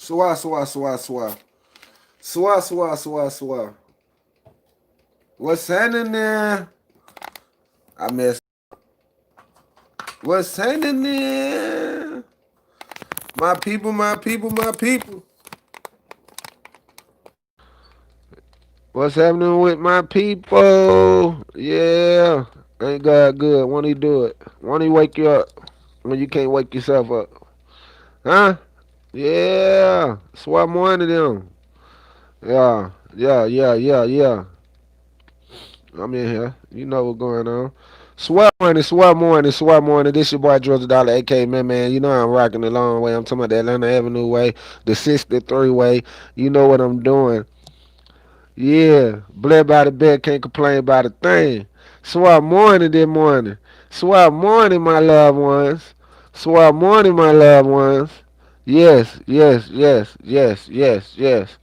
Swa, swa, swa, swa. Swa, swa, swa, swa. What's happening there? I missed. What's happening there? My people, my people, my people. What's happening with my people? Yeah. Ain't God good? Won't he do it? Won't he wake you up when you can't wake yourself up? Huh? Yeah. Swa morning them. Yeah. Yeah, yeah, yeah, yeah. I'm in here. You know what's going on. Swear morning, swear morning. This your boy Georgia Dollar, aka man. You know I'm rocking the long way. I'm talking about the Atlanta Avenue way, the 63 way. You know what I'm doing. Yeah, bled by the bed, can't complain about a thing. Swear morning this morning. Swear morning, my loved ones. Swear morning, my loved ones. Yes, yes, yes, yes, yes, yes,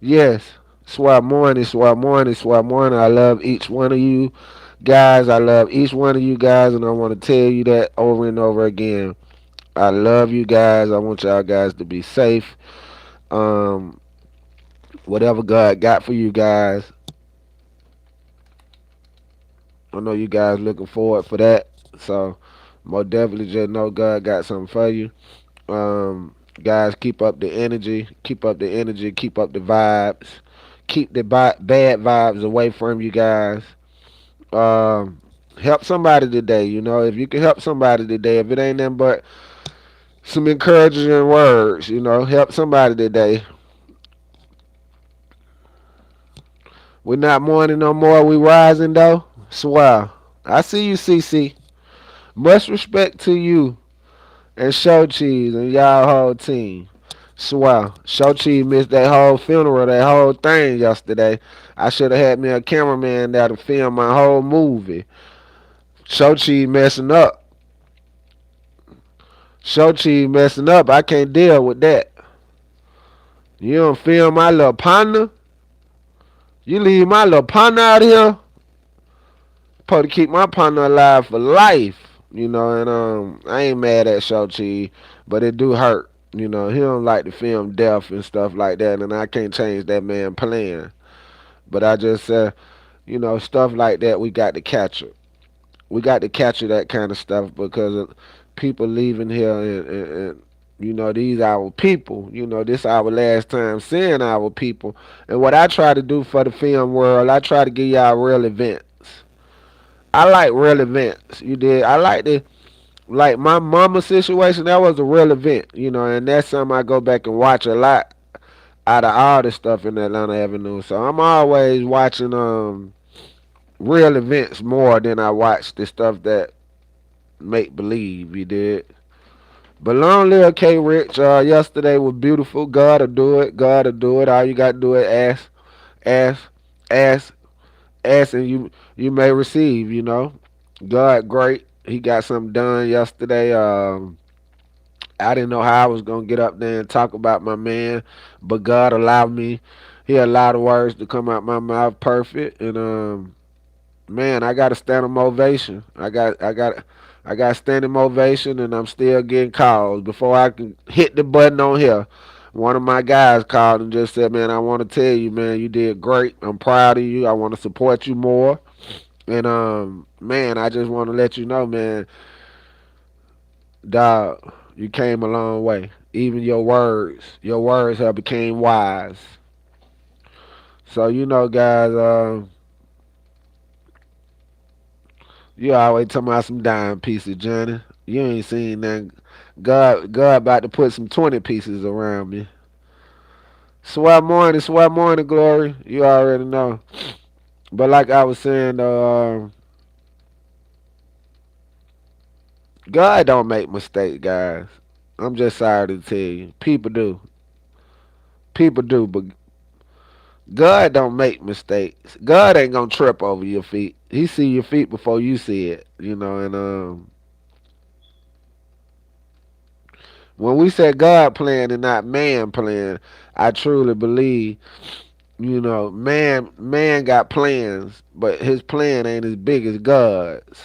yes. Swear morning, swear morning, swear morning. I love each one of you guys. I love each one of you guys, and I want to tell you that over and over again. I love you guys. I want y'all guys to be safe. Um, Whatever God got for you guys, I know you guys looking forward for that. So, most definitely just know God got something for you. Guys, keep up the energy. Keep up the energy. Keep up the vibes. Keep the bad vibes away from you guys. Um, Help somebody today. You know, if you can help somebody today, if it ain't nothing but some encouraging words, you know, help somebody today. We're not mourning no more. We rising though. Swear. I see you, CC. Much respect to you and Show Cheese and y'all whole team. Swear. Show Cheese missed that whole funeral, that whole thing yesterday. I should have had me a cameraman there to film my whole movie. Show Cheese messing up. Show Cheese messing up. I can't deal with that. You don't film my little partner? You leave my little partner out here? Supposed to keep my partner alive for life. You know, and I ain't mad at Shochi, but it do hurt. You know, he don't like to film death and stuff like that, and I can't change that man plan. But I just said, stuff like that, we got to catch it. We got to capture that kind of stuff because of people leaving here and these our people. This our last time seeing our people. And what I try to do for the film world, I try to give y'all real events. I like real events. You did. I like the like my mama situation. That was a real event, and that's something I go back and watch a lot out of all the stuff in Atlanta Avenue. So I'm always watching real events more than I watch the stuff that make believe. You did. But long live K Rich. Yesterday was beautiful. Gotta do it. Gotta do it. All you gotta do is ask, ask, ask, and you may receive. God great. He got something done yesterday. I didn't know how I was gonna get up there and talk about my man, but God allowed me. He allowed the words to come out my mouth perfect, and man, I got a standing ovation. I got standing ovation, and I'm still getting calls. Before I can hit the button on here, one of my guys called and just said, "Man, I want to tell you, man, you did great. I'm proud of you. I want to support you more." And man, I just want to let you know, man, dog, you came a long way. Even your words have became wise. So guys, you always talking about some dime pieces, Johnny. You ain't seen that. God about to put some 20 pieces around me. Swear morning, glory. You already know. But like I was saying, though, God don't make mistakes, guys. I'm just sorry to tell you. People do. People do, but God don't make mistakes. God ain't gonna trip over your feet. He see your feet before you see it, and when we say God plan and not man plan, I truly believe, man got plans, but his plan ain't as big as God's.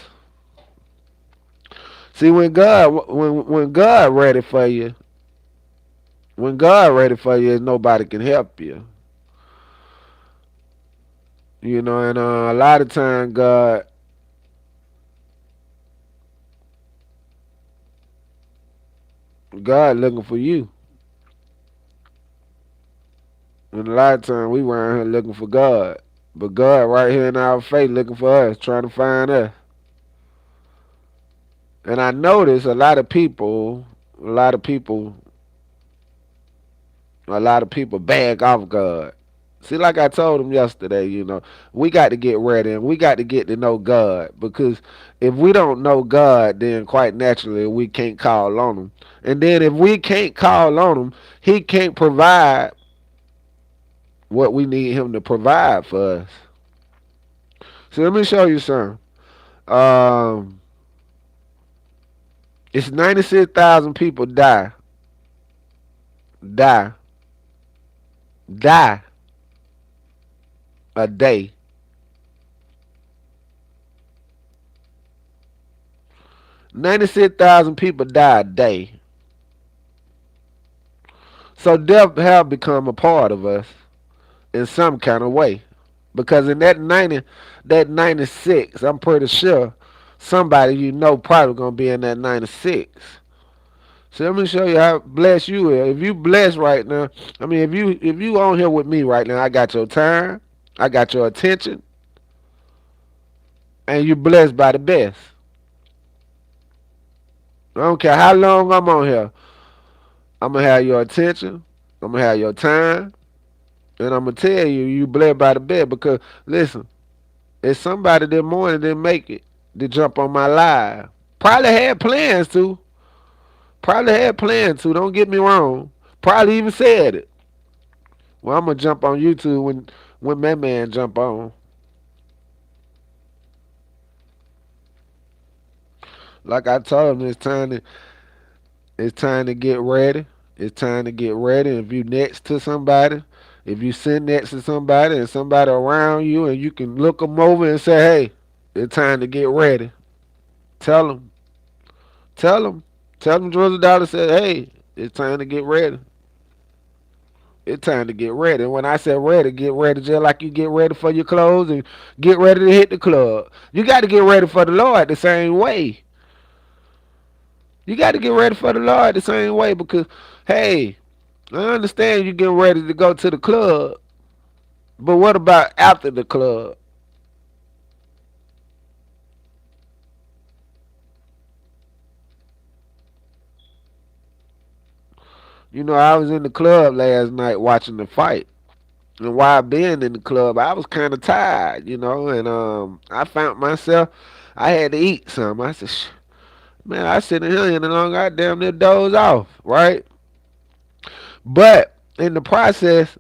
See, when God ready for you, When God ready for you, nobody can help you. You know, and a lot of time God looking for you. And a lot of time we around here looking for God. But God right here in our face looking for us, trying to find us. And I notice a lot of people, a lot of people bag off God. See, like I told them yesterday, we got to get ready and we got to get to know God because if we don't know God, then quite naturally we can't call on Him. And then if we can't call on Him, He can't provide what we need Him to provide for us. So let me show you something. Um, it's 96,000 people die, die a day. 96,000 people die a day. So death have become a part of us in some kind of way. Because in that 96, I'm pretty sure somebody probably gonna be in that 96. So let me show you how blessed you are. If you blessed right now, I mean if you on here with me right now, I got your time, I got your attention, and you blessed by the best. I don't care how long I'm on here. I'm gonna have your attention, I'm gonna have your time, and I'm gonna tell you blessed by the best because listen, it's somebody that morning didn't make it to jump on my live. Probably had plans to. Probably had plans to. Don't get me wrong. Probably even said it. Well, I'm gonna jump on YouTube when my man jump on. Like I told him, it's time to get ready. It's time to get ready. If you next to somebody, if you sit next to somebody and somebody around you, and you can look them over and say, "Hey, it's time to get ready." Tell them. Tell them. Tell them Georgia Dollar said, "Hey, it's time to get ready. It's time to get ready." And when I said ready, get ready just like you get ready for your clothes and get ready to hit the club. You got to get ready for the Lord the same way. You got to get ready for the Lord the same way because, hey, I understand you getting ready to go to the club, but what about after the club? I was in the club last night watching the fight. And while being in the club, I was kind of tired, and I found myself, I had to eat some. I said, man, I sit in here and long I damn near doze off, right? But in the process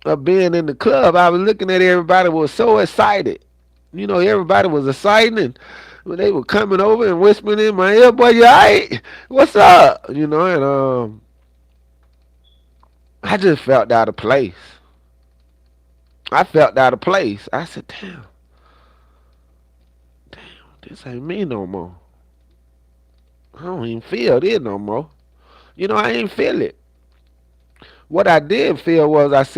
of being in the club, I was looking at everybody was so excited. Everybody was excited and when they were coming over and whispering in my ear, boy, you alright? What's up? And I just felt out of place. I felt out of place. I said, damn, this ain't me no more. I don't even feel this no more. I ain't feel it. What I did feel was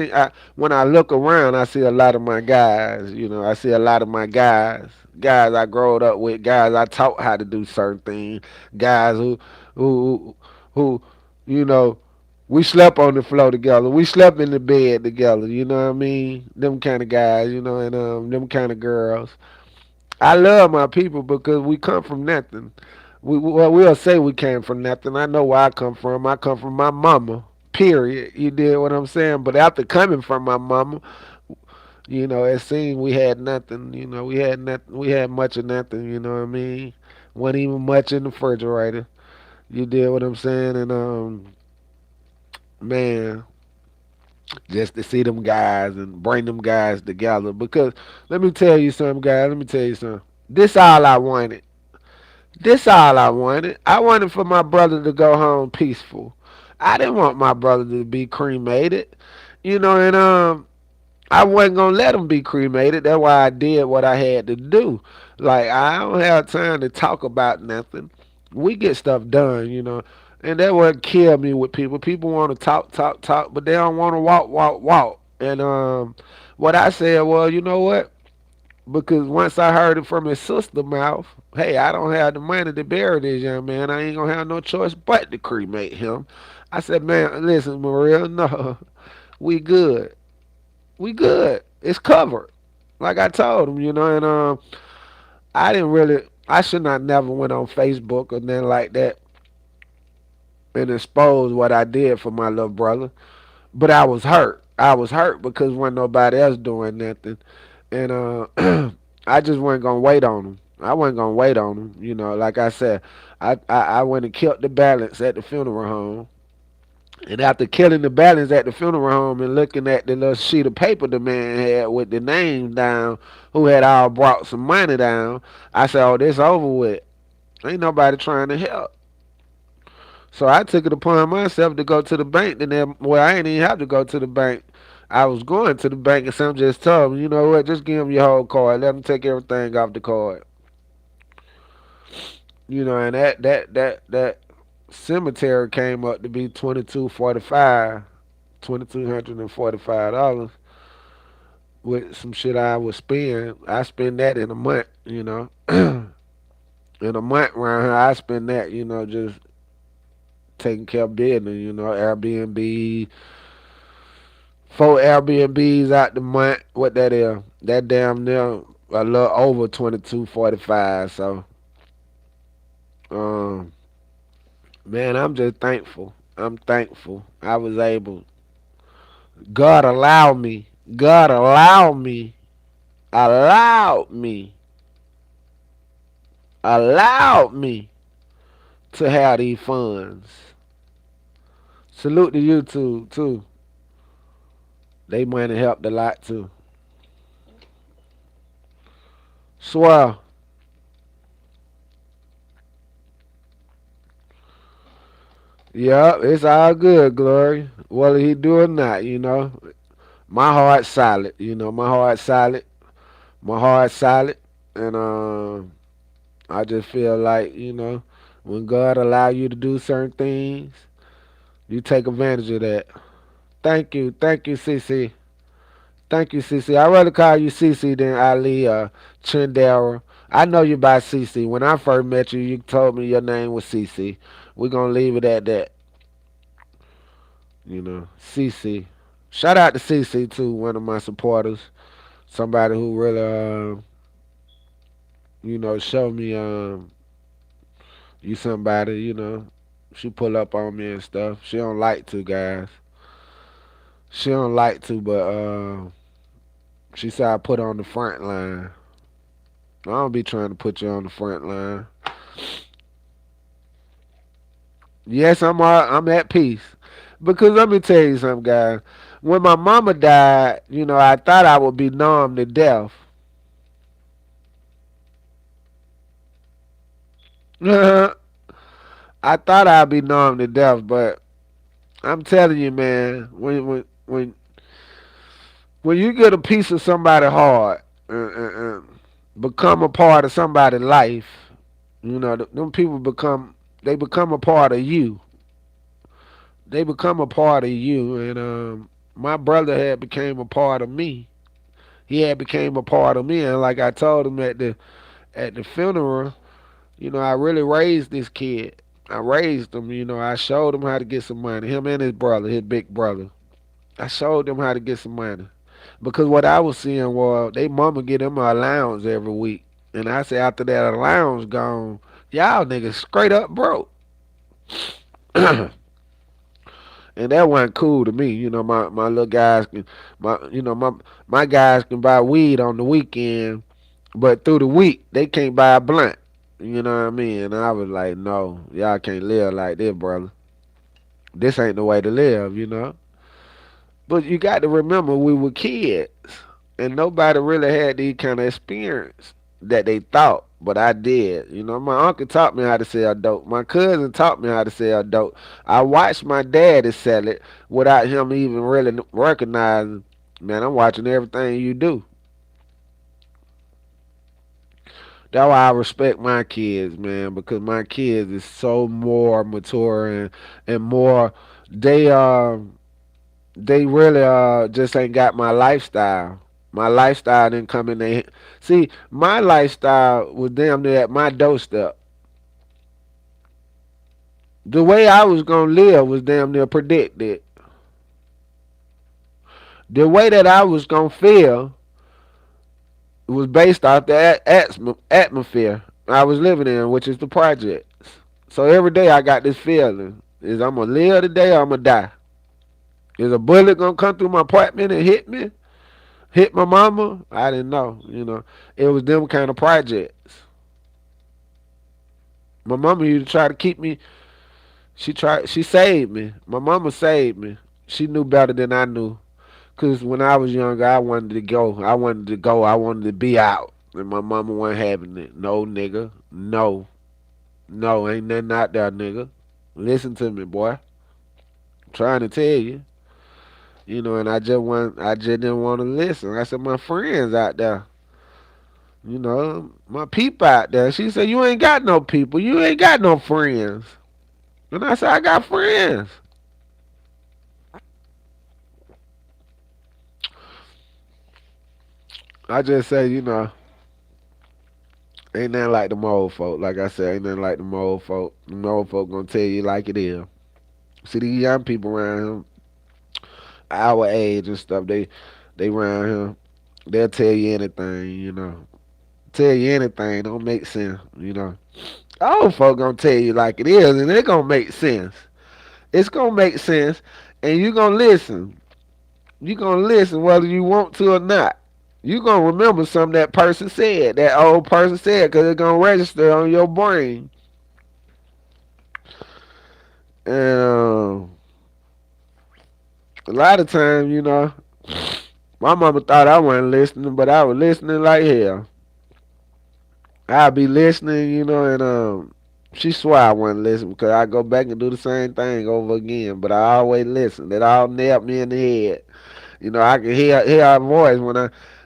when I look around, I see a lot of my guys. I see a lot of my guys I growed up with, guys I taught how to do certain things, guys who, who, you know, we slept on the floor together, we slept in the bed together. You know what I mean? Them kind of guys, and them kind of girls. I love my people because we come from nothing. We'll say we came from nothing. I know where I come from. I come from my mama. Period. You did what I'm saying. But after coming from my mama, it seemed we had nothing. We had nothing. We had much of nothing. You know what I mean? Wasn't even much in the refrigerator. You did what I'm saying. And man, just to see them guys and bring them guys together. Because let me tell you something, guys. Let me tell you something. This all I wanted. This all I wanted. I wanted for my brother to go home peaceful. I didn't want my brother to be cremated. And I wasn't gonna let him be cremated. That's why I did what I had to do. Like I don't have time to talk about nothing. We get stuff done. And that what killed me with people. People want to talk, talk, talk, but they don't want to walk, walk, walk. And what I said, well, you know what? Because once I heard it from his sister mouth, hey, I don't have the money to bury this young man. I ain't gonna have no choice but to cremate him. I said, man, listen, Maria, no, we good. We good. It's covered. Like I told him, and I didn't really. I should not never went on Facebook or nothing like that and exposed what I did for my little brother. But I was hurt. I was hurt because wasn't nobody else doing nothing, and I just wasn't gonna wait on him. I wasn't gonna wait on him. Like I said, I went and killed the balance at the funeral home. And after killing the balance at the funeral home and looking at the little sheet of paper the man had with the names down, who had all brought some money down, I said, "Oh, this over with. Ain't nobody trying to help." So I took it upon myself to go to the bank. And then, well, I ain't even have to go to the bank. I was going to the bank, and some just told me, you know what, just give him your whole card. Let him take everything off the card. And that cemetery came up to be $2,245 with some shit I would spend. I spend that in a month. In a month around here, I spend that, just taking care of business, Airbnb, 4 Airbnbs out the month. What that is? That damn near a little over 22.45. So, um, man, I'm just thankful. I'm thankful. I was able. God allowed me. God allowed me, allowed me to have these funds. Salute to YouTube too. They money helped a lot too. Swear. Yep, it's all good, Glory. Whether he do or not. My heart's solid. My heart's solid. My heart's solid. And I just feel like, when God allow you to do certain things, you take advantage of that. Thank you. Thank you, CC. Thank you, CC. I'd rather call you CC than Ali or Chindera. I know you by CC. When I first met you, you told me your name was CC. We're going to leave it at that. CC. Shout out to CC, too, one of my supporters. Somebody who really, showed me you somebody, She pull up on me and stuff. She don't like to, guys. She don't like to, but she said I put her on the front line. I don't be trying to put you on the front line. Yes, I'm at peace. Because let me tell you something, guys. When my mama died, I thought I would be numb to death. I thought I'd be numb to death, but I'm telling you, man, when you get a piece of somebody's heart and become a part of somebody's life, them people become a part of you. They become a part of you, and my brother had became a part of me. He had became a part of me, and like I told him at the funeral, I really raised this kid. I raised him. I showed him how to get some money. Him and his brother, his big brother. I showed them how to get some money. Because what I was seeing was they mama get them a allowance every week. And I said after that allowance gone, y'all niggas straight up broke. And that wasn't cool to me. My little guys can my guys can buy weed on the weekend, but through the week they can't buy a blunt. You know what I mean? And I was like, no, y'all can't live like this, brother. This ain't the way to live. But you got to remember we were kids and nobody really had these kind of experience that they thought. But I did. My uncle taught me how to sell dope. My cousin taught me how to sell dope. I watched my daddy sell it without him even really recognizing, man, I'm watching everything you do. That's why I respect my kids, man, because my kids is so more mature and more. They they really just ain't got my lifestyle. My lifestyle didn't come in there. See, my lifestyle was damn near at my doorstep. The way I was gonna live was damn near predicted. The way that I was gonna feel was based off the atmosphere I was living in, which is the projects. So every day I got this feeling: is I'm gonna live today or I'm gonna die? Is a bullet gonna come through my apartment and hit me? Hit my mama? I didn't know. It was them kind of projects. My mama used to try to keep me. She tried. She saved me. My mama saved me. She knew better than I knew. Cause when I was younger, I wanted to go. I wanted to go. I wanted to be out. And my mama wasn't having it. No, nigga. No. No, ain't nothing out there, nigga. Listen to me, boy. I'm trying to tell you. And I just didn't want to listen. I said, my friends out there. My people out there. She said, you ain't got no people. You ain't got no friends. And I said, I got friends. I just say, ain't nothing like the old folk. Like I said, ain't nothing like the old folk. The old folk gonna tell you like it is. See these young people around here, our age and stuff, they around here, they'll tell you anything. Tell you anything, don't make sense. Old folk gonna tell you like it is, and it gonna make sense. It's gonna make sense, and you gonna listen. You gonna listen whether you want to or not. You gonna remember something that person said, that old person said, because it's gonna register on your brain. And a lot of times, my mama thought I wasn't listening, but I was listening like hell. I'd be listening, and she swore I wasn't listening because I go back and do the same thing over again. But I always listen. It all nailed me in the head. I can hear her voice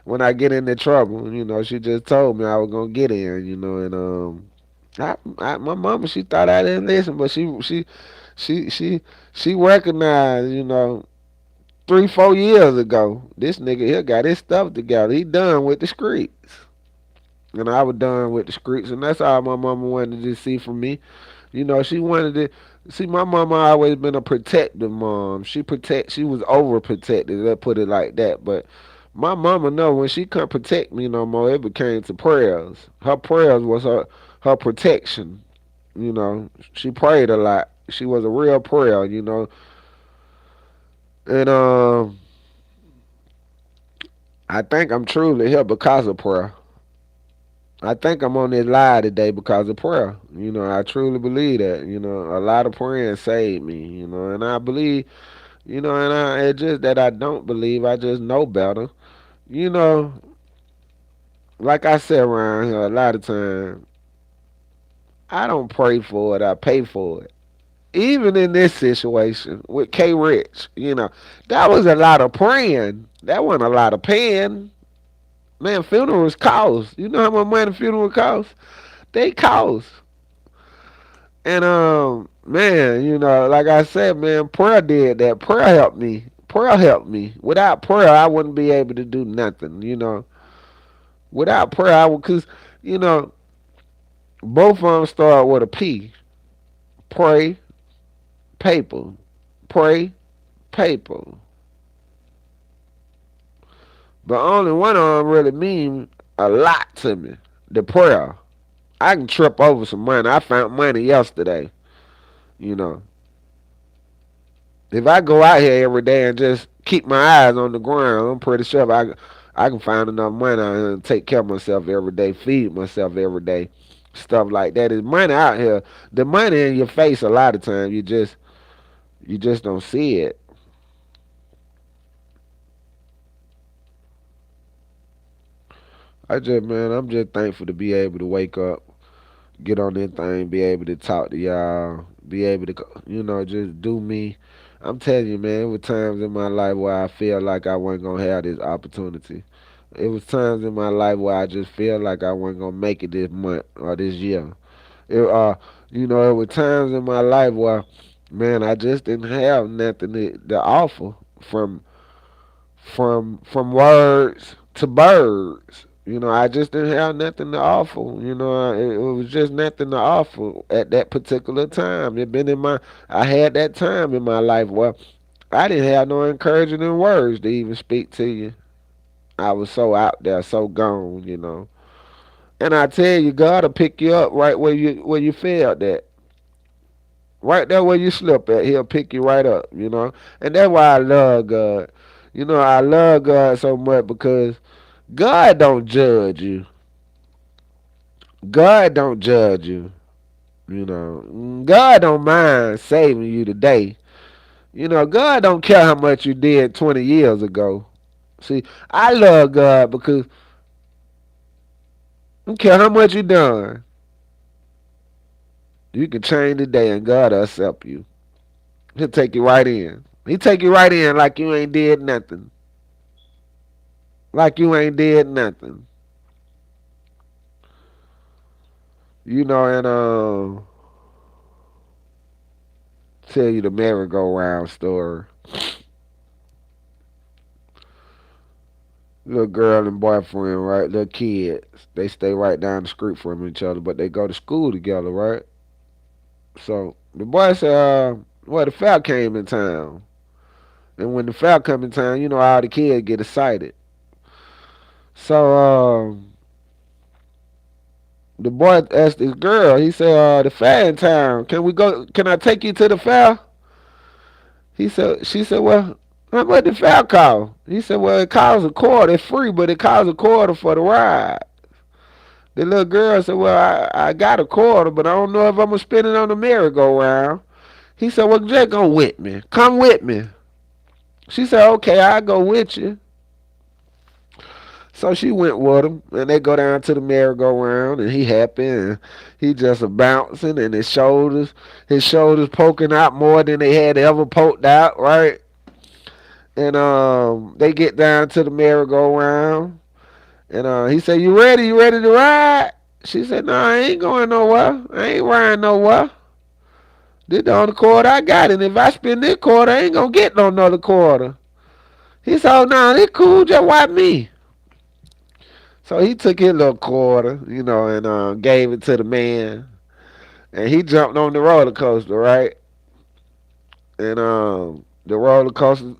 when I get into trouble. She just told me I was gonna get in. And my mama, she thought I didn't listen, but she she she recognized. 3 4 years ago, this nigga here got his stuff together. He done with the streets. And I was done with the streets, and that's all my mama wanted to see from me. She wanted to see. My mama always been a protective mom. She was overprotective. Let's put it like that. But my mama know when she couldn't protect me no more, it became to prayers. Her prayers was her protection. She prayed a lot. She was a real prayer. And I think I'm truly here because of prayer. I think I'm on this live today because of prayer. I truly believe that. A lot of praying saved me. And I believe. It's just that I don't believe. I just know better. You know, like I said around here a lot of times, I don't pray for it. I pay for it. Even in this situation with K Rich, that was a lot of praying. That wasn't a lot of paying. Man, funerals cost. You know how much money funeral cost? They cost. And man, like I said, man, prayer did that. Prayer helped me. Prayer helped me. Without prayer, I wouldn't be able to do nothing. Without prayer, I would, cause you know, both of them start with a P. Pray, paper. Pray, paper. But only one of them really mean a lot to me. The prayer. I can trip over some money. I found money yesterday. You know, if I go out here every day and just keep my eyes on the ground, I'm pretty sure I can find enough money out here and take care of myself every day, feed myself every day, stuff like that. There's money out here. The money in your face a lot of times you just don't see it. I'm just thankful to be able to wake up, get on this thing, be able to talk to y'all, be able to just do me. I'm telling you, man, there were times in my life where I feel like I wasn't gonna have this opportunity. It was times in my life where I just felt like I wasn't gonna make it this month or this year. It was times in my life where, man, I just didn't have nothing to offer from from words to birds. I just didn't have nothing to offer. It was just nothing to offer at that particular time. I had that time in my life where I didn't have no encouraging words to even speak to you. I was so out there, so gone. And I tell you, God will pick you up right where you failed at. Right there where you slip at, he'll pick you right up. And that's why I love God. I love God so much because God don't judge you. God don't judge you. God don't mind saving you today. God don't care how much you did 20 years ago. See, I love God because I don't care how much you done. You can change today and God will accept you. He'll take you right in. He take you right in like you ain't did nothing. Like you ain't did nothing. And tell you the merry-go-round story. Little girl and boyfriend, right? Little kids. They stay right down the street from each other, but they go to school together, right? So the boy said, well, the fair came in town. And when the fair come in town, all the kids get excited. So the boy asked this girl, he said, the fair in town. Can we go? Can I take you to the fair? She said, well, how much the fair cost? He said, well, it costs a quarter. It's free, but it costs a quarter for the ride. The little girl said, well, I got a quarter, but I don't know if I'm going to spend it on the merry-go-round. He said, well, just go with me. Come with me. She said, okay, I'll go with you. So she went with him, and they go down to the merry-go-round, and he happy, and he just a bouncing, and his shoulders poking out more than they had ever poked out, right? And they get down to the merry-go-round, and he said, "You ready? You ready to ride?" She said, "No, I ain't going nowhere. I ain't riding nowhere. This the only quarter I got, and if I spend this quarter, I ain't gonna get no another quarter." He said, "Oh, no, this cool. Just watch me." So he took his little quarter, and gave it to the man, and he jumped on the roller coaster, right? And the roller coaster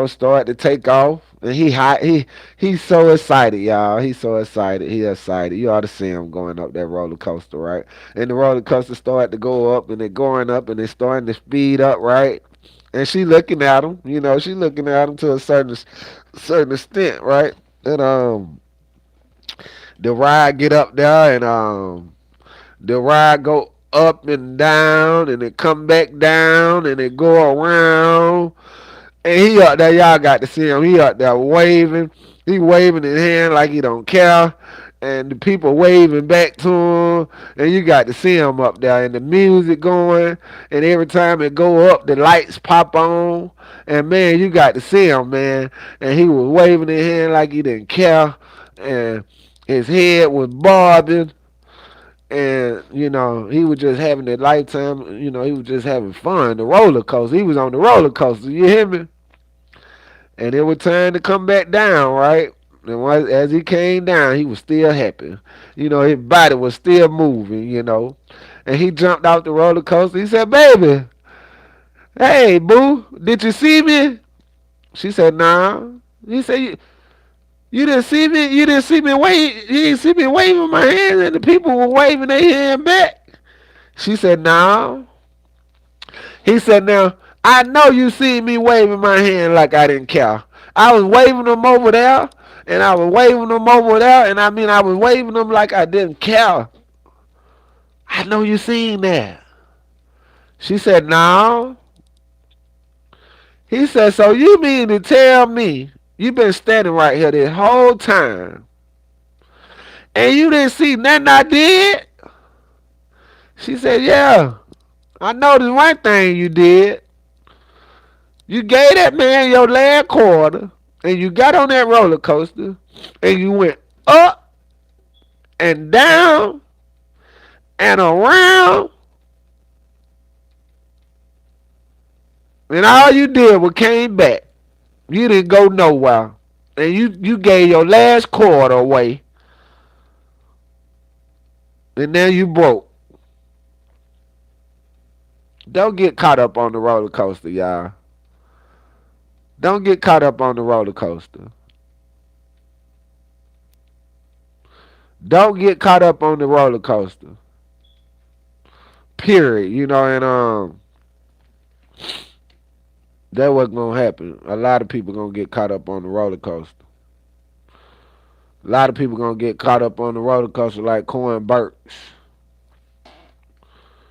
start to take off. And he's so excited, y'all. He's so excited. He excited. You ought to see him going up that roller coaster, right? And the roller coaster started to go up, and they're going up, and they're starting to speed up, right? And she looking at him. She looking at him to a certain extent, right? And the ride get up there, and the ride go up and down, and it come back down, and it go around. And he up there, y'all got to see him. He up there waving. He waving his hand like he don't care. And the people waving back to him. And you got to see him up there. And the music going. And every time it go up, the lights pop on. And man, you got to see him, man. And he was waving his hand like he didn't care. And his head was bobbing. And, he was just having a lifetime. He was just having fun. The roller coaster. He was on the roller coaster. You hear me? And it was time to come back down, right? And as he came down, he was still happy. His body was still moving. And he jumped off the roller coaster. He said, "Baby, hey, boo, did you see me?" She said, "Nah." He said, "You didn't see me? You didn't see me wave? You didn't see me waving my hand and the people were waving their hand back?" She said, "No." He said, "Now, I know you seen me waving my hand like I didn't care. I was waving them over there, and I was waving them over there, and I was waving them like I didn't care. I know you seen that." She said, "No." He said, "So you mean to tell me you been standing right here this whole time, and you didn't see nothing I did?" She said, "Yeah, I noticed one thing you did. You gave that man your last quarter, and you got on that roller coaster, and you went up and down and around, and all you did was came back. You didn't go nowhere. And you gave your last quarter away, and now you broke. Don't get caught up on the roller coaster, y'all. Don't get caught up on the roller coaster. Don't get caught up on the roller coaster. Period. That what's gonna happen. A lot of people gonna get caught up on the roller coaster. A lot of people gonna get caught up on the roller coaster like Coin Burks.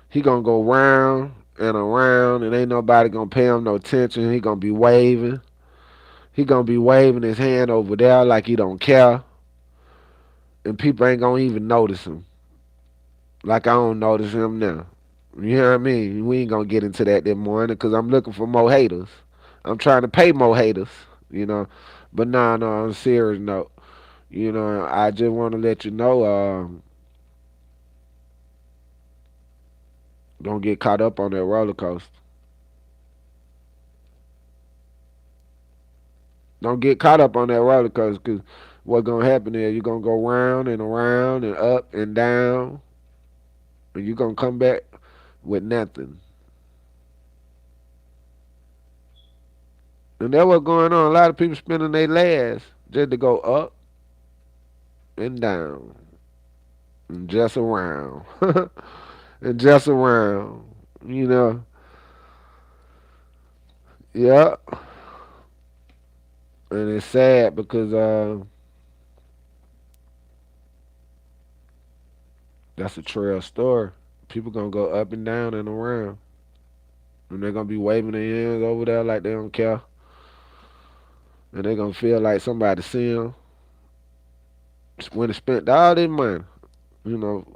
He gonna go round and around, and ain't nobody gonna pay him no attention. He gonna be waving. He gonna be waving his hand over there like he don't care, and people ain't gonna even notice him. Like I don't notice him now. You hear what I mean? We ain't gonna get into that this morning because I'm looking for more haters. I'm trying to pay more haters, you know. But nah, no, on a serious note, I just want to let you know, don't get caught up on that roller coaster. Don't get caught up on that roller coaster because what's gonna happen is you're gonna go round and around and up and down, and you're gonna come back with nothing. And that's what's going on. A lot of people spending their last just to go up and down and just around and just around. You know, yeah. And it's sad because that's a trail story. People gonna go up and down and around, and they're gonna be waving their hands over there like they don't care, and they're gonna feel like somebody see them when they spent all their money.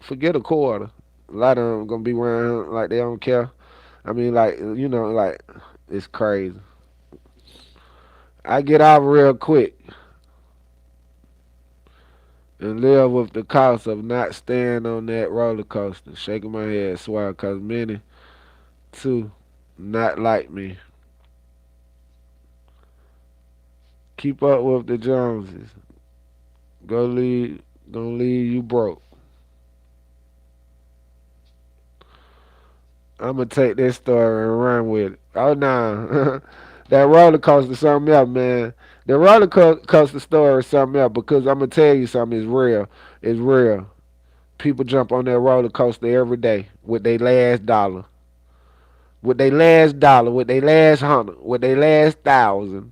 Forget a quarter. A lot of them gonna be around like they don't care. I mean, like it's crazy. I get out real quick and live with the cost of not staying on that roller coaster. Shaking my head, swear, cause many too not like me. Keep up with the Joneses. Gonna leave you broke. I'm gonna take this story and run with it. Oh nah, that roller coaster something else, man. The roller coaster story is something else because I'm gonna tell you something. It's real. It's real. People jump on that roller coaster every day with their last dollar, with their last dollar, with their last hundred, with their last thousand.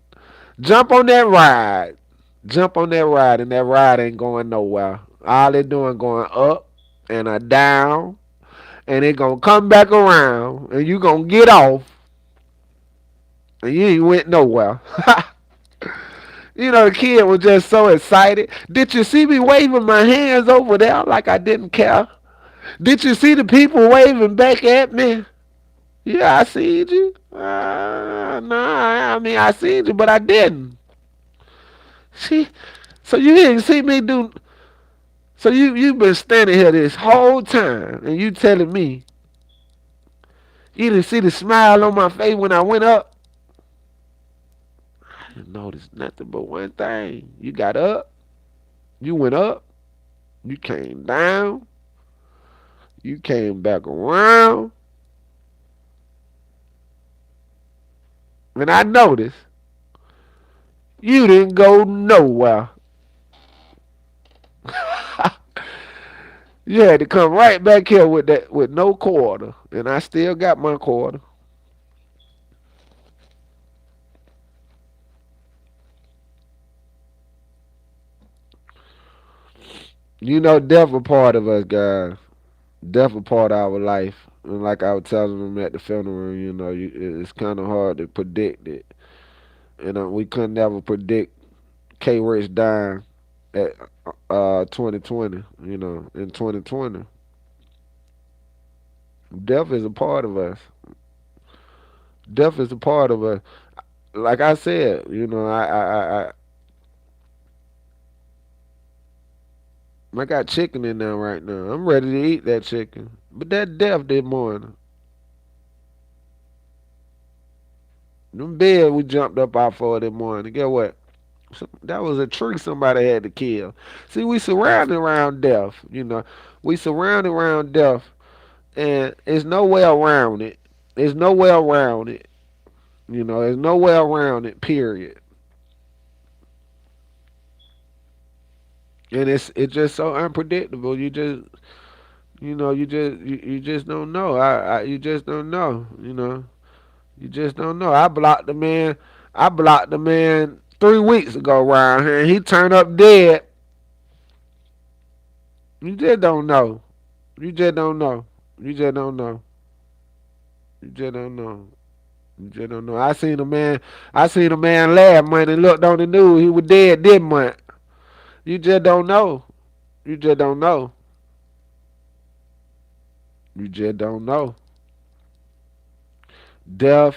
Jump on that ride. Jump on that ride, and that ride ain't going nowhere. All they doing going up and a down, and it gonna come back around, and you gonna get off, and you ain't went nowhere. The kid was just so excited. Did you see me waving my hands over there like I didn't care? Did you see the people waving back at me? Yeah, I seen you. Nah, I mean I seen you, but I didn't. See, so you didn't see me do. So you've been standing here this whole time, and you telling me you didn't see the smile on my face when I went up. I didn't notice nothing but one thing. You got up, you went up, you came down, you came back around, and I noticed you didn't go nowhere. You had to come right back here with that with no quarter, and I still got my quarter. Death a part of us, guys. Death a part of our life. And like I was telling them at the funeral, it's kind of hard to predict it. We couldn't ever predict K. Rich dying at 2020. In 2020, death is a part of us. Death is a part of us. Like I said, I got chicken in there right now. I'm ready to eat that chicken. But that death this morning. Them bed we jumped up out for this morning. Get what? That was a tree somebody had to kill. See, we surrounded around death. We surrounded around death, and there's no way around it. There's no way around it. There's no way around it. Period. And it's just so unpredictable. You just don't know. You just don't know. You just don't know. I blocked the man. I blocked the man 3 weeks ago around here, and he turned up dead. You just don't know. You just don't know. You just don't know. You just don't know. You just don't know. I seen a man. I seen a man last month and looked on the news. He was dead this month. You just don't know. You just don't know. You just don't know. Death,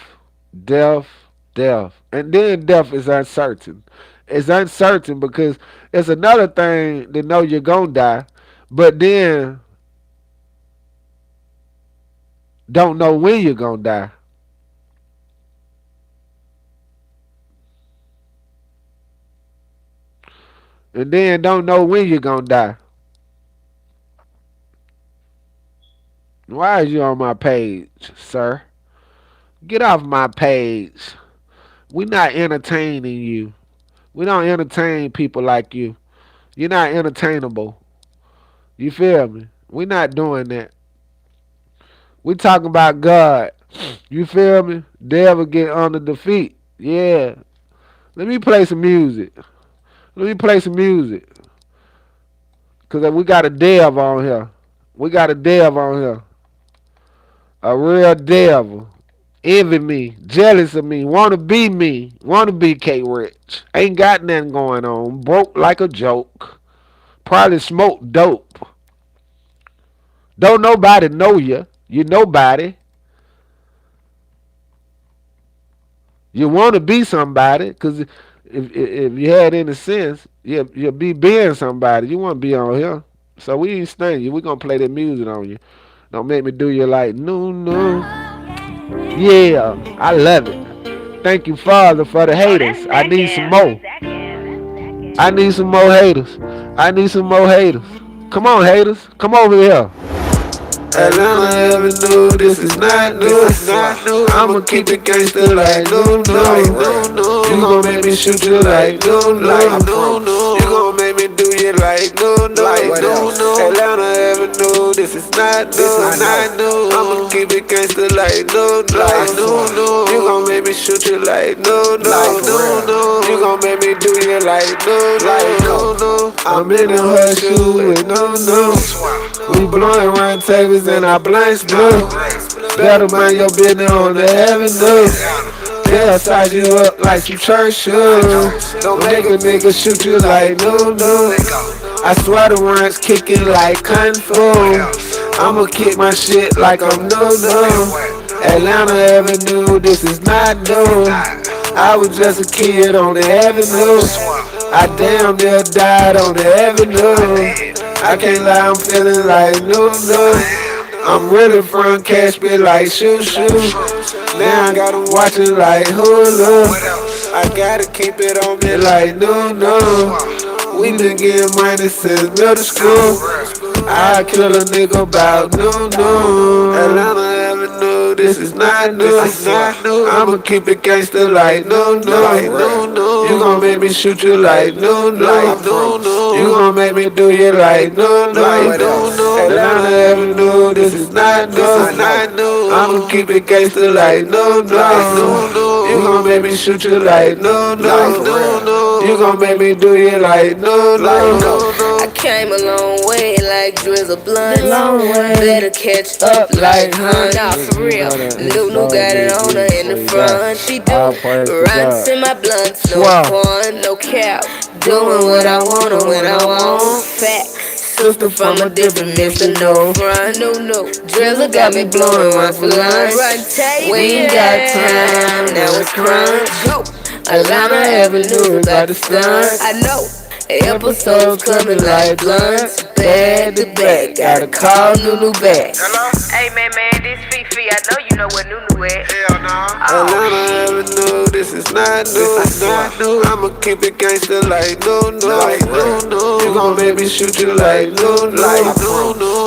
death, death, and then death is uncertain. It's uncertain because it's another thing to know you're gonna die, but then don't know when you're gonna die, and then don't know when you're gonna die. Why is you on my page, sir? Get off my page. We not entertaining you. We don't entertain people like you. You're not entertainable. You feel me? We not doing that. We talking about God. You feel me? Devil get under the feet. Yeah. Let me play some music. Let me play some music. Cause we got a dev on here. We got a dev on here. A real devil. Envy me. Jealous of me. Wanna be me. Wanna be K Rich. Ain't got nothing going on. Broke like a joke. Probably smoke dope. Don't nobody know you. You nobody. You want to be somebody, because if you had any sense, you'll be being somebody. You want to be on here. So we ain't stunning you. We going to play that music on you. Don't make me do you like, no, no. Yeah, I love it. Thank you, Father, for the haters. I need some more. I need some more haters. I need some more haters. Come on, haters. Come over here. Atlanta Avenue, this is not new. I'ma keep it gangster like no, no. You gon' make me shoot you like no, no. You gon' make me do you like no, no. Atlanta Avenue, this is not new. I'ma keep it gangster like no, no. You gon' make me shoot you like no, no. You gon' make me do you like no, no. I'm in the horseshoe with no. We blowing round tables and our blinds blue. Better mind your business on the avenue. They'll size you up like some church shoes. Don't make a nigga shoot you like no. I swear the runs kicking like Kung Fu. I'ma kick my shit like I'm no. Atlanta Avenue, this is not new. I was just a kid on the avenue. I damn near died on the avenue. I can't lie, I'm feeling like no. I'm really from cash, be like shoo. Now I got 'em watching like Hulu. I gotta keep it on me like no. We been getting money since middle school. I kill a nigga about no. Atlanta Avenue, this is not new. I'ma keep it gangster like no. You gon' make me shoot you like no. You gon' make me do you like no. Atlanta Avenue, this is not new. I'ma keep it gangster like no. You gon' make me shoot you like no. You gon' make me do you like no. I came a long way like drizzle blunt. Better catch up like hun. Nah, for real. Lulu got it on her in the front. She do runs in my blunts. No fun, no cap. Doing what I wanna when I want. Fat sister from a different Mr. No front. No. Drizzle got me blowing one for lunch. We ain't got time, now it's crunch. Go. Atlanta Avenue about to stunt. I know. Episodes coming like blunts. Back to back, gotta call Nunu back. Hey man, this Fifi, I know you know where Nunu at. Hell nah. Atlanta Avenue, this is not new. I'ma keep it gangster like no. You gon' make me shoot you like no.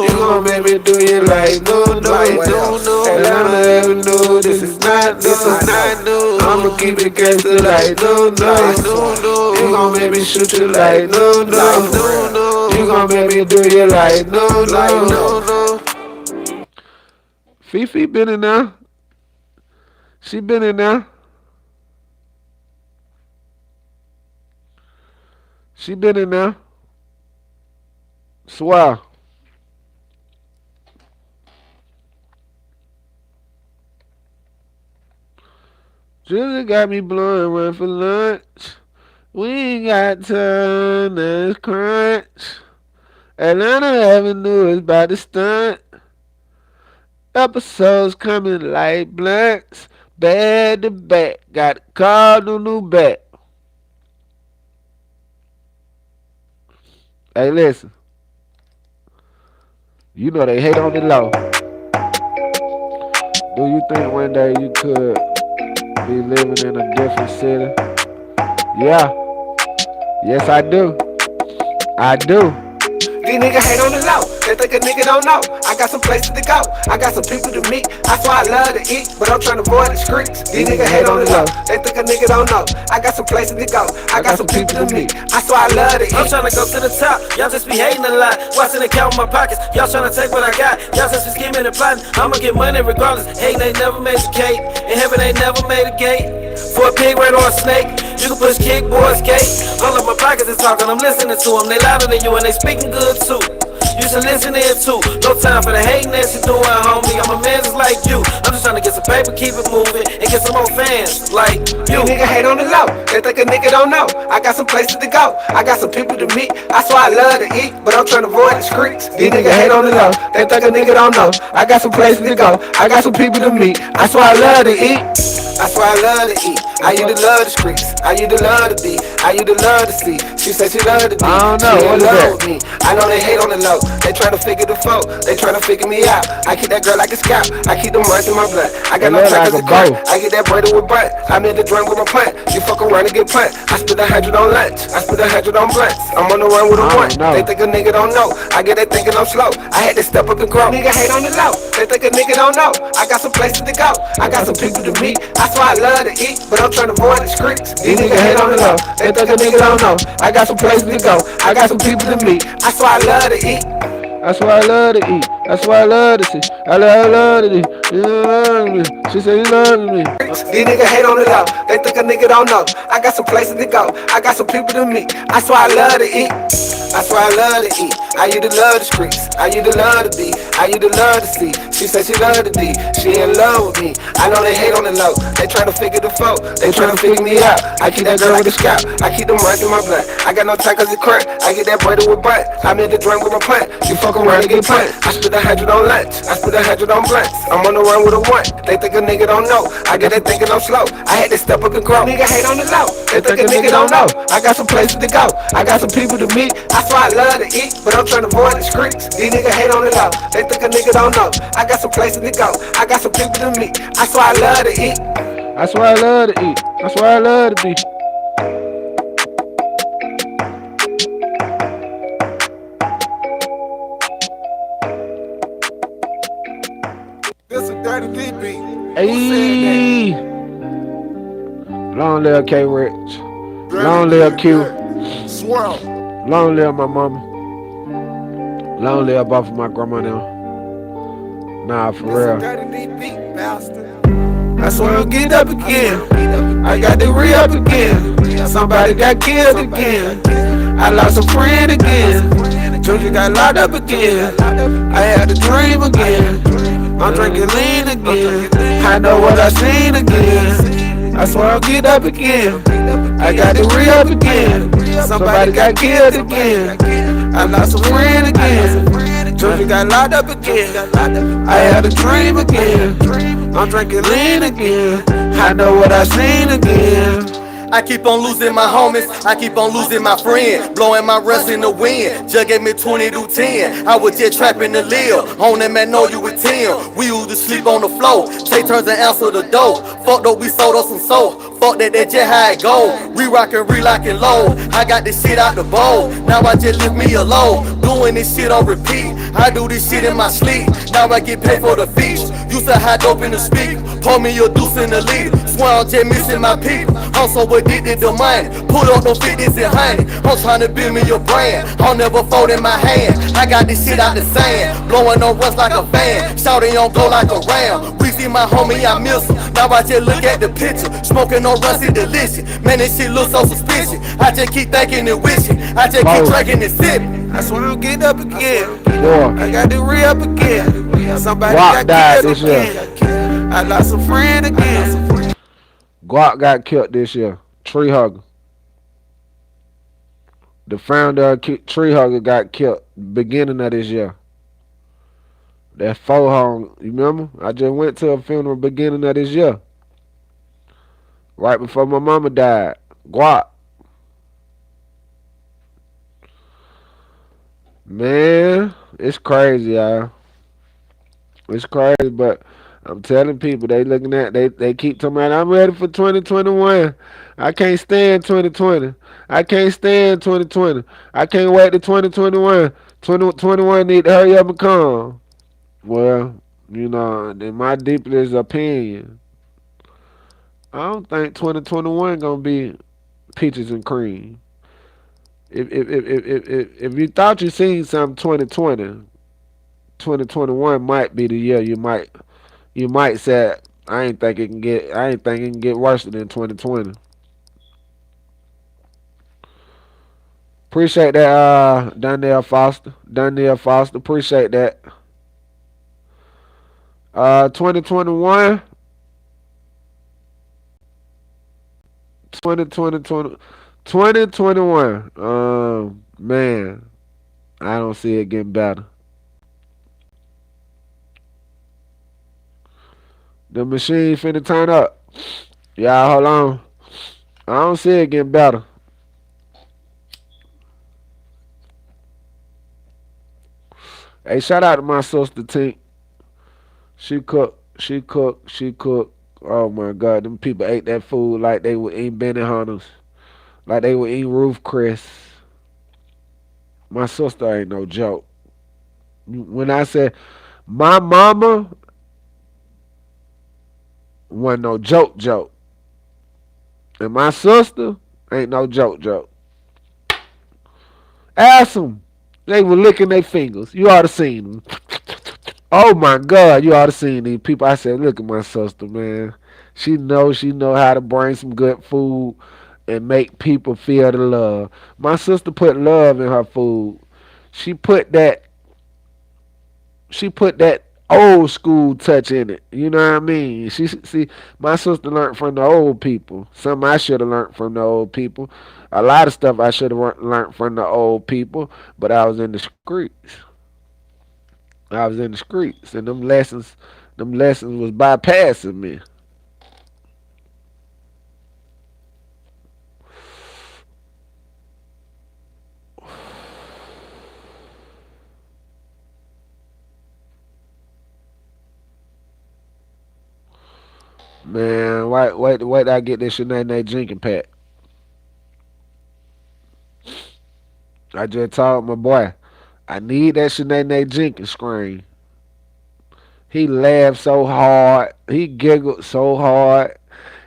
You gon' make me do you like no. Atlanta Avenue, this is not new. I'ma keep it gangster like no. You gon' make me shoot you like no. You gon' make me do you like no. Fifi been in there. She been in there. She been in there. Swear. Julie got me blowing one for lunch. We ain't got time, that's crunch. Atlanta Avenue is by the stunt. Episodes coming like blunts. Back to back. Got to call Nunu back. Hey, listen. You know they hate on the low. Do you think one day you could be living in a different city? Yeah. Yes, I do. I do. These niggas hate on the low, they think a nigga don't know. I got some places to go, I got some people to meet. I swear I love to eat, but I'm trying to avoid the streets. These niggas hate on the low, they think a nigga don't know. I got some places to go, I got some people to meet. I swear I love to eat. I'm trying to go to the top, y'all just be hating a lot. Watching the count in my pockets, y'all trying to take what I got. Y'all just be scheming and plotting, I'ma get money regardless. Hating ain't never made a cake, in heaven ain't never made a gate. For a pig, rat, or a snake, you can push kick, boy, skate. All of my pockets is talking, I'm listening to them. They louder than you and they speaking good too. You should listen in too. No time for the hating that you doing, homie. I'm a man just like you. I'm just trying to get some paper, keep it moving, and get some more fans like you. Nigga hate on the low, they think a nigga don't know. I got some places to go, I got some people to meet. I swear I love to eat, but I'm trying to avoid the streets. These niggas hate on the low, they think a nigga don't know. I got some places to go, I got some people to meet. I swear I love to eat. I swear I love to eat. I used to love the streets. I used to love to be. I used to love to see. She said she loved to be. I don't know. She in love with me. I know they hate on the low. They tryna figure the flow. They tryna figure me out. I keep that girl like a scout. I keep them runs in my blood. I got no trackers to crack. I get that bread with butt. I'm in the drum with my plant. You fuck around and get plant. I spit 100 on lunch. I spit 100 on blunts. I'm on the run with a one. They think a nigga don't know. I get they thinking I'm slow. I had to step up and grow. Nigga hate on the low. They think a nigga don't know. I got some places to go. I got some people to meet. I swear I love to eat, but I'm trying to avoid the streets. These niggas hate on the low. They think a nigga don't know. I got some places to go. I got some people to meet. I swear I love to eat. That's why I love to eat. That's why I love to see. I love to eat. You love me. She said you love me. These niggas hate on the low. They think a nigga don't know. I got some places to go. I got some people to meet. I swear I love to eat. I swear I love to eat. I used to love the streets. I used to love to be. I used to love to see. She said she loved to be. She in love with me. I know they hate on the low. They tryna figure the flow. They tryna figure me out. I keep that girl with a scalp. I keep them runs in my blood. I got no time cause it crack. I get that bread with butt. I'm in the drum with my plant. You fuck around and get plant. I spit 100 on lunch. I spit 100 on blunts. I'm on the run with a one. They think a nigga don't know. I get they thinking I'm slow. I had to step up and grow. Nigga hate on the low. They think a nigga don't know. I got some places to go. I got some people to meet. I swear I love to eat, but I'm trying to avoid the streets. These niggas hate on the low. They think a nigga don't know. I got some places to go. I got some people to meet. I swear I love to eat. That's why I love to eat. That's why I love to be. This a dirty deep beat. Hey. Long live K Rich. Long live Q. Swirl. Long live my mama. Long live both of my grandma now. Nah, for real. I swear I'll get up again. I got to re-up again. Somebody got killed again. I lost a friend again. Children got locked up again. I had a dream again. I'm drinking lean again. I know what I seen again. I swear I'll get up again. I got to re-up again. Somebody got killed again. I lost a friend again. Children got locked up again. I had a dream again. I'm drinking lean again. I know what I seen again. I keep on losing my homies, I keep on losing my friends, blowing my rest in the wind. Just gave me 20 to 10. I was just trapping the live. On that man, know you with 10. We used to sleep on the floor, take turns and answer the door. Fuck though, we sold us some soul. Fuck that, that's just how it go. We rockin', relockin' low. I got this shit out the bowl. Now I just leave me alone. Doing this shit on repeat. I do this shit in my sleep. Now I get paid for the feast. Used to hide dope in the speak. Pour me a deuce in the lead. Swear I'm just missing my people. I'm so addicted to money. Pull up no 50s and honey. I'm trying to build me a brand. I'll never fold in my hand. I got this shit out the sand. Blowing on rust like a fan. Shouting on go like a ram. We see my homie, I miss him. Now I just look at the picture. Smoking on rusty delicious. Man, this shit looks so suspicious. I just keep thinking and wishing. I just keep drinking and sipping. I swear I'm getting up again. Boy, I got to re up again. Somebody Guap got died killed this year. again. I lost a friend again. Guap got killed this year. Tree hugger. The founder of Tree Hugger got killed beginning of this year. That four home, you remember? I just went to a funeral beginning of this year. Right before my mama died. Guap. Man, it's crazy, y'all. It's crazy, but I'm telling people, they keep talking about, I'm ready for 2021. I can't stand 2020. I can't stand 2020. I can't wait to 2021. 2021 need to hurry up and come. Well, in my deepest opinion, I don't think 2021 gonna be peaches and cream. If you thought you seen something 2020, 2021 might be the year you might say I ain't think it can get worse than 2020. Appreciate that, Donnell Foster. Donnell Foster, appreciate that. 2021, 2020, 2021. Man, I don't see it getting better. The machine finna turn up. Y'all, hold on. I don't see it getting better. Hey, shout out to my sister Tink. She cooked. She cooked. She cooked. Oh my God, them people ate that food like they were eating Benihana's, like they were eating Roof Chris. My sister ain't no joke. When I said my mama wasn't no joke, and my sister ain't no joke. Ask them. They were licking their fingers. You ought to seen them. Oh my God, you ought to seen these people. I said, look at my sister, man. She know how to bring some good food and make people feel the love. My sister put love in her food. She put that she put that old school touch in it. You know what I mean? She see my sister learned from the old people. Some I should have learned from the old people. A lot of stuff I should have learned from the old people, but I was in the streets. I was in the streets, and them lessons was bypassing me. Man, wait, till I get this Shanae Jenkins pack. I just told my boy, I need that Shanae Jenkins screen. He laughed so hard, he giggled so hard.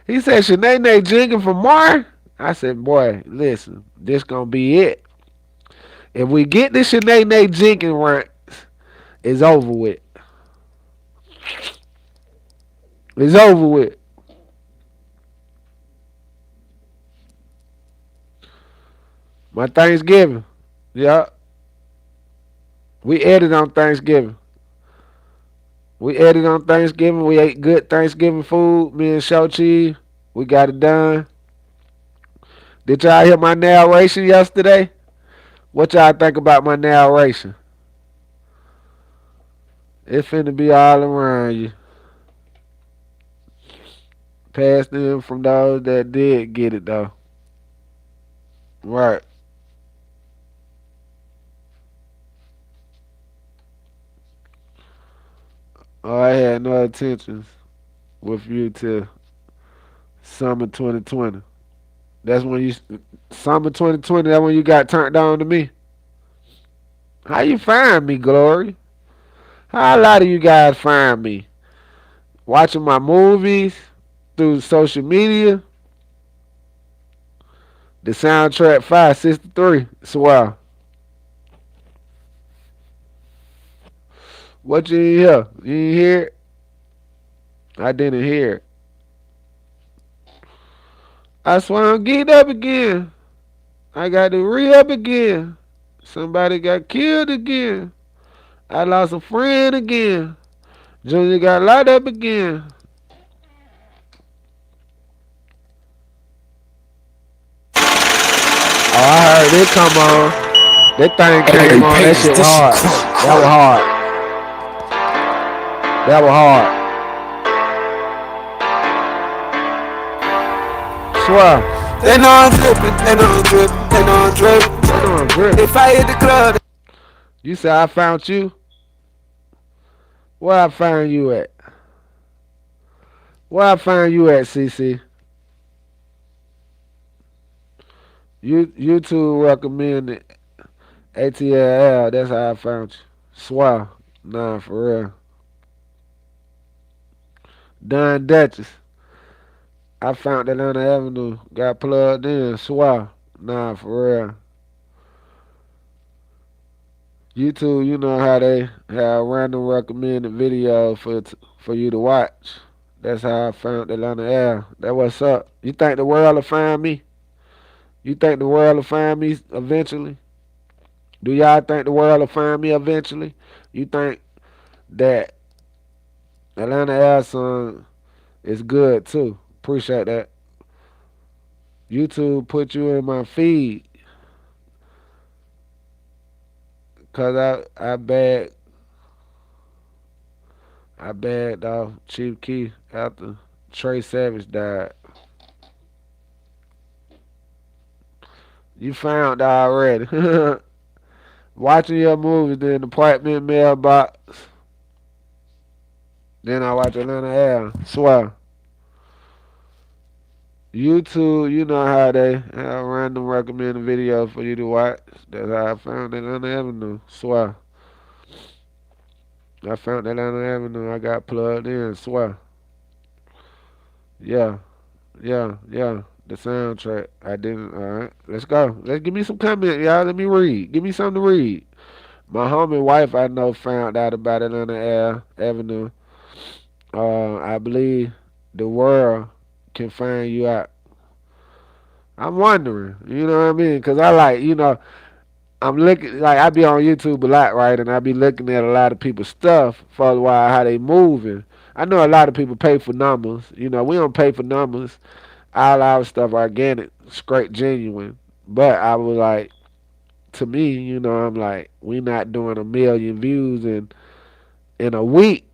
He said, Shanae Jenkins from Mar? I said, boy, listen, this gonna be it. If we get this Shanae Jenkins right, it's over with. It's over with. My Thanksgiving. Yeah. We ate on Thanksgiving. We ate on Thanksgiving. We ate good Thanksgiving food. Me and Shochi, we got it done. Did y'all hear my narration yesterday? What y'all think about my narration? It finna be all around you. Passed in from those that did get it though. Right. Oh, I had no intentions with you till summer 2020. That's when you summer 2020. That when you got turned on to me. How you find me, Glory? How a lot of you guys find me? Watching my movies through social media. The soundtrack 563. Swear. What you ain't hear? You ain't hear it? I didn't hear it. I swear I'm geeked up again. I got to re up again. Somebody got killed again. I lost a friend again. Junior got locked up again. Oh, I heard it come on. That thing came on. That shit was hard. That was hard. That was hard. Swear. They know I'm drippin', they know I'm drippin', they know I'm They know I'm drippin'. dripping. If I hit the club, You said I found you? Where I find you at? Where I find you at, CC? YouTube recommended ATL. That's how I found you. Swear. Nah, for real. Don Duchess. I found Atlanta Avenue. Got plugged in. Swear. Nah, for real. YouTube, you know how they have random recommended videos for you to watch. That's how I found Atlanta Air. That what's up. You think the world will find me? You think the world will find me eventually? Do y'all think the world will find me eventually? You think that Atlanta Air song is good too? Appreciate that. YouTube put you in my feed cause I bagged off Chief Keef after Trey Savage died. You found already. Watching your movies in the apartment mailbox. Then I watch Atlanta Air. Swear. YouTube, you know how they have random recommended videos for you to watch. That's how I found Atlanta Avenue. Swear. I found Atlanta Avenue. I got plugged in. Swear. Yeah, yeah. The soundtrack. I didn't. All right. Let's go. Let's give me some comment, y'all. Let me read. Give me something to read. My homie wife I know found out about Atlanta Avenue. I believe the world can find you out. I'm wondering, you know what I mean? Cause I like, I'm looking like I be on YouTube a lot, right? And I be looking at a lot of people's stuff for a while, how they moving. I know a lot of people pay for numbers. We don't pay for numbers. All our stuff organic, straight genuine. But I was like, to me, I'm like, we not doing a million views in a week.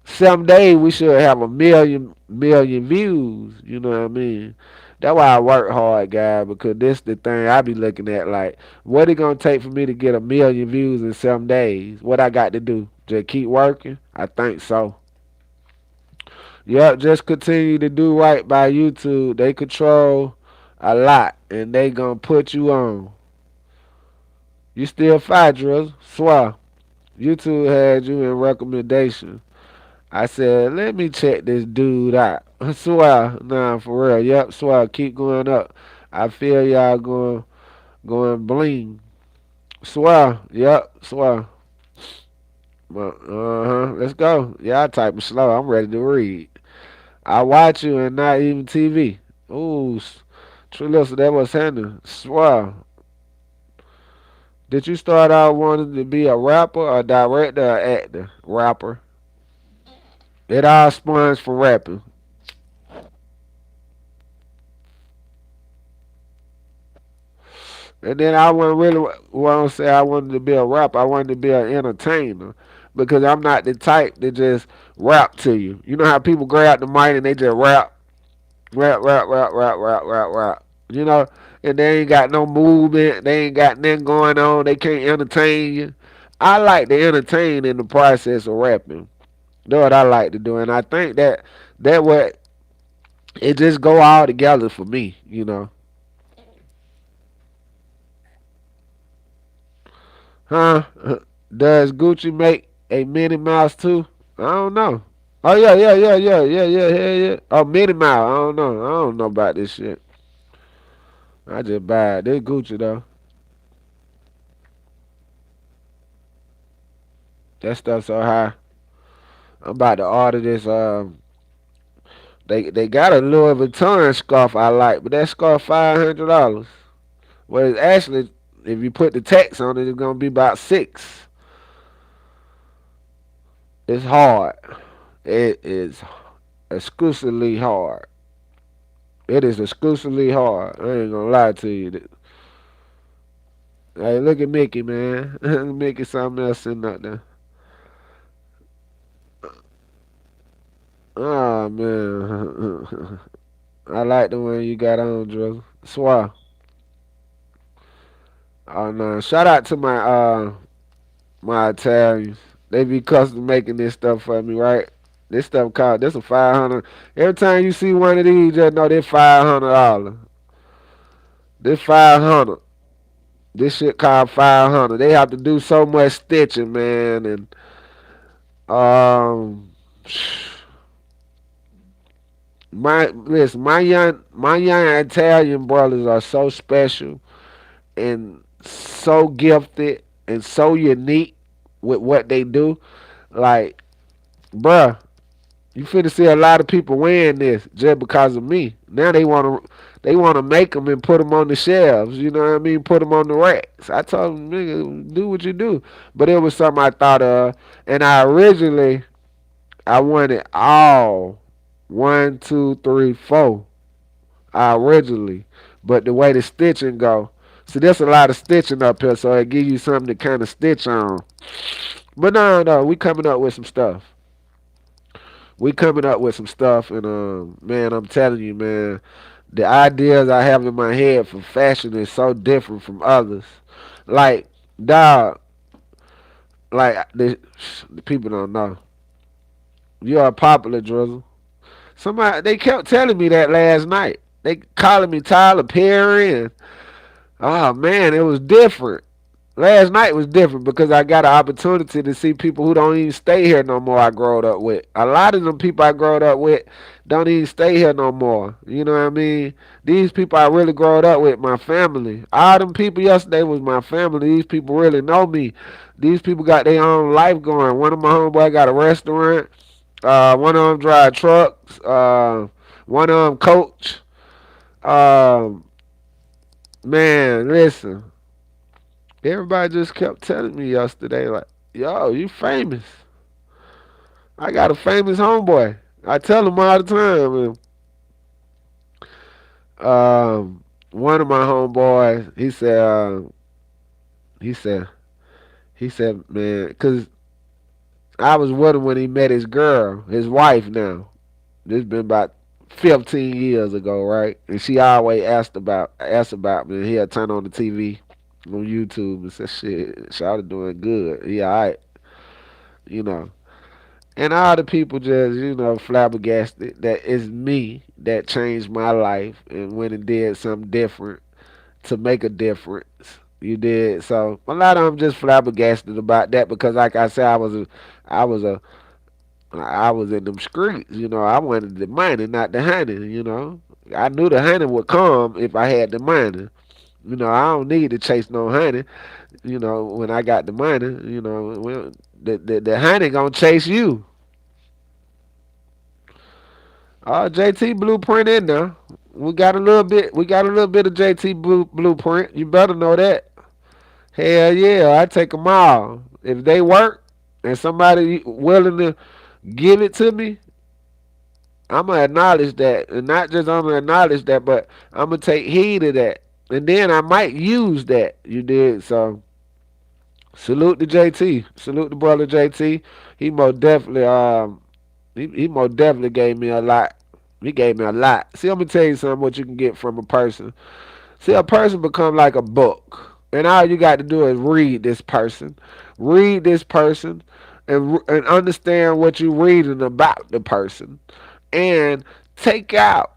Someday we should have a million views. You know what I mean? That's why I work hard, guy, because this the thing I be looking at. Like, what it gonna take for me to get a million views in 7 days? What I got to do? Just keep working? I think so. Yep, just continue to do right by YouTube. They control a lot, and they gonna put you on. You still fight, Drizzle? Swear. YouTube had you in recommendation. I said, let me check this dude out. Swear, nah, for real. Yep, swear, keep going up. I feel y'all going bling. Swear, yep, swear. Let's go. Y'all typing slow. I'm ready to read. I watch you and not even TV. Ooh, True listen, that was happening. Swear. Did you start out wanting to be a rapper, or director, or actor? Rapper. It all spawns from rapping. And then I wasn't really want to say I wanted to be a rapper. I wanted to be an entertainer because I'm not the type that just rap to you. You know how people grab the mic and they just rap. You know, and they ain't got no movement. They ain't got nothing going on. They can't entertain you. I like to entertain in the process of rapping. That's what I like to do, and I think that what it just go all together for me. You know, huh? Does Gucci make a Minnie Mouse too? I don't know. Oh yeah. Oh, Minnie Mouse. I don't know. I don't know about this shit. I just buy it. This Gucci though. That stuff so high. I'm about to order this. They got a Louis Vuitton scarf I like, but that scarf $500. Well, it's actually, if you put the tax on it, it's gonna be about six. It's hard. It is exclusively hard. It is exclusively hard. I ain't gonna lie to you. Hey, look at Mickey, man. Mickey, something else sitting up there. Oh man, I like the one you got on, Drizzle. Swear. Oh no! Shout out to my Italians. They be custom making this stuff for me, right? This stuff cost this a 500. Every time you see one of these, just know this $500. This 500. This shit cost 500. They have to do so much stitching, man, and um, my young Italian brothers are so special and so gifted and so unique with what they do. Like, bruh, you finna see a lot of people wearing this just because of me. Now they wanna make them and put them on the shelves. You know what I mean? Put them on the racks. I told them, nigga, do what you do. But it was something I thought of, and I wanted all one, two, three, four. Originally, but the way the stitching go, see, there's a lot of stitching up here, so it give you something to kind of stitch on. But no, we coming up with some stuff. We coming up with some stuff, and man, I'm telling you, man, the ideas I have in my head for fashion is so different from others. Like, dog, like the people don't know. You are popular, Drizzle. Somebody they kept telling me that last night. They calling me Tyler Perry, and oh man, it was different. Last night was different because I got an opportunity to see people who don't even stay here no more. I growed up with a lot of them people I growed up with don't even stay here no more. You know what I mean? These people I really growed up with, my family. All them people yesterday was my family. These people really know me. These people got their own life going. One of my homeboy got a restaurant. One of them drive trucks. One of them coach. Um, man, listen. Everybody just kept telling me yesterday, like, yo, you famous. I got a famous homeboy. I tell him all the time. And, one of my homeboys, he said, man, cause I was with him when he met his girl, his wife now. This been about 15 years ago, right? And she always asked about me. And he'll turn on the TV on YouTube and say, "Shit, Shawty doing good. Yeah, all right, you know." And all the people just, flabbergasted that it's me that changed my life and went and did something different to make a difference. You did. So a lot of them just flabbergasted about that because, like I said, I was a, I was in them streets. I wanted the money, not the honey. I knew the honey would come if I had the money. I don't need to chase no honey. When I got the money, well, the honey gonna chase you. JT blueprint in there. We got a little bit. We got a little bit of JT blueprint. You better know that. Hell yeah, I take them all. If they work and somebody willing to give it to me, I'm gonna acknowledge that, and not just I'm gonna acknowledge that, but I'm gonna take heed of that, and then I might use that. You did so. Salute to JT. Salute the brother JT. He most definitely. He most definitely gave me a lot. He gave me a lot. See, I'm gonna tell you something. What you can get from a person. See, a person become like a book, and all you got to do is read this person, and understand what you're reading about the person, and take out.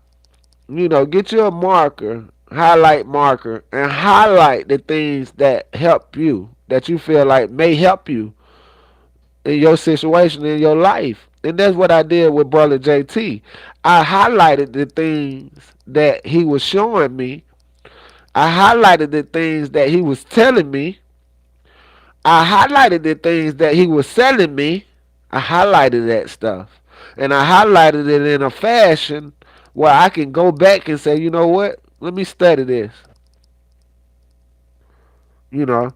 Get you a marker, highlight marker, and highlight the things that help you, that you feel like may help you in your situation in your life. And that's what I did with brother JT. I highlighted the things that he was showing me. I highlighted the things that he was telling me. I highlighted the things that he was selling me. I highlighted that stuff. And I highlighted it in a fashion where I can go back and say, you know what? Let me study this. You know.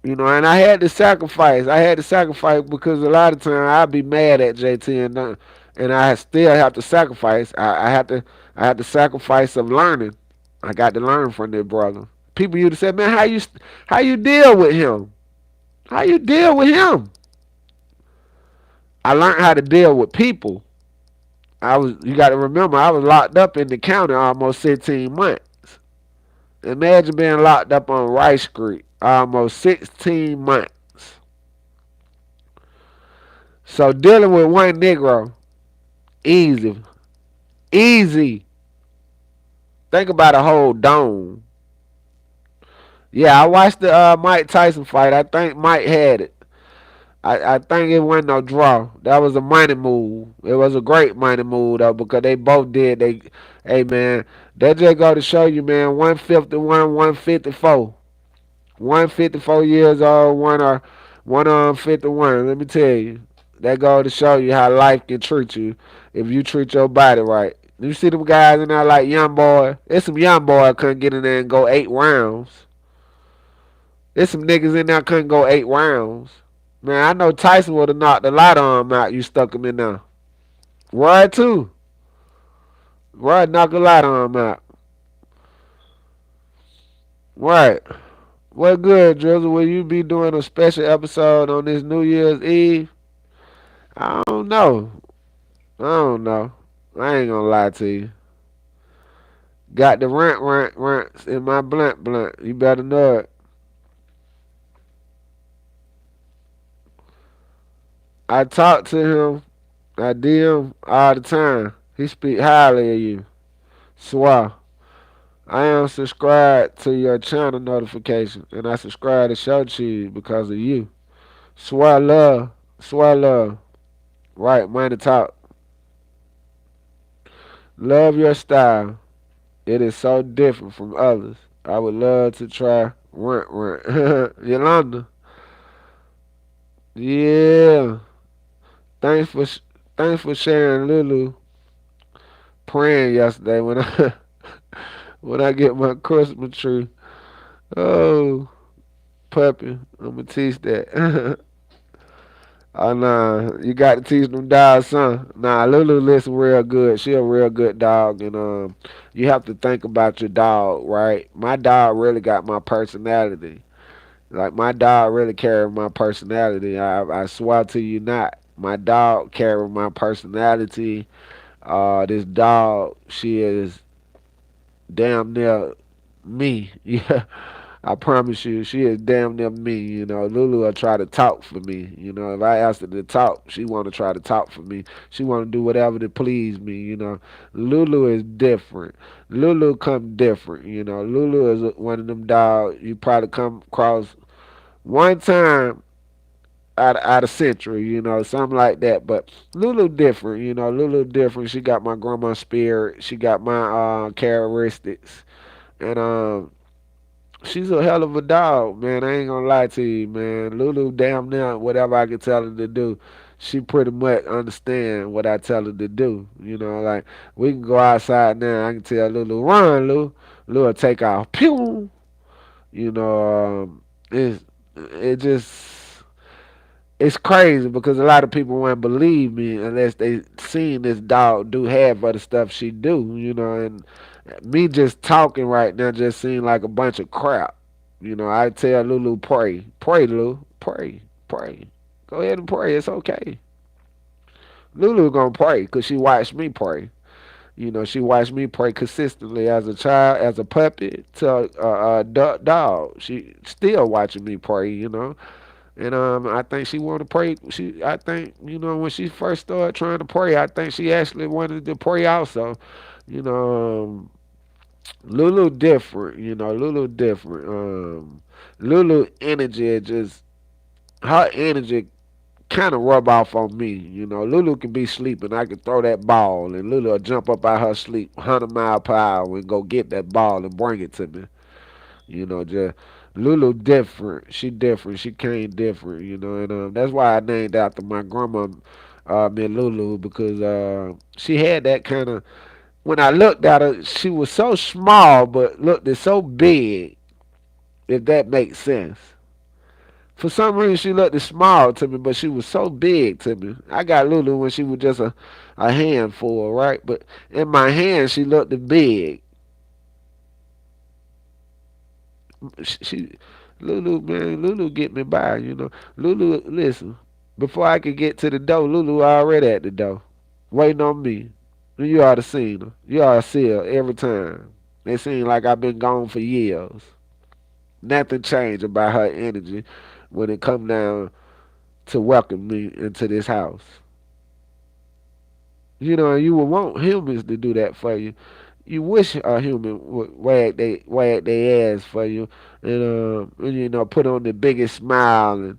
And I had to sacrifice. I had to sacrifice because a lot of times I'd be mad at JT and I still have to sacrifice. I had to sacrifice of learning. I got to learn from this brother. People used to say, man, how you deal with him? How you deal with him? I learned how to deal with people. You got to remember, I was locked up in the county almost 16 months. Imagine being locked up on Rice Street almost 16 months. So dealing with one Negro, easy. Easy. Think about a whole dome. Yeah, I watched the Mike Tyson fight. I think Mike had it. I think it wasn't no draw. That was a money move. It was a great money move though because they both did. Hey man, that just go to show you, man. 151, 154, 154 years old. One 51. Let me tell you, that go to show you how life can treat you if you treat your body right. You see them guys in there like young boy. There's some young boy couldn't get in there and go 8 rounds. There's some niggas in there couldn't go 8 rounds. Man, I know Tyson would have knocked the light on him out. You stuck him in there. Roy too. Roy knocked the light on him out. Right. What good, Drizzle? Will you be doing a special episode on this New Year's Eve? I don't know. I don't know. I ain't gonna lie to you. Got the rants in my blunt. You better know it. I talk to him. I DM all the time. He speak highly of you. Swear. I am subscribed to your channel notification, and I subscribe to Show Cheese because of you. Swear love. Swear love. Right, money talk. Love your style. It is so different from others. I would love to try rent. Yolanda. Yeah. Thanks for thanks for sharing Lulu praying yesterday when I when I get my Christmas tree. Oh, puppy, I'm gonna teach that. Oh nah, you got to teach them dogs, son. Nah, Lulu listen real good. She a real good dog, and you have to think about your dog, right? My dog really got my personality. Like my dog really carry my personality. I swear to you not. My dog carry my personality. This dog, she is damn near me. Yeah, I promise you, she is damn near me. Lulu will try to talk for me. If I ask her to talk, she want to try to talk for me. She want to do whatever to please me. Lulu is different. Lulu come different. Lulu is one of them dogs you probably come across one time out of century, something like that. But Lulu different, Lulu different. She got my grandma's spirit. She got my characteristics, and she's a hell of a dog, man. I ain't gonna lie to you, man. Lulu, damn near whatever I can tell her to do, she pretty much understand what I tell her to do. Like we can go outside now. I can tell Lulu run, Lou. Lou will take off, pew. It's it just it's crazy because a lot of people won't believe me unless they seen this dog do half of the stuff she do, and me just talking right now just seemed like a bunch of crap. I tell Lulu pray, Lulu, pray. Go ahead and pray. It's okay. Lulu gonna pray because she watched me pray. You know, she watched me pray consistently as a child, as a puppy to a dog. She still watching me pray. You know, and I think she wanted to pray. I think, when she first started trying to pray, I think she actually wanted to pray also. You know, Lulu different. Lulu different. Lulu energy is just her energy kind of rub off on me. Lulu can be sleeping. I can throw that ball, and Lulu will jump up out her sleep, 100 mile per hour, and go get that ball and bring it to me. Just Lulu different. She different. She came different. And that's why I named after my grandma, Miss Lulu, because she had that kind of. When I looked at her, she was so small, but looked so big. If that makes sense. For some reason, she looked small to me, but she was so big to me. I got Lulu when she was just a handful, right? But in my hand, she looked big. She Lulu, man, Lulu get me by. Lulu, listen, before I could get to the door, Lulu already at the door, waiting on me. You ought to seen her. You ought to see her every time. It seemed like I've been gone for years. Nothing changed about her energy when it come down to welcome me into this house. And you would want humans to do that for you. You wish a human would wag their ass for you, and put on the biggest smile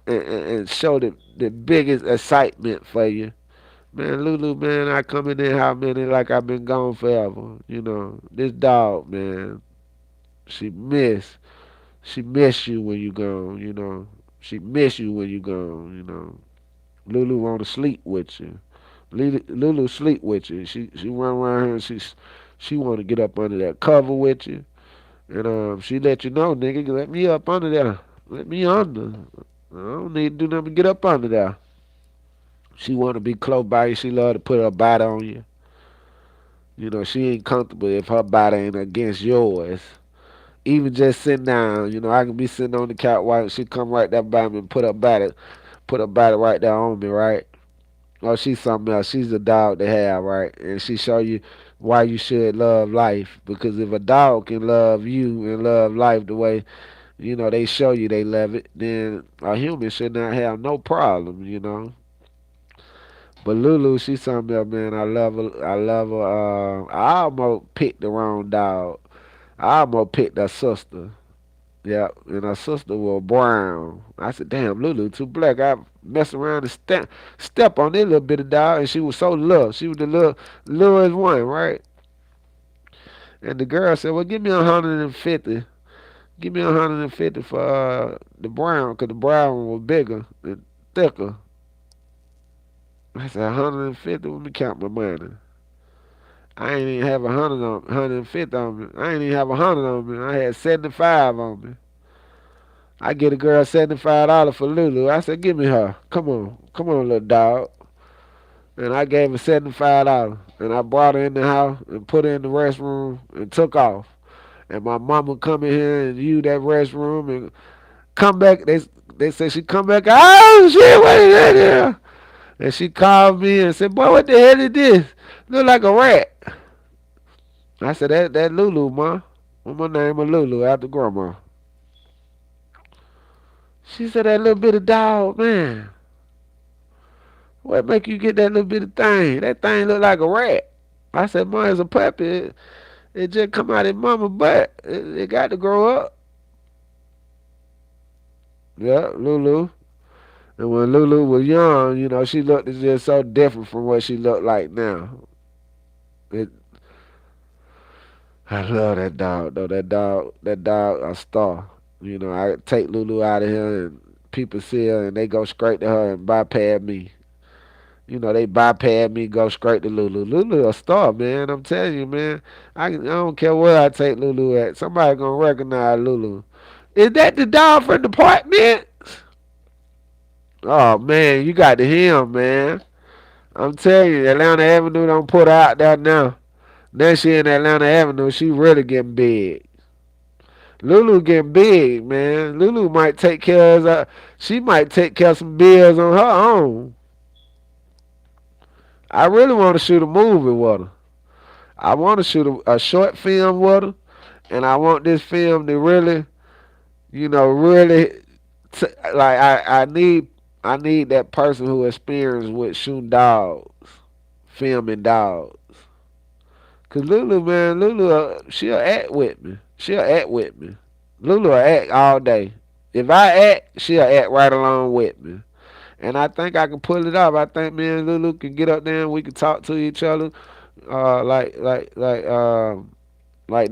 and show the biggest excitement for you. Man, Lulu, man, I come in there how many like I've been gone forever. This dog, man, she miss she miss you when you gone. She miss you when you gone. Lulu want to sleep with you. Lulu sleep with you. She run around here and she want to get up under that cover with you. And she let you know, nigga, let me up under there. Let me under. I don't need to do nothing to get up under there. She want to be close by you. She love to put her body on you. She ain't comfortable if her body ain't against yours. Even just sitting down, I can be sitting on the couch while she come right there by me and put her body right there on me, right? Oh, she's something else. She's a dog to have, right? And she show you why you should love life. Because if a dog can love you and love life the way, they show you they love it, then a human should not have no problem. But Lulu, she's something else, man. I love her. I love her. I almost picked the wrong dog. I almost picked her sister. Yeah, and her sister was brown. I said, damn, Lulu too black. I messed around and step on that little bit of dog, and she was so little. She was the littlest one, right? And the girl said, well, give me 150. Give me 150 for the brown, because the brown one was bigger and thicker. I said, 150? Let me count my money. I ain't even have 150 on me. I ain't even have 100 on me. I had 75 on me. I get a girl $75 for Lulu. I said, give me her. Come on, little dog. And I gave her $75. And I brought her in the house and put her in the restroom and took off. And my mama come in here and use that restroom and come back. They said she come back. Oh shit, what is that here? And she called me and said, boy, what the hell is this? Look like a rat. I said, that Lulu, ma. What my name is Lulu after grandma. She said, that little bit of dog, man. What make you get that little bit of thing? That thing look like a rat. I said, Ma, it's a puppy. It just come out of mama butt. It got to grow up. Yeah, Lulu. And when Lulu was young, she looked just so different from what she looked like now. It, I love that dog though. That dog, a star. I take Lulu out of here and people see her and they go straight to her and bypass me. They bypass me, go straight to Lulu. Lulu a star, man. I'm telling you, man. I don't care where I take Lulu at. Somebody gonna recognize Lulu. Is that the dog from the apartment? Oh man, you got to him, man. I'm telling you, Atlanta Avenue don't put her out there now. Now she in Atlanta Avenue, she really getting big. Lulu getting big, man. Lulu might take care of she might take care of some bills on her own. I really want to shoot a movie with her. I want to shoot a short film with her, and I want this film to really, really, like I need that person who experienced with shooting dogs, filming dogs. Cause Lulu, man, Lulu, she'll act with me. She'll act with me. Lulu will act all day. If I act, she'll act right along with me. And I think I can pull it off. I think me and Lulu can get up there and we can talk to each other, like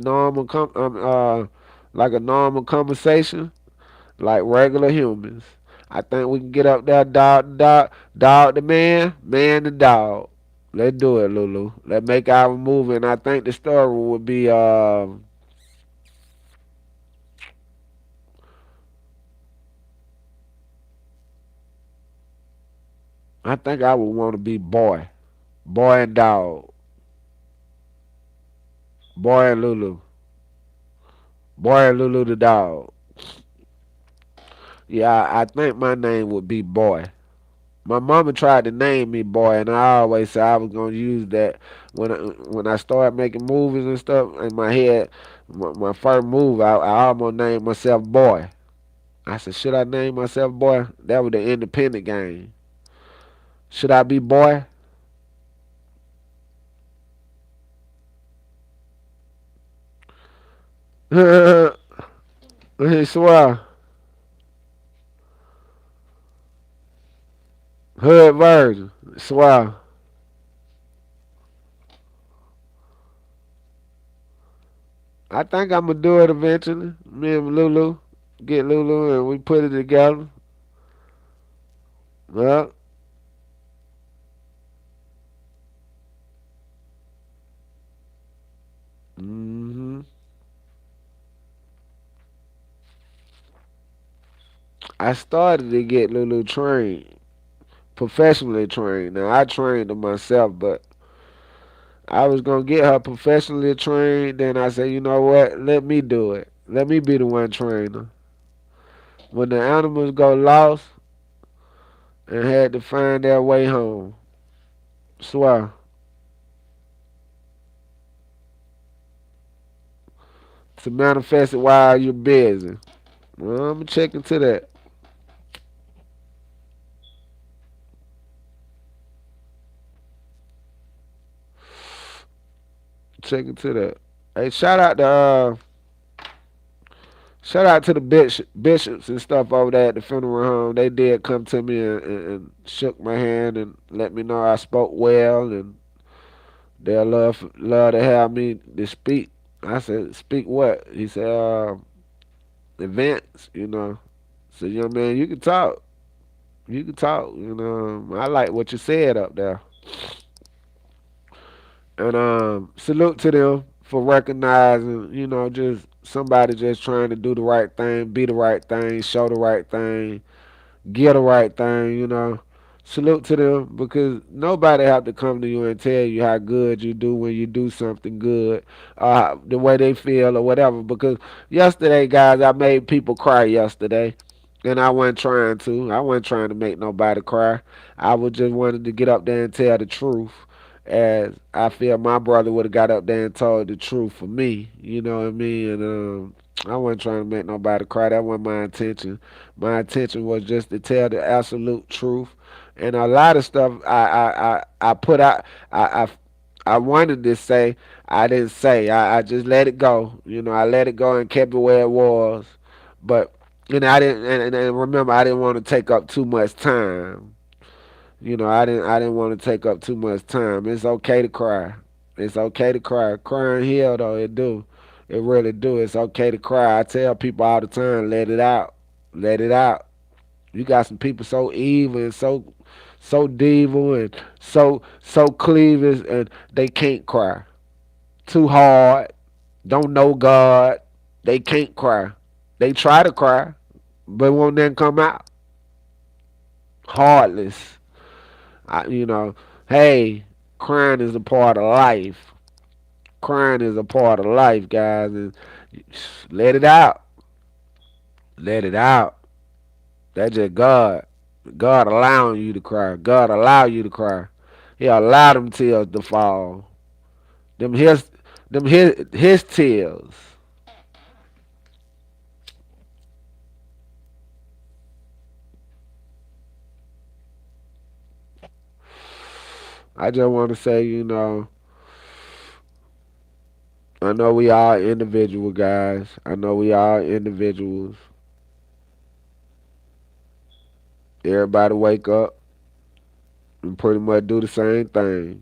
normal, like a normal conversation, like regular humans. I think we can get up there, dog the man, man the dog. Let's do it, Lulu. Let's make our movie. And I think the story would be, I think I would want to be boy and dog, boy and Lulu, boy and Lulu the dog. Yeah, I think my name would be Boy. My mama tried to name me Boy, and I always said I was gonna use that when I started making movies and stuff. In my head, my first move, I almost named myself Boy. I said, should I name myself Boy? That was the independent game. Should I be Boy? He swear. Hood version. Swear. I think I'm gonna do it eventually. Me and Lulu get Lulu and we put it together. Well, hmm I started to get Lulu trained, professionally trained. Now I trained her myself, but I was gonna get her professionally trained. Then I said, you know what? Let me do it. Let me be the one trainer. When the animals go lost and had to find their way home, swear to manifest it while you're busy. Well, I'm gonna check into that. Check into that. Hey, shout out to the bishops and stuff over there at the funeral home. They did come to me and shook my hand and let me know I spoke well and they'll love to have me to speak. I said, speak what? He said, events, So, young man, you can talk. You can talk. I like what you said up there. And salute to them for recognizing, just somebody just trying to do the right thing, be the right thing, show the right thing, get the right thing. Salute to them because nobody have to come to you and tell you how good you do when you do something good, the way they feel or whatever. Because yesterday, guys, I made people cry yesterday. And I wasn't trying to. I wasn't trying to make nobody cry. I was just wanted to get up there and tell the truth. As I feel my brother would have got up there and told the truth for me. You know what I mean? And I wasn't trying to make nobody cry. That wasn't my intention. My intention was just to tell the absolute truth. And a lot of stuff I put out I wanted to say I didn't say. I just let it go. I let it go and kept it where it was. But I didn't and remember I didn't want to take up too much time. I didn't want to take up too much time. It's okay to cry. It's okay to cry. Crying heal though, it do. It really do. It's okay to cry. I tell people all the time, let it out. Let it out. You got some people so evil and so devil and so cleavage and they can't cry. Too hard. Don't know God. They can't cry. They try to cry, but won't then come out. Heartless. Hey, crying is a part of life. Crying is a part of life, guys, and let it out. Let it out. That's just God. God allowing you to cry. God allow you to cry. He allowed them tears to fall. Them his tears. I just want to say, I know we all individual guys. I know we all individuals. Everybody wake up and pretty much do the same thing.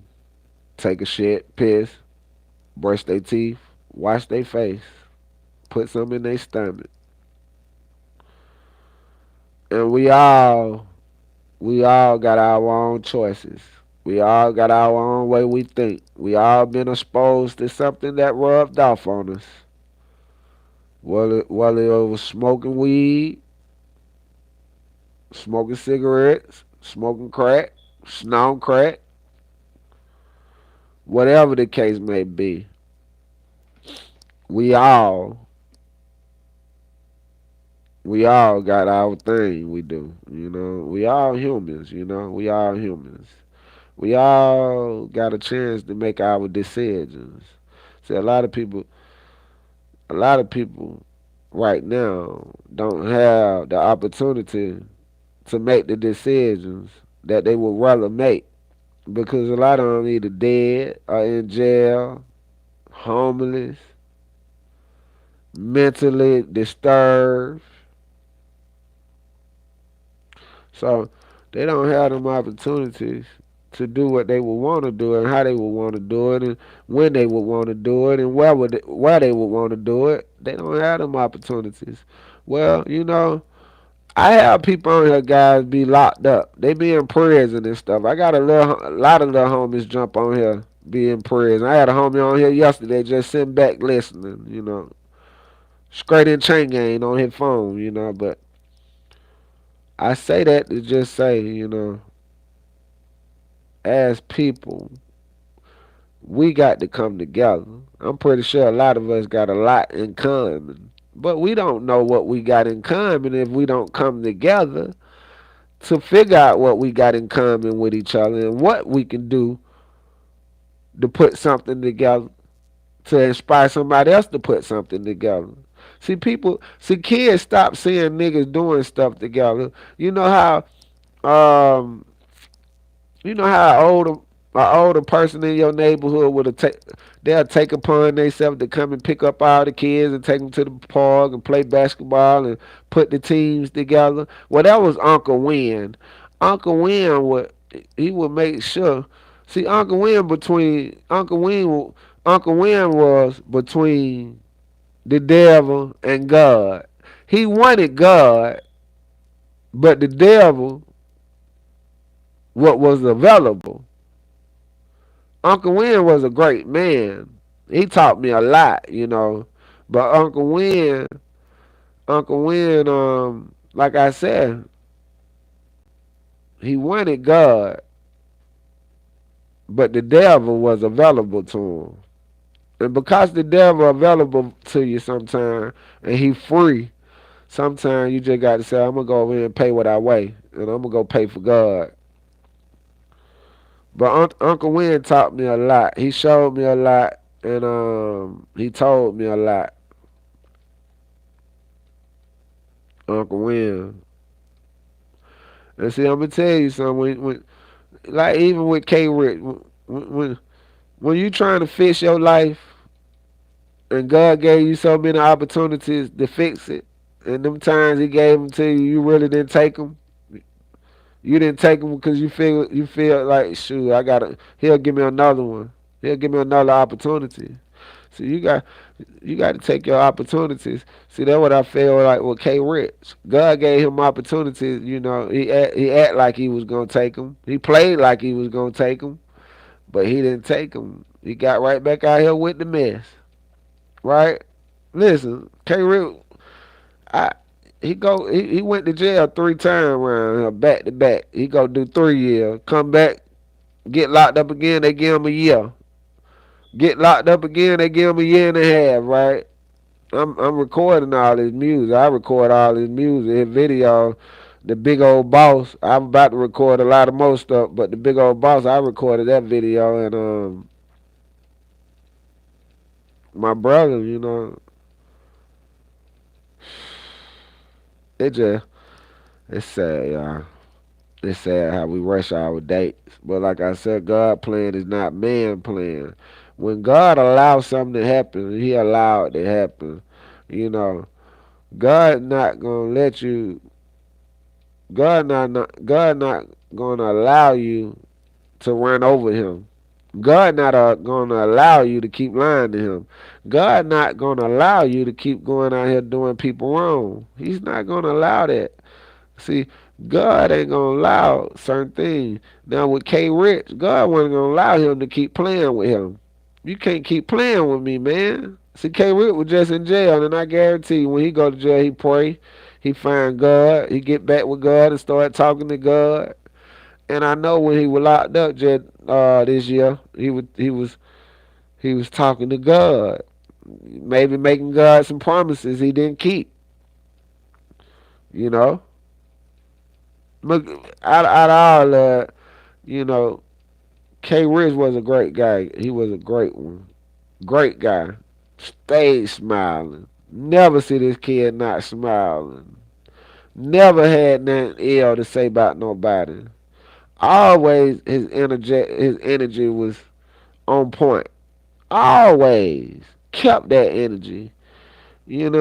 Take a shit, piss, brush their teeth, wash their face, put something in their stomach. And we all got our own choices. We all got our own way we think. We all been exposed to something that rubbed off on us. Whether it was smoking weed, smoking cigarettes, smoking crack, snorting crack, whatever the case may be, we all we all got our thing we do. We all humans. We all humans. We all got a chance to make our decisions. See, a lot of people right now don't have the opportunity to make the decisions that they would rather make because a lot of them either dead or in jail, homeless, mentally disturbed. So they don't have them opportunities to do what they would want to do and how they would want to do it and when they would want to do it and where they would want to do it. They don't have them opportunities. Well, I have people on here, guys, be locked up. They be in prison and stuff. I got a lot of little homies jump on here, be in prison. I had a homie on here yesterday just sitting back listening, straight in chain gang on his phone, But I say that to just say, as people, we got to come together. I'm pretty sure a lot of us got a lot in common, but we don't know what we got in common if we don't come together to figure out what we got in common with each other and what we can do to put something together to inspire somebody else to put something together. See, kids stop seeing niggas doing stuff together. You know um how older person in your neighborhood they'll take upon themselves to come and pick up all the kids and take them to the park and play basketball and put the teams together. Well, that was Uncle Win. Uncle Win would make sure. See, Uncle Win was between the devil and God. He wanted God, but the devil what was available. Uncle Win was a great man. He taught me a lot. But Uncle Win, like I said, he wanted God, but the devil was available to him. And because the devil available to you sometimes, and he free, sometimes you just got to say, I'm gonna go over here and pay what I weigh, and I'm gonna go pay for God. But Uncle Win taught me a lot. He showed me a lot, and he told me a lot. Uncle Win. And see, I'm gonna tell you something. Like even with K. Rick, when you trying to fix your life, and God gave you so many opportunities to fix it, and them times He gave them to you, you really didn't take them. You didn't take them because you feel like shoot, I gotta. He'll give me another one. He'll give me another opportunity. So you got to take your opportunities. See, that's what I feel like with K. Rich. God gave him opportunities. He act like he was gonna take them. He played like he was gonna take them, but he didn't take them. He got right back out here with the mess. Right? Listen, K. Rich, I he went to jail 3 times around here, back to back. He go do 3 years, come back, get locked up again. They give him a year. Get locked up again. They give him a year and a half. Right? I'm recording all his music. I record all his music, his video. The Big Old Boss. I'm about to record a lot of more stuff, but the Big Old Boss, I recorded that video, and my brother, it just it's sad, y'all. It's sad how we rush our dates. But like I said, God plan is not man plan. When God allows something to happen, He allowed it to happen. You know, God not gonna let you. God not gonna allow you to run over Him. God not gonna allow you to keep lying to Him. God not gonna allow you to keep going out here doing people wrong. He's not gonna allow that. See, God ain't gonna allow certain things. Now with K Rich, God wasn't gonna allow him to keep playing with him. You can't keep playing with me, man. See, K Rich was just in jail, and I guarantee you, when he go to jail, he pray, he find God, he get back with God and start talking to God. And I know when he was locked up just this year, he was talking to God, maybe making God some promises he didn't keep. You know, look out of all that, you know, K Rich was a great guy. He was a great one. Great guy. Stayed smiling. Never see this kid not smiling. Never had nothing ill to say about nobody. Always his energy was on point. Always kept that energy. And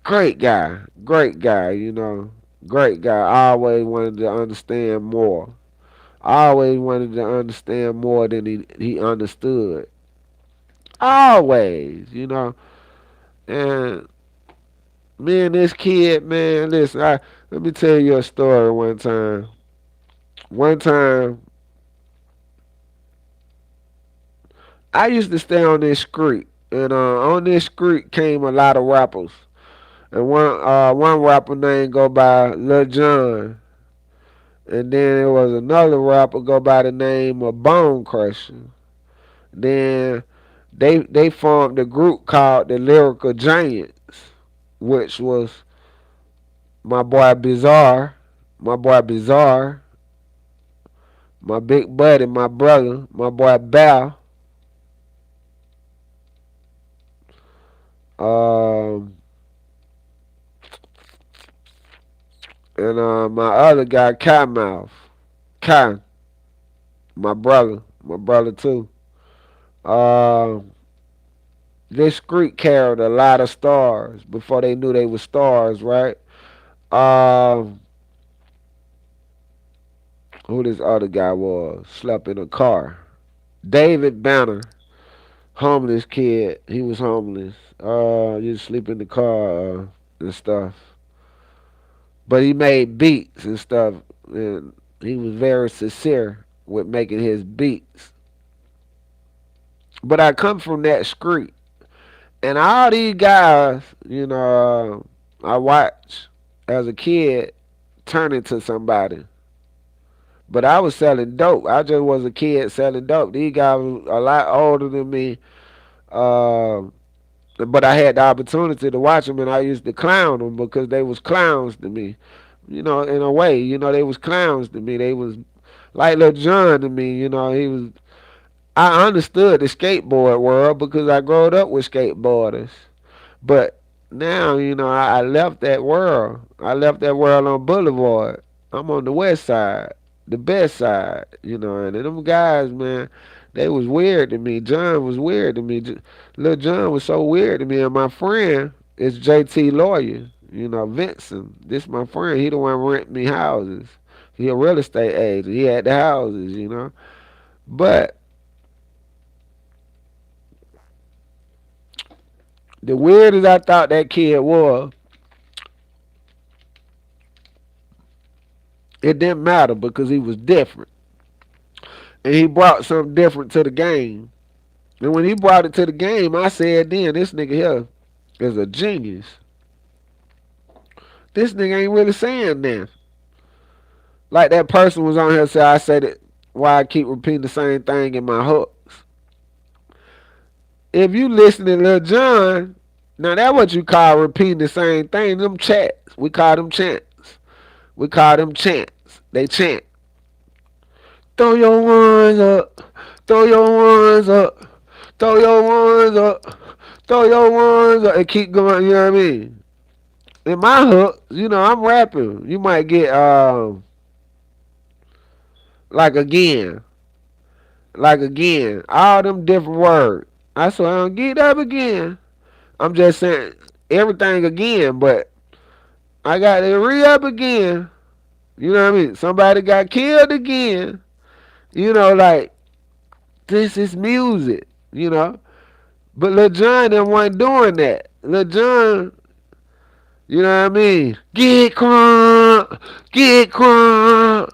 great guy. Great guy. Great guy. Always wanted to understand more. Always wanted to understand more than he understood. Always. And me and this kid, man, listen, let me tell you a story one time. One time, I used to stay on this street, and on this street came a lot of rappers. And one rapper named go by Lil Jon. And then there was another rapper go by the name of Bone Crusher. Then they formed a group called the Lyrical Giants, which was my boy Bizarre, my boy Bizarre, my big buddy, my brother, my boy Bal, um, and my other guy Kai Mouth, Kai, my brother too. Um, this street carried a lot of stars before they knew they were stars, right? Um, who this other guy was? Slept in a car. David Banner, homeless kid. He was homeless. Just sleep in the car and stuff. But he made beats and stuff, and he was very sincere with making his beats. But I come from that street, and all these guys, I watched as a kid turn into somebody. But I was selling dope. I just was a kid selling dope. These guys were a lot older than me. Um, but I had the opportunity to watch them, and I used to clown them because they was clowns to me. In a way, they was clowns to me. They was like Lil Jon to me. He was. I understood the skateboard world because I growed up with skateboarders. But now, I left that world. I left that world on Boulevard. I'm on the west side, the best side, and them guys, man, they was weird to me. John was weird to me. Lil John was so weird to me. And my friend is JT Lawyer, Vincent. This my friend. He the one rent me houses. He a real estate agent. He had the houses. But the weirdest I thought that kid was, it didn't matter because he was different. And he brought something different to the game. And when he brought it to the game, I said then, this nigga here is a genius. This nigga ain't really saying that. Like that person was on here said, I said it, why I keep repeating the same thing in my hooks. If you listen to Lil Jon, Now that's what you call repeating the same thing. Them chants. We call them chants. We call them chants. They chant. Throw your ones up. Throw your ones up. Throw your ones up. Throw your ones up. And keep going, you know what I mean? In my hook, I'm rapping. You might get like again. Like again. All them different words. I swear I don't get up again. I'm just saying everything again, but I got to re up again. You know what I mean? Somebody got killed again. Like this is music, you know. But Lil Jon them wasn't doing that. Lil Jon, you know what I mean? Get crunk, get crunk.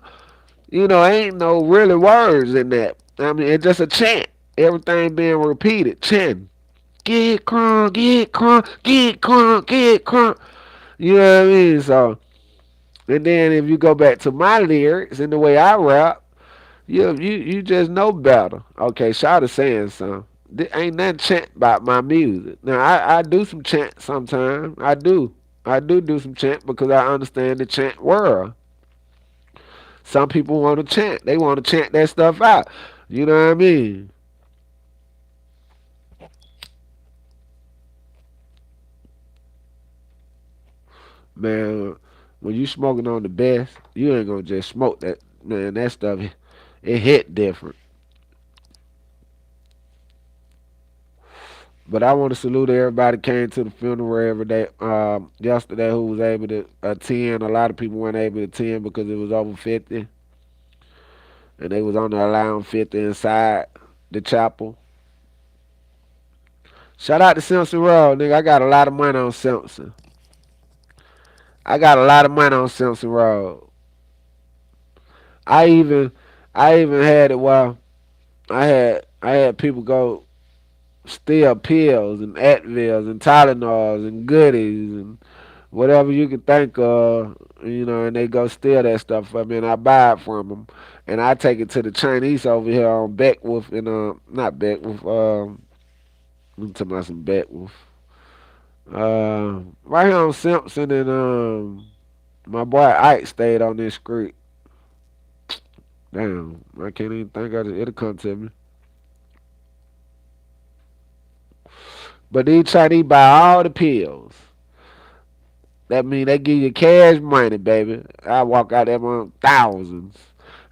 Ain't no really words in that. I mean, it's just a chant. Everything being repeated. Chant. Get crunk, get crunk, get crunk, get crunk. You know what I mean? So, and then if you go back to my lyrics and the way I rap, you just know better. Okay, Shawty saying something. There ain't nothing chant about my music. Now I do some chant sometimes. I do some chant because I understand the chant world. Some people want to chant. They want to chant that stuff out. You know what I mean? Man, when you smoking on the best, you ain't gonna just smoke that. Man, that stuff, it hit different. But I want to salute everybody came to the funeral every day. Yesterday, who was able to attend. A lot of people weren't able to attend because it was over 50, and they was only allowing 50 inside the chapel. Shout out to Simpson Road, nigga. I got a lot of money on Simpson. I got a lot of money on Simpson Road. I even, I even had it while I had people go steal pills and Advils and Tylenols and goodies and whatever you can think of, and they go steal that stuff from me, and I buy it from them, and I take it to the Chinese over here on Beckwolf and not Beckwolf, I'm talking about some Beckwolf, right here on Simpson and my boy Ike stayed on this street. Damn, I can't even think of it. It'll come to me. But these Chinese buy all the pills. That mean they give you cash money, baby. I walk out there on thousands.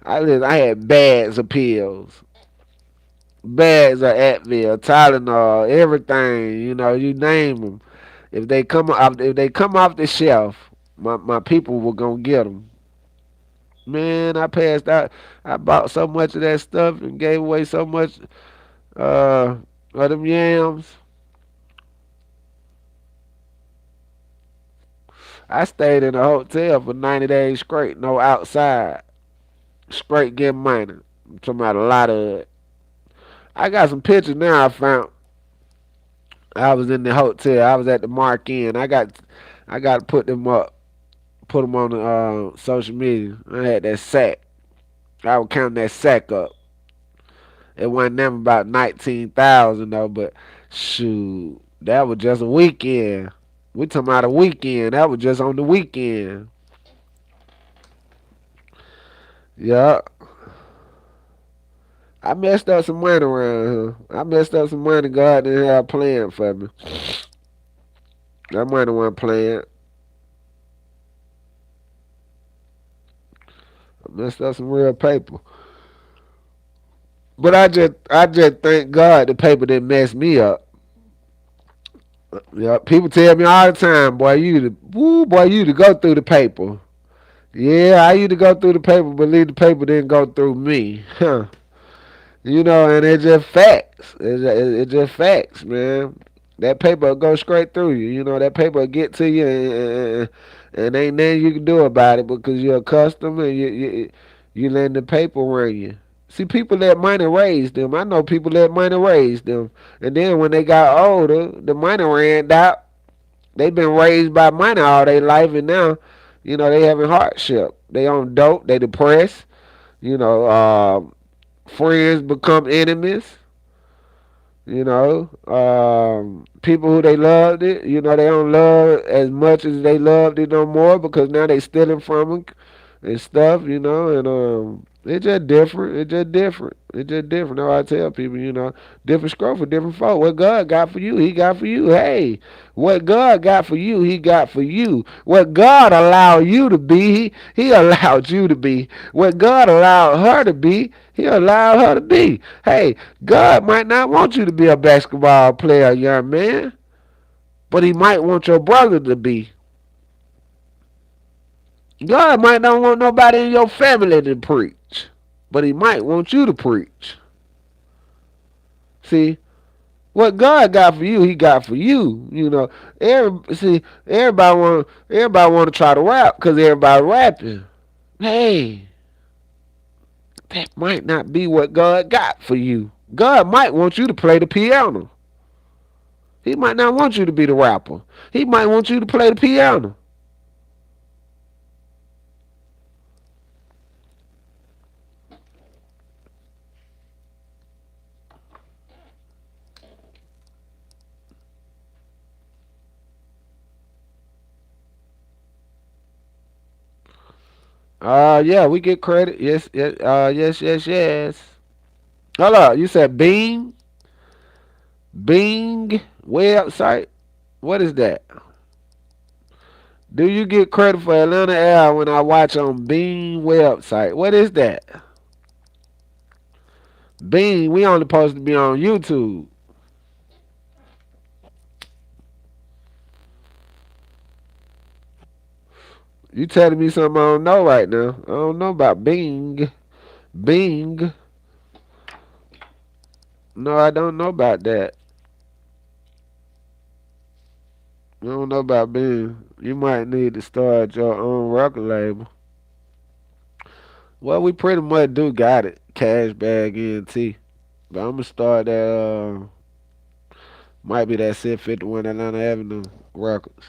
I had bags of pills, bags of Advil, Tylenol, everything. You name them. If they come off the shelf, my people were gonna get them. Man, I passed out. I bought so much of that stuff and gave away so much uh, of them yams. I stayed in a hotel for 90 days straight, no outside, straight getting money. I'm talking about a lot of it. I got some pictures now I found. I was in the hotel. I was at the Mark Inn. I got to put them on the social media. I had that sack. I was counting that sack up. It wasn't never about 19,000 though, but shoot, that was just a weekend. We talking about a weekend. That was just on the weekend. Yeah, I messed up some money around here. I messed up some money God didn't have planned for me. That money wasn't planned. I messed up some real paper. But I just thank God the paper didn't mess me up. Yeah, people tell me all the time, boy, you to go through the paper. Yeah, I used to go through the paper, but leave the paper didn't go through me. Huh. And it's just facts. It's just facts, man. That paper will go straight through you. That paper will get to you, and ain't nothing you can do about it because you're accustomed and you letting the paper run you. See, people let money raise them. I know people let money raise them, and then when they got older, the money ran out. They've been raised by money all their life, and now, they having hardship. They on dope. They depressed. You know, friends become enemies. You know, people who they loved it, you know, they don't love it as much as they loved it no more because now they stealing from them and stuff, you know, and it's just different. It's just different. It's just different. That's why I tell people, you know, different scroll for different folk. What God got for you, He got for you. Hey, what God got for you, He got for you. What God allowed you to be, He allowed you to be. What God allowed her to be, He allowed her to be. Hey, God might not want you to be a basketball player, young man, but He might want your brother to be. God might not want nobody in your family to preach, but He might want you to preach. See, what God got for you, He got for you. You know, everybody want to try to rap because everybody rapping. Hey, that might not be what God got for you. God might want you to play the piano. He might not want you to be the rapper. He might want you to play the piano. Yeah, we get credit. Yes, yes, yes. Hold up, you said Bing website. What is that? Do you get credit for Atlanta Air when I watch on Bing website? What is that? Bing, we only supposed to be on YouTube. You telling me something I don't know right now. I don't know about Bing. Bing. No, I don't know about that. I don't know about Bing. You might need to start your own record label. Well, we pretty much do got it. Cash Bag NT. But I'm gonna start that. Might be that 651 Atlanta Avenue Records.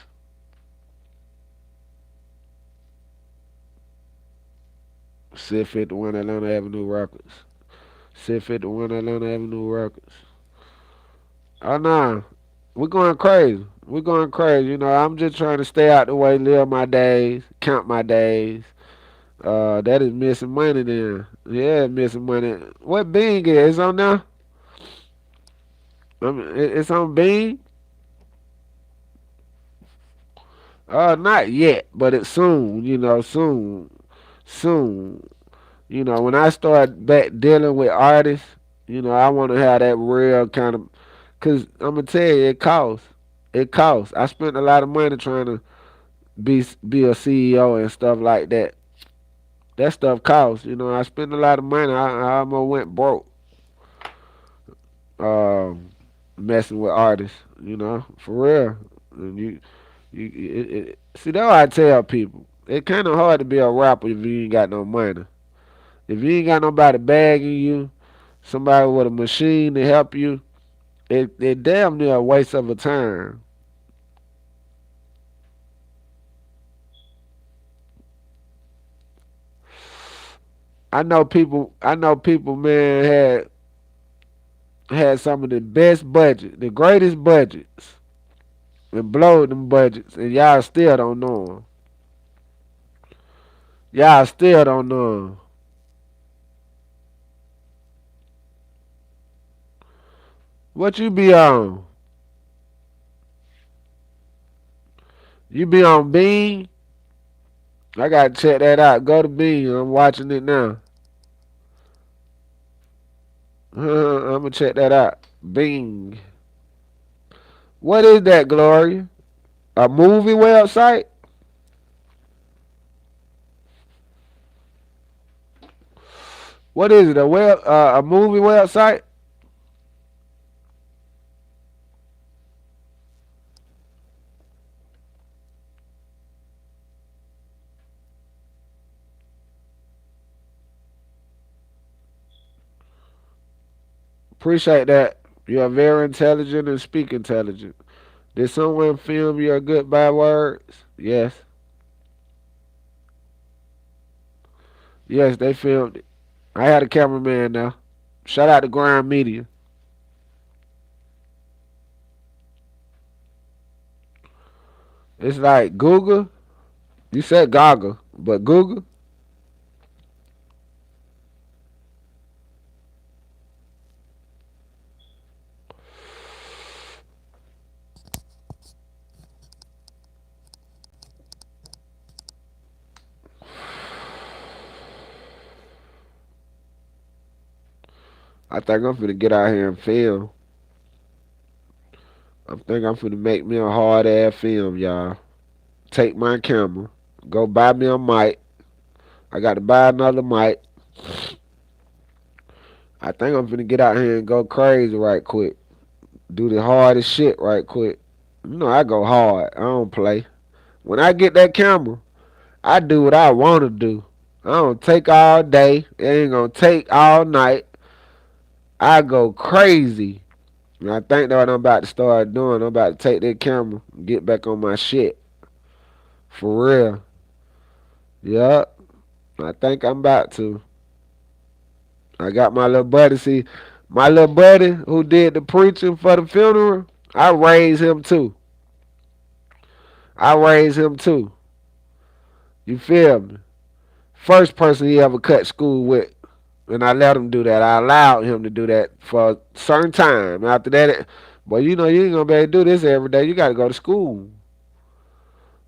651 Atlanta Avenue Records. 651 Atlanta Avenue Records. Oh nah, we're going crazy. We're going crazy. You know, I'm just trying to stay out the way, live my days, count my days. That is missing money then. Yeah, missing money. What Bing is? It's on there? It's on Bing? Not yet, but it's soon, you know, soon. Soon. You know, when I start back dealing with artists, you know, I want to have that real kind of, cause I'm gonna tell you, it costs. It costs. I spent a lot of money trying to be a CEO and stuff like that. That stuff costs. You know, I spent a lot of money. I almost went broke. Um, Messing with artists. You know, for real. And see that's what I tell people. It's kind of hard to be a rapper if you ain't got no money. If you ain't got nobody bagging you, somebody with a machine to help you, it damn near a waste of a time. I know people, man, had some of the best budget, the greatest budgets, and blowed them budgets, and y'all still don't know them. Y'all still don't know them. What you be on? You be on Bean? I gotta check that out. Go to Bean. I'm watching it now. I'm gonna check that out. Bing. What is that, Gloria? A movie website? What is it? A movie website? Appreciate that. You are very intelligent and speak intelligent. Did someone film your goodbye words? Yes. Yes, they filmed it. I had a cameraman now. Shout out to Grind Media. It's like Google. You said Gaga, but Google. I think I'm finna get out here and film. I think I'm finna make me a hard ass film, y'all. Take my camera, go buy me a mic. I got to buy another mic. I think I'm finna get out here and go crazy right quick. Do the hardest shit right quick. You know I go hard. I don't play. When I get that camera, I do what I want to do. I don't take all day. It ain't gonna take all night. I go crazy. And I think that's what I'm about to start doing. I'm about to take that camera and get back on my shit. For real. Yup. I think I'm about to. I got my little buddy. See, my little buddy who did the preaching for the funeral, I raised him too. I raised him too. You feel me? First person he ever cut school with. And I let him do that. I allowed him to do that for a certain time. After that, but you know you ain't gonna be able to do this every day. You gotta go to school.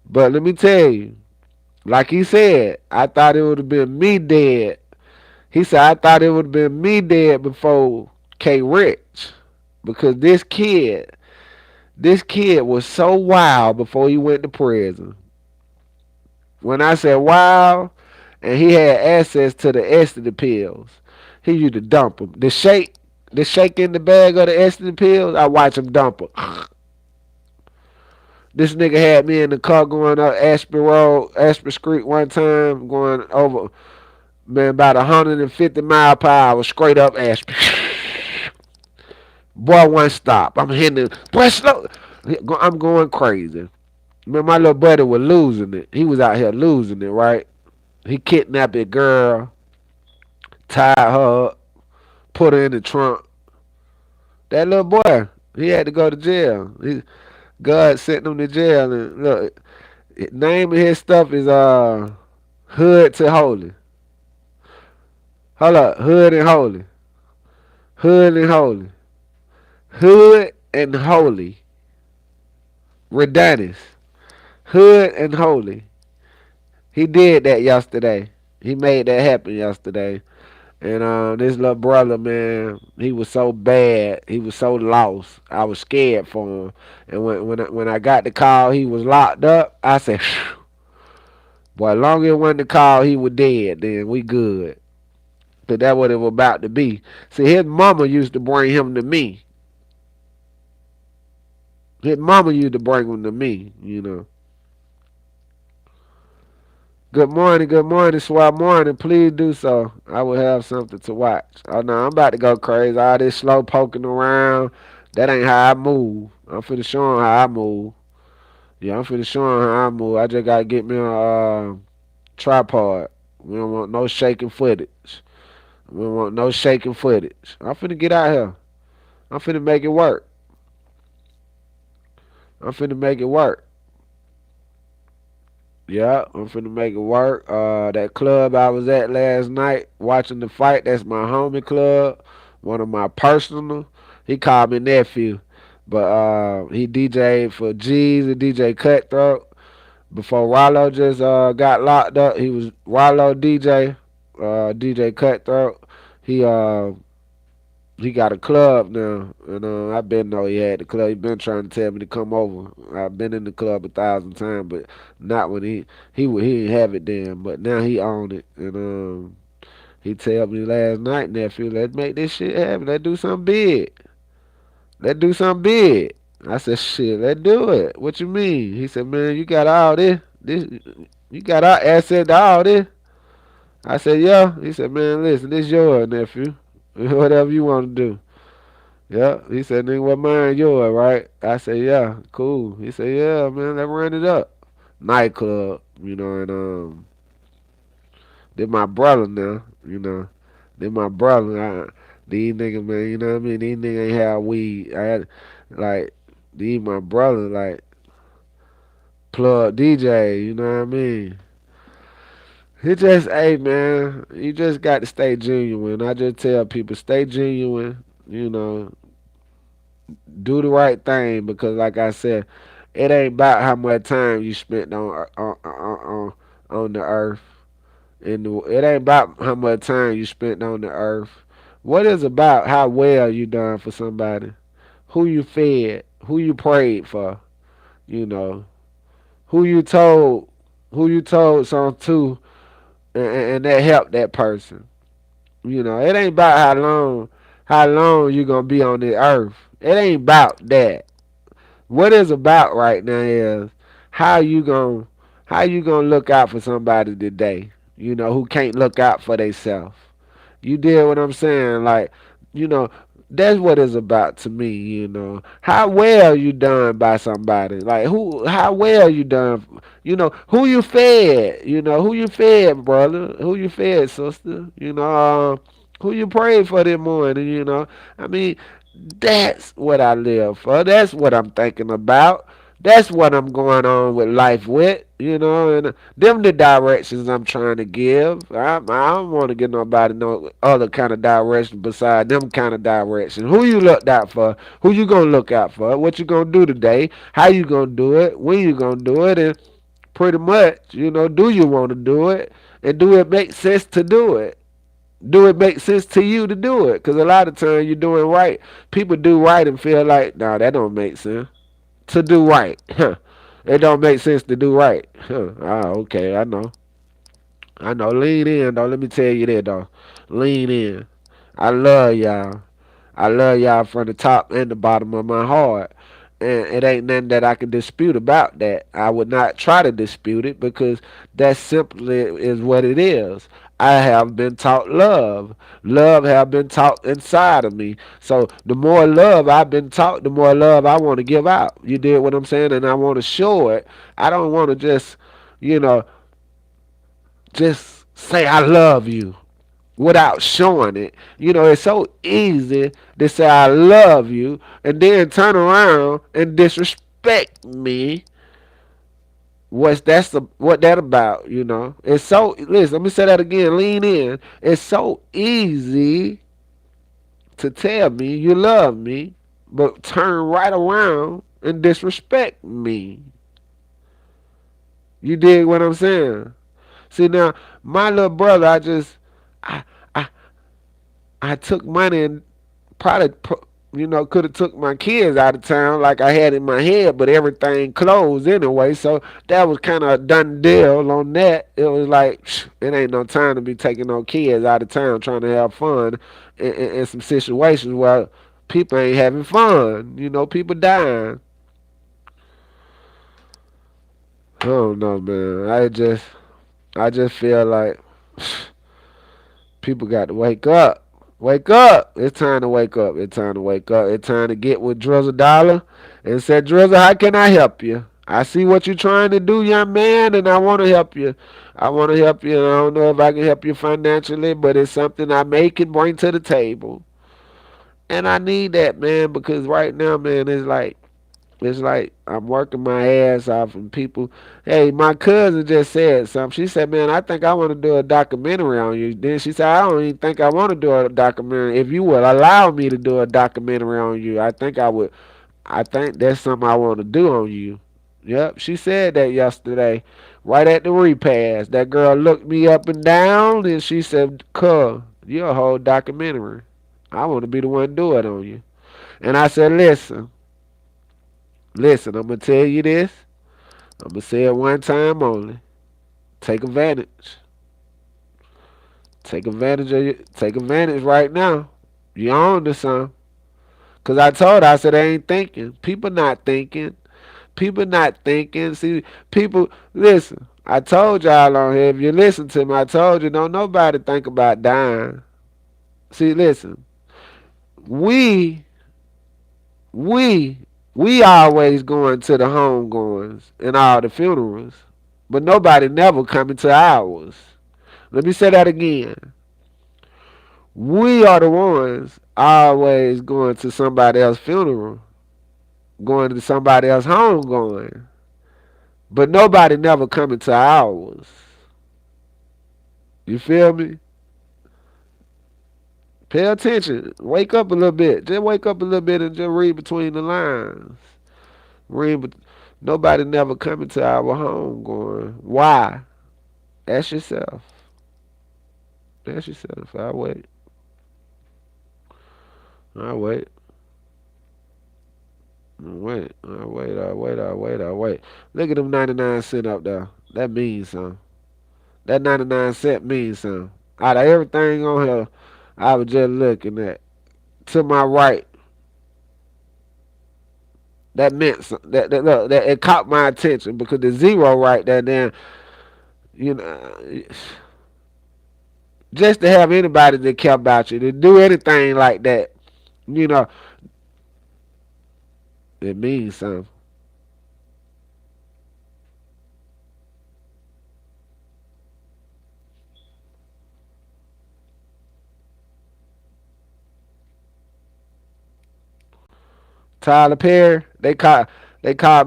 But let me tell you, like he said, I thought it would have been me dead. He said I thought it would have been me dead before K Rich. Because this kid was so wild before he went to prison. When I said wild, and he had access to the ecstasy pills, he used to dump them. The shake in the bag of the ecstasy pills, I watch him dump them. This nigga had me in the car going up Ashby Road, Ashby Street one time, going over, man, about 150 mile per hour, straight up Ashby. Boy, one stop. I'm hitting it. Boy, slow. I'm going crazy. Man, my little buddy was losing it. He was out here losing it, right? He kidnapped a girl, tied her up, put her in the trunk. That little boy, he had to go to jail. God sent him to jail. And look, name of his stuff is Hood to Holy. Hold up, Hood and Holy. Hood and Holy. Hood and Holy. Redanis. Hood and Holy. He did that yesterday. He made that happen yesterday. And this little brother, man, he was so bad. He was so lost. I was scared for him. And when I got the call, he was locked up. I said, phew. Boy, long as it wasn't the call, he was dead. Then we good. Cause that's what it was about to be. See, his mama used to bring him to me. His mama used to bring him to me. You know. Good morning, swap morning. Please do so. I will have something to watch. Oh no, I'm about to go crazy. All this slow poking around. That ain't how I move. I'm finna show 'em how I move. Yeah, I'm finna show 'em how I move. I just gotta get me a tripod. We don't want no shaking footage. We don't want no shaking footage. I'm finna get out here. I'm finna make it work. I'm finna make it work. Yeah, I'm finna make it work. That club I was at last night watching the fight, that's my homie club. One of my personal. He called me nephew. But he DJ'd for G's and DJ Cutthroat. Before Rollo just got locked up, he was Rollo DJ, DJ Cutthroat. He uh he got a club now, and I been know he had the club. He been trying to tell me to come over. I've been in the club 1,000 times, but not when he didn't have it then. But now he own it, and he tell me last night, nephew, let's make this shit happen. Let's do something big. Let's do something big. I said, shit, let's do it. What you mean? He said, man, you got all this. You got our asset to all this. I said, yeah. He said, man, listen, this yours, nephew. Whatever you want to do. Yeah. He said, nigga, what mine yours, right? I said, yeah, cool. He said, yeah, man, let's run it up. Nightclub, and they my brother now, They my brother. These niggas, man, you know what I mean? These niggas ain't have weed. I had, like, these my brother, like, plug DJ, you know what I mean? He just, hey man, you just got to stay genuine. I just tell people, stay genuine, you know, do the right thing because, like I said, it ain't about how much time you spent on the earth. And it ain't about how much time you spent on the earth. What is about how well you done for somebody, who you fed, who you prayed for, you know, who you told, who you told something to, and that helped that person. You know, it ain't about how long you gonna be on the earth. It ain't about that. What it's about right now is how you gonna how you gonna look out for somebody today. You know, who can't look out for themselves. You did what I'm saying? Like, you know, that's what it's about to me, you know. How well you done by somebody. Like how well you done, you know, who you fed, who you fed, brother, who you fed, sister, who you prayed for this morning, I mean, that's what I live for. That's what I'm thinking about. That's what I'm going on with life with, and them the directions I'm trying to give. I don't want to give nobody no other kind of direction beside them kind of direction. Who you looked out for? Who you gonna look out for? What you gonna do today? How you gonna do it? When you gonna do it? And pretty much, do you want to do it? And do it make sense to do it? Do it make sense to you to do it? Because a lot of times you're doing right. People do right and feel like, nah, that don't make sense. To do right. It don't make sense to do right. Ah, okay, I know. I know. Lean in, though. Let me tell you that, though. Lean in. I love y'all. I love y'all from the top and the bottom of my heart. And it ain't nothing that I can dispute about that. I would not try to dispute it because that simply is what it is. I have been taught love. Love have been taught inside of me. So the more love I've been taught, the more love I want to give out. You did what I'm saying? And I want to show it. I don't want to you know, just say I love you without showing it. It's so easy to say I love you and then turn around and disrespect me. What that about? It's so listen. Let me say that again. Lean in. It's so easy to tell me you love me, but turn right around and disrespect me. You dig what I'm saying? See now, my little brother, I, I, I took money and probably could have took my kids out of town like I had in my head, but everything closed anyway, so that was kind of a done deal on that. It was like it ain't no time to be taking no kids out of town trying to have fun in some situations where people ain't having fun. People dying. I don't know, man. I just feel like people got to wake up. Wake up. It's time to wake up. It's time to wake up. It's time to get with Drizzle Dollar and say, Drizzle, how can I help you? I see what you're trying to do, young man, and I want to help you. I want to help you. And I don't know if I can help you financially, but it's something I may can bring to the table. And I need that, man, because right now, man, it's like I'm working my ass off and people. Hey, my cousin just said something. She said, "Man, I think I want to do a documentary on you." Then she said, "I don't even think I want to do a documentary. If you would allow me to do a documentary on you, I think I would. I think that's something I want to do on you." Yep, she said that yesterday, right at the repast. That girl looked me up and down, and she said, "Cuh, you're a whole documentary. I want to be the one to do it on you." And I said, "Listen." Listen, I'm gonna tell you this. I'm gonna say it one time only. Take advantage. Take advantage of you. Take advantage right now. You on to some. Cause I told her, I said I ain't thinking. People not thinking. People not thinking. See, people listen. I told y'all on here, if you listen to me, I told you don't nobody think about dying. See, listen. We we we always going to the homegoings and all the funerals, but nobody never coming to ours. Let me say that again. We are the ones always going to somebody else's funeral, going to somebody else's homegoing, But nobody never coming to ours. You feel me? Pay attention. Wake up a little bit. Just wake up a little bit and just read between the lines. Read, nobody never coming to our home going, why? Ask yourself. Ask yourself. I wait. I wait. I wait. Look at them 99 cents up there. That means something. That 99 cent means something. Out of everything on here, I was just looking at. To my right, that meant look, that it caught my attention because the zero right there, then you know, just to have anybody that care about you to do anything like that, you know, it means something. Tyler Perry, they called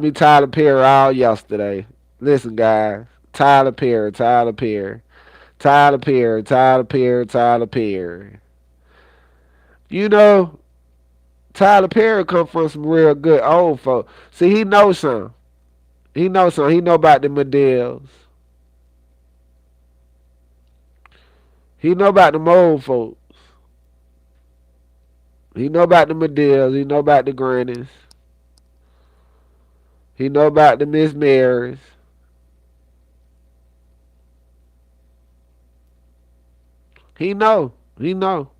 me Tyler Perry all yesterday. Listen, guys, Tyler Perry, Tyler Perry, Tyler Perry, Tyler Perry, Tyler Perry. You know, Tyler Perry come from some real good old folks. See, he knows something. He knows something. He know about the Medils. He know about the old folks. He know about the Medils. He know about the Grannies. He know about the Miss Marys. He know. He know.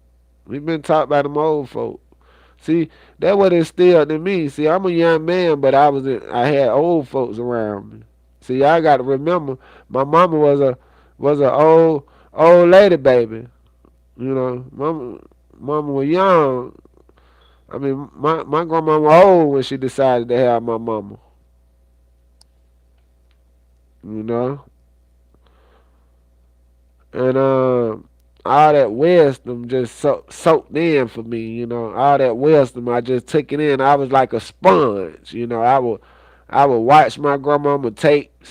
We been taught by them old folk. See, that what instilled in me. See, I'm a young man, but I had old folks around me. See, I got to remember, my mama was a old lady baby. You know, mama was young. I mean, my grandma was old when she decided to have my mama. You know, and all that wisdom just soaked in for me. You know, all that wisdom, I just took it in. I was like a sponge. You know, I would watch my grandmama tapes.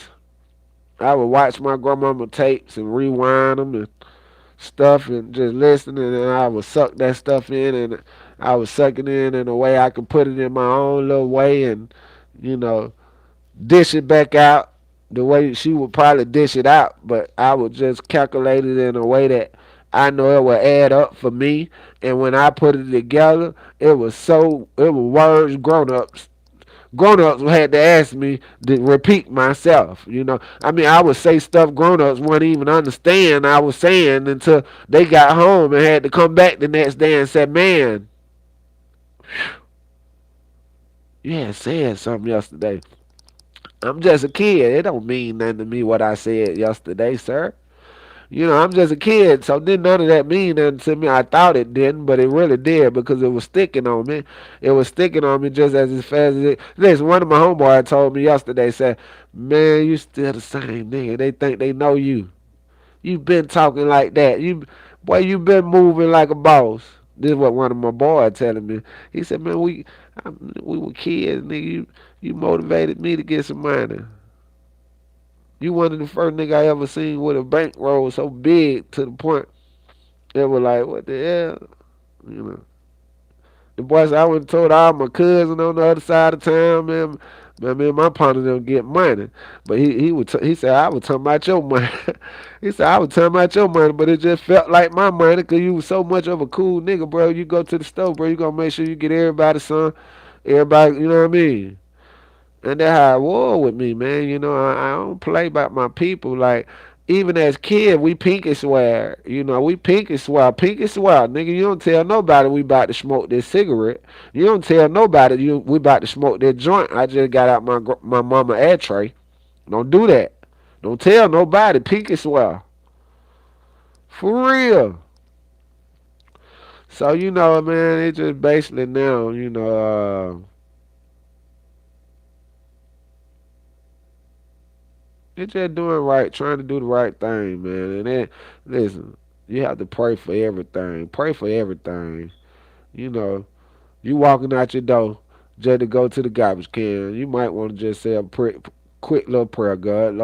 I would watch my grandmama tapes and rewind them and stuff and just listen, and I would suck that stuff in, and I would suck it in a way I could put it in my own little way, and you know, dish it back out the way she would probably dish it out, but I would just calculate it in a way that I know it would add up for me. And when I put it together, it was words grown ups had to ask me to repeat myself. You know, I mean, I would say stuff grown ups wouldn't even understand I was saying until they got home and had to come back the next day and said, "Man, you had said something yesterday." I'm just a kid. It don't mean nothing to me what I said yesterday, sir. You know, I'm just a kid, so didn't none of that mean nothing to me. I thought it didn't, but it really did because it was sticking on me. It was sticking on me just as fast as it. Listen, one of my homeboys told me yesterday, said, "Man, you still the same nigga. They think they know you. You been talking like that. Boy, you been moving like a boss." This is what one of my boys telling me. He said, "Man, we were kids, nigga. You motivated me to get some money. You one of the first nigga I ever seen with a bankroll so big to the point it was like, what the hell?" You know. The boys I went and told all my cousin on the other side of town, man. Man, me and my partner don't get money, but he said I was talking about your money. He said I was talking about your money, but it just felt like my money because you was so much of a cool nigga, bro. You go to the store, bro. You gonna make sure you get everybody some, everybody. You know what I mean? And that's how it was with me, man. You know, I don't play about my people. Like, even as kids, we pinky swear. You know, we pinky swear. Pinky swear. Nigga, you don't tell nobody we about to smoke this cigarette. You don't tell nobody we about to smoke this joint. I just got out my mama ashtray. Don't do that. Don't tell nobody. Pinky swear. For real. So, you know, man, it just basically now, it's just doing right, trying to do the right thing, man. And then, listen, you have to pray for everything. Pray for everything. You know, you walking out your door just to go to the garbage can. You might want to just say a prayer. quick little prayer. God,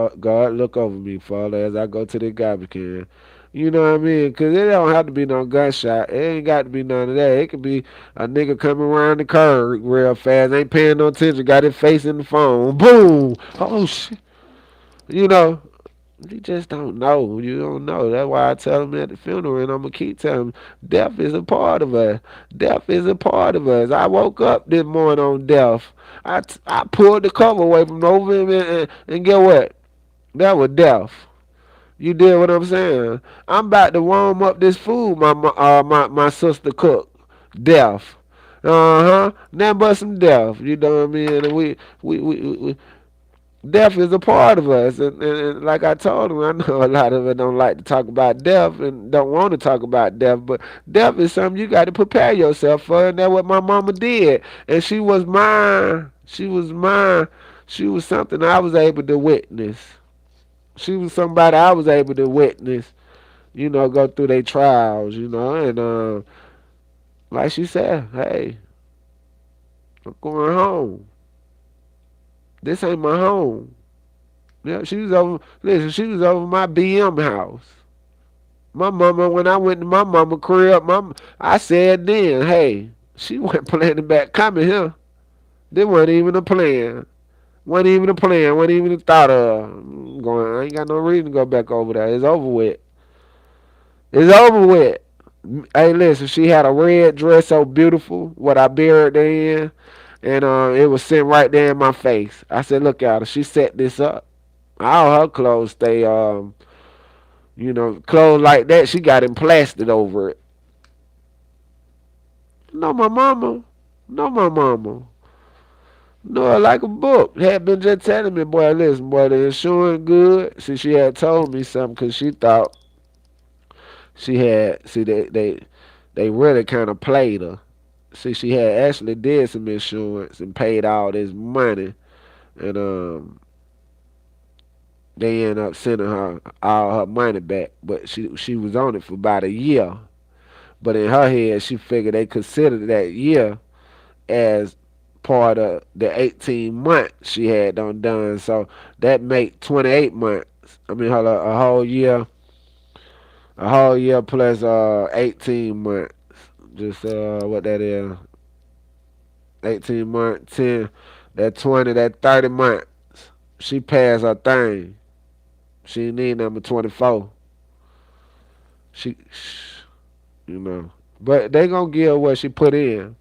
look over me, Father, as I go to the garbage can. You know what I mean? Because it don't have to be no gunshot. It ain't got to be none of that. It could be a nigga coming around the curve real fast, ain't paying no attention, got his face in the phone. Boom! Oh, shit. You know, you just don't know. You don't know. That's why I tell them at the funeral, and I'm going to keep telling them, death is a part of us. Death is a part of us. I woke up this morning on death. I pulled the cover away from over him, and get what? That was death. You did what I'm saying? I'm about to warm up this food my sister cooked. Death. Uh-huh. Nothing but some death. You know what I mean? And we death is a part of us, and like I told him, I know a lot of us don't like to talk about death and don't want to talk about death, but death is something you got to prepare yourself for, and that's what my mama did. And she was mine. She was mine. She was something I was able to witness. She was somebody I was able to witness. Go through their trials. And like she said, hey, I'm going home. This ain't my home. Yeah, she was over. Listen, she was over my BM house. My mama, when I went to my mama crib, I said then, hey, she wasn't planning back coming here. There wasn't even a plan. Wasn't even a plan. Wasn't even a thought of going. I ain't got no reason to go back over there. It's over with. It's over with. Hey, listen, she had a red dress so beautiful. What I buried her in, and it was sitting right there in my face. I said, look at her. She set this up. All her clothes stay clothes like that, she got him plastered over it. No, my mama. No, my mama. No, her like a book. Had been just telling me, boy, listen, boy, the insurance good. See, she had told me something because she thought she had, see, they really kind of played her. See, she had actually did some insurance and paid all this money. And they ended up sending her all her money back. But she was on it for about a year. But in her head, she figured they considered that year as part of the 18 months she had done. So that make 28 months. I mean, a whole year plus 18 months. Just what that is, 18 months, 10, that 20, that 30 months. She passed her thing. She need number 24. She, but they gonna give her what she put in.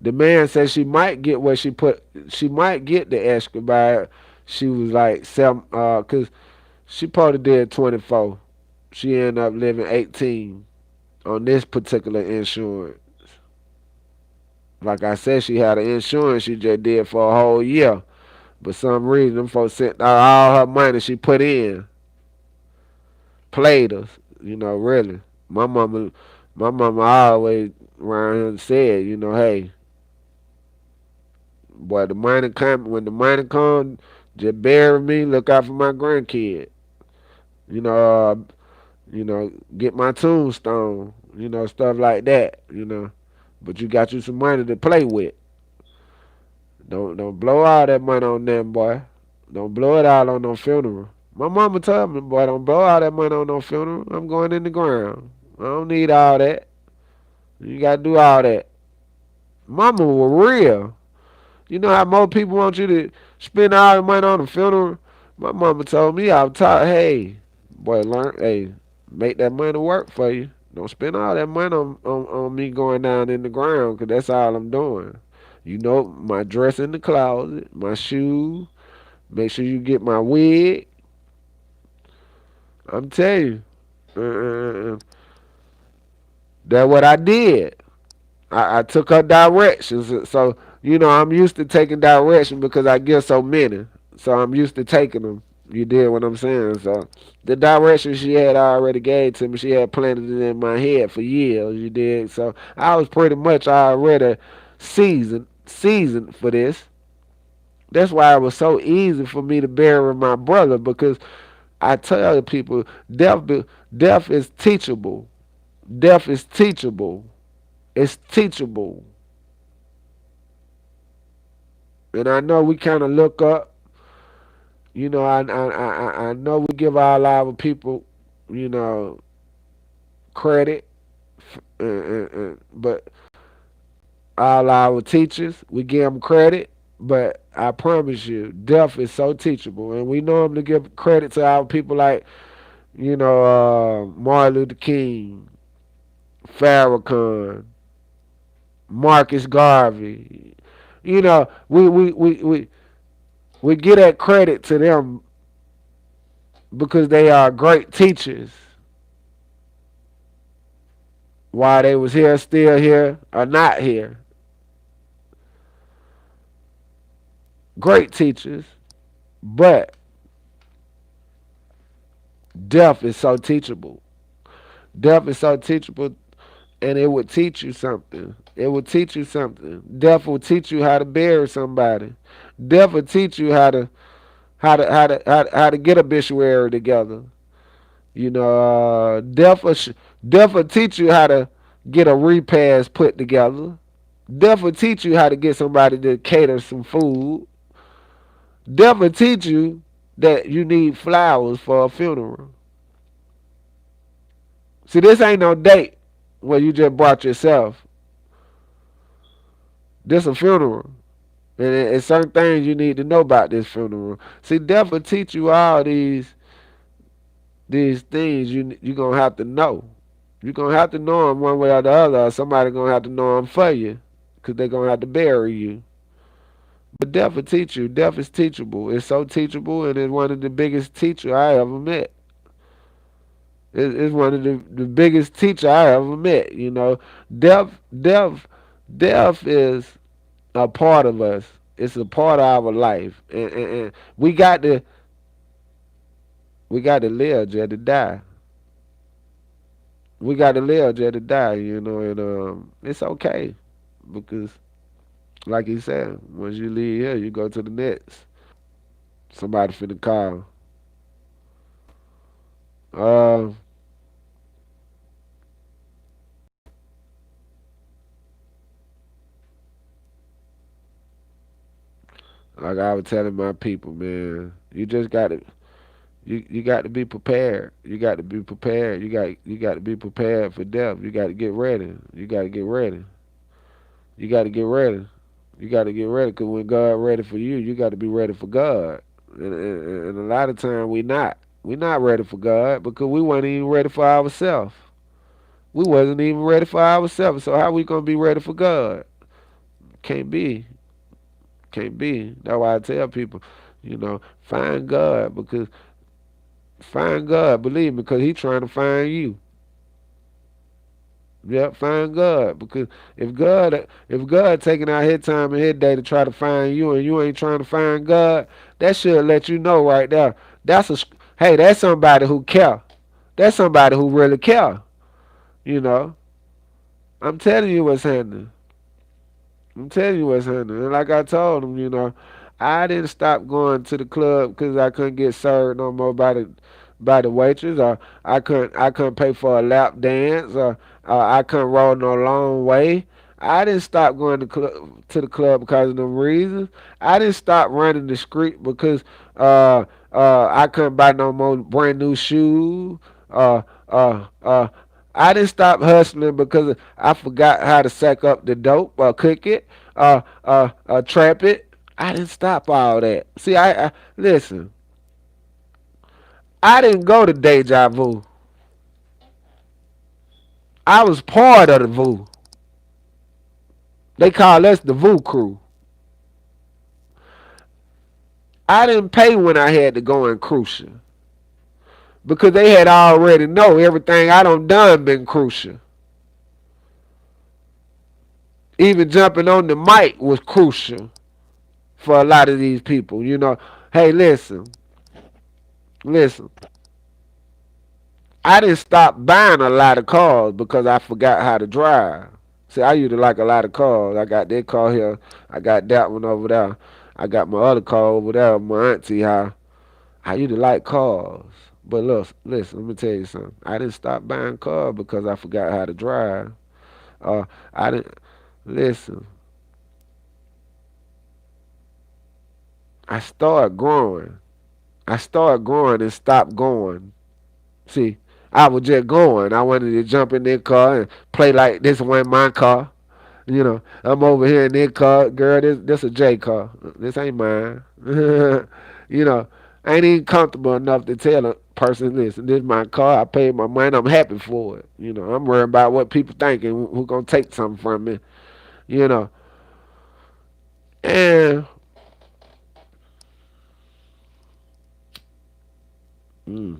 The man said she might get what she put. She might get the extra by. She was like seven, cause she probably did 24. She ended up living 18 on this particular insurance. Like I said, she had an insurance she just did for a whole year. But some reason them folks sent out all her money she put in. Played us, really. My mama, my mama always around here said, hey, boy, the money come when the money come, just bury me. Look out for my grandkid. You know, uh, get my tombstone. Stuff like that. But you got you some money to play with. Don't blow all that money on them, boy. Don't blow it all on no funeral. My mama told me, boy, don't blow all that money on no funeral. I'm going in the ground. I don't need all that. You gotta do all that. Mama was real. You know how most people want you to spend all the money on the funeral? My mama told me I was taught, hey, boy, make that money work for you. Don't spend all that money on me going down in the ground, 'cause that's all I'm doing. My dress in the closet, my shoes. Make sure you get my wig. I'm telling you, that's what I did. I took her directions. So, I'm used to taking direction because I get so many. So I'm used to taking them. You did what I'm saying. So the direction she had already gave to me, she had planted it in my head for years. You did. So I was pretty much already seasoned for this. That's why it was so easy for me to bury my brother, because I tell people death is teachable. Death is teachable. It's teachable. And I know we kind of look up I know we give all our people, you know, credit, but all our teachers, we give them credit. But I promise you, deaf is so teachable, and we normally give credit to our people like Martin Luther King, Farrakhan, Marcus Garvey. We give that credit to them because they are great teachers while they was here, still here, or not here. Great teachers, but deaf is so teachable. Deaf is so teachable, and it would teach you something. It will teach you something. Deaf will teach you how to bury somebody. Deaf will teach you how to get a obituary together. Deaf will teach you how to get a repast put together. Deaf will teach you how to get somebody to cater some food. Deaf will teach you that you need flowers for a funeral. See, this ain't no date where you just brought yourself. This a funeral. And it's certain things you need to know about this funeral. See, deaf will teach you all these things you gonna have to know. You gonna have to know them one way or the other. Or somebody gonna have to know them for you, cause they gonna have to bury you. But deaf will teach you. Deaf is teachable. It's so teachable, and it's one of the biggest teacher I ever met. It's one of the biggest teacher I ever met. Deaf, deaf, deaf is a part of us. It's a part of our life, and we got to live just to die. We got to live just to die. And it's okay because, like he said, once you leave here, you go to the next. Somebody finna call. Uh, like I was telling my people, man, you got to be prepared. You got to be prepared. You got to be prepared for death. You got to get ready. You got to get ready. You got to get ready. You got to get ready because when God ready for you, you got to be ready for God. And a lot of time we not. We not ready for God because we weren't even ready for ourselves. We wasn't even ready for ourselves. So how we gonna be ready for God? Can't be. Can't be. That's why I tell people, find God because find God, believe me, because He trying to find you. Yep, find God because if God taking out His time and His day to try to find you and you ain't trying to find God, that should let you know right there. Hey, that's somebody who care. That's somebody who really care. You know, I'm telling you what's happening. I'm telling you what's happening. And like I told him, I didn't stop going to the club because I couldn't get served no more by the waitress, or I couldn't pay for a lap dance, or I couldn't roll no long way. I didn't stop going to the club because of them reasons. I didn't stop running the street because uh I couldn't buy no more brand new shoes. Uh I didn't stop hustling because I forgot how to sack up the dope or cook it, trap it. I didn't stop all that. See, I listen. I didn't go to Deja Vu. I was part of the Vu. They call us the Vu crew. I didn't pay when I had to go in crucial because they had already know everything I done been crucial. Even jumping on the mic was crucial for a lot of these people. Hey, listen. I didn't stop buying a lot of cars because I forgot how to drive. See, I used to like a lot of cars. I got that car here. I got that one over there. I got my other car over there, my auntie house. I used to like cars. But look, listen, let me tell you something. I didn't stop buying cars because I forgot how to drive. I didn't listen. I started growing. I started growing and stopped going. See, I was just going. I wanted to jump in their car and play like this wasn't my car. You know, I'm over here in their car, girl. This a J car. This ain't mine. You know, I ain't even comfortable enough to tell a person, listen, this is my car. I paid my money. I'm happy for it. You know, I'm worried about what people think and who gonna take something from me. You know, and mm,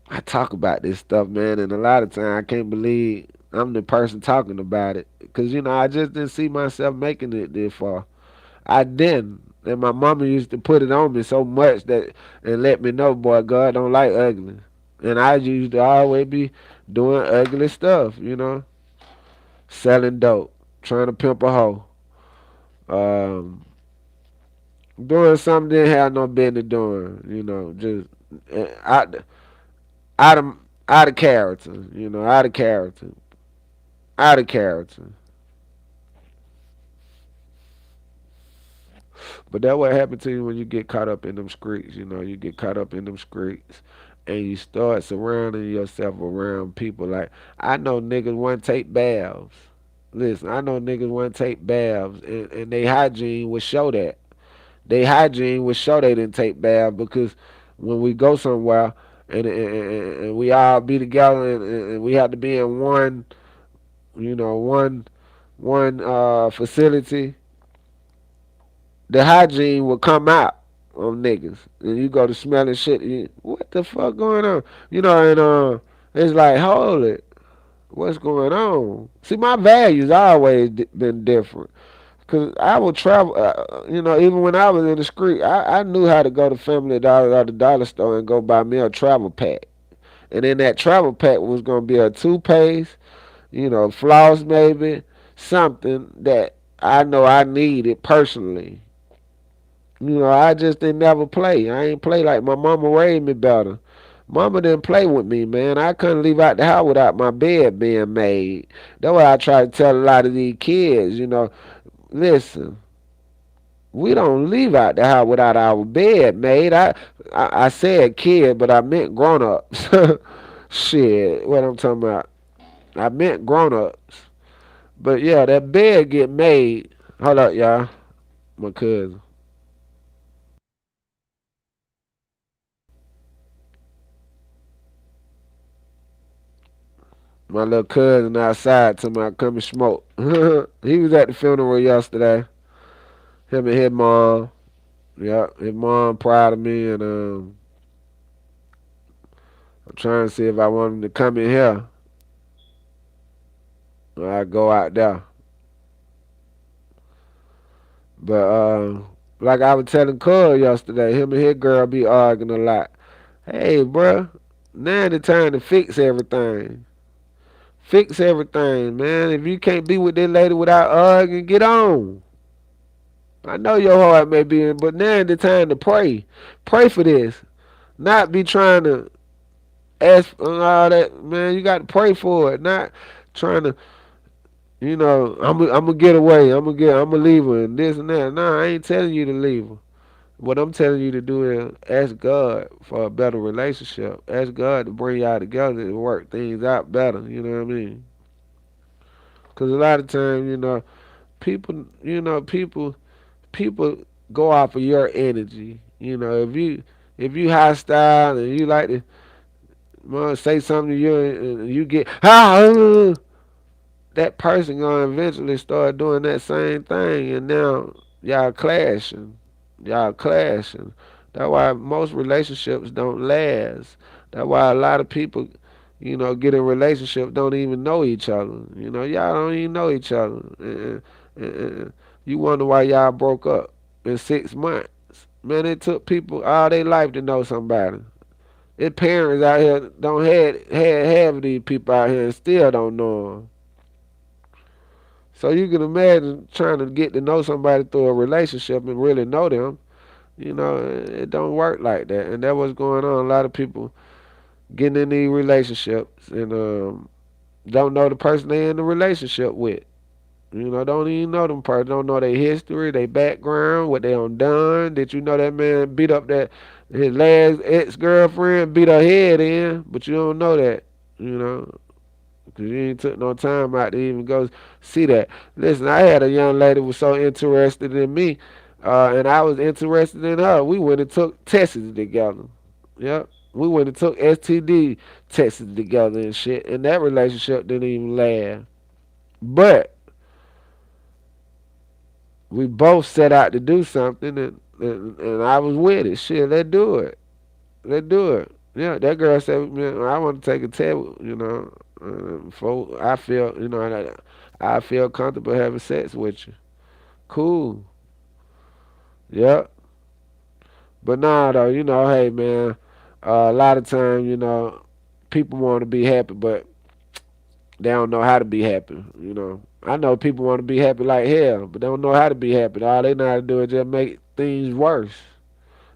I talk about this stuff, man, and a lot of time I can't believe I'm the person talking about it, cause you know I just didn't see myself making it this far. I didn't. And my mama used to put it on me so much that and let me know, boy, God don't like ugly. And I used to always be doing ugly stuff, you know, selling dope, trying to pimp a hoe, um, doing something didn't have no business doing, you know, just out out of out of character, you know, out of character, out of character. But that what happened to you when you get caught up in them streets. You know, you get caught up in them streets, and you start surrounding yourself around people. Like I know niggas want to take baths. Listen, I know niggas want to take baths, and they hygiene would show that. They hygiene would show they didn't take baths because when we go somewhere and we all be together and we have to be in one, you know, one facility, the hygiene will come out on niggas. And you go to smelling shit. What the fuck going on? You know, and it's like, hold it. What's going on? See, my values always been different. Cause I would travel, you know, even when I was in the street, I knew how to go to Family Dollar or the dollar store and go buy me a travel pack. And in that travel pack was gonna be a toothpaste, you know, floss maybe, something that I know I needed personally. You know, I just didn't never play. I ain't play like my mama raised me better. Mama didn't play with me, man. I couldn't leave out the house without my bed being made. That's why I try to tell a lot of these kids, you know, listen, we don't leave out the house without our bed made. I said kid, but I meant grown ups. Shit, what I'm talking about. I meant grown ups. But yeah, that bed get made. Hold up, y'all. My cousin. My little cousin outside to my come and smoke. He was at the funeral yesterday. Him and his mom. Yeah, his mom proud of me, and I'm trying to see if I want him to come in here or I go out there. But like I was telling Cole yesterday, him and his girl be arguing a lot. Hey, bruh, now the time to fix everything. Fix everything, man. If you can't be with this lady without arguing, get on. I know your heart may be in, but now the time to pray. Pray for this. Not be trying to ask for all that, man. You got to pray for it. Not trying to, I'm gonna get away. I'm gonna leave her and this and that. Nah, I ain't telling you to leave her. What I'm telling you to do is ask God for a better relationship. Ask God to bring y'all together and work things out better. You know what I mean? Because a lot of times, people, people go off of your energy. If you hostile and you like to say something to you and you get that person gonna eventually start doing that same thing, and now y'all clashing, y'all clashing. That's why most relationships don't last. That's why a lot of people, get in relationships don't even know each other. Y'all don't even know each other. And you wonder why y'all broke up in 6 months. Man, it took people all their life to know somebody. Their parents out here don't had half of these people out here and still don't know them. So you can imagine trying to get to know somebody through a relationship and really know them. It don't work like that, and that's what's going on. A lot of people getting in these relationships and don't know the person they in the relationship with. Don't even know them person. Don't know their history, their background, what they done. Did you know that man beat up that his last ex girlfriend, beat her head in? But you don't know that, you know, because you ain't took no time out to even go see that. Listen, I had a young lady who was so interested in me, and I was interested in her. We went and took tests together. Yep. We went and took STD tests together and shit, and that relationship didn't even last. But we both set out to do something, and I was with it. Shit, let's do it. Let's do it. Yeah, that girl said, man, I want to take a test, before I feel, I feel comfortable having sex with you. Cool. Yep. But nah, though, hey, man, a lot of times, people want to be happy, but they don't know how to be happy. I know people want to be happy like hell, but they don't know how to be happy. All they know how to do is just make things worse.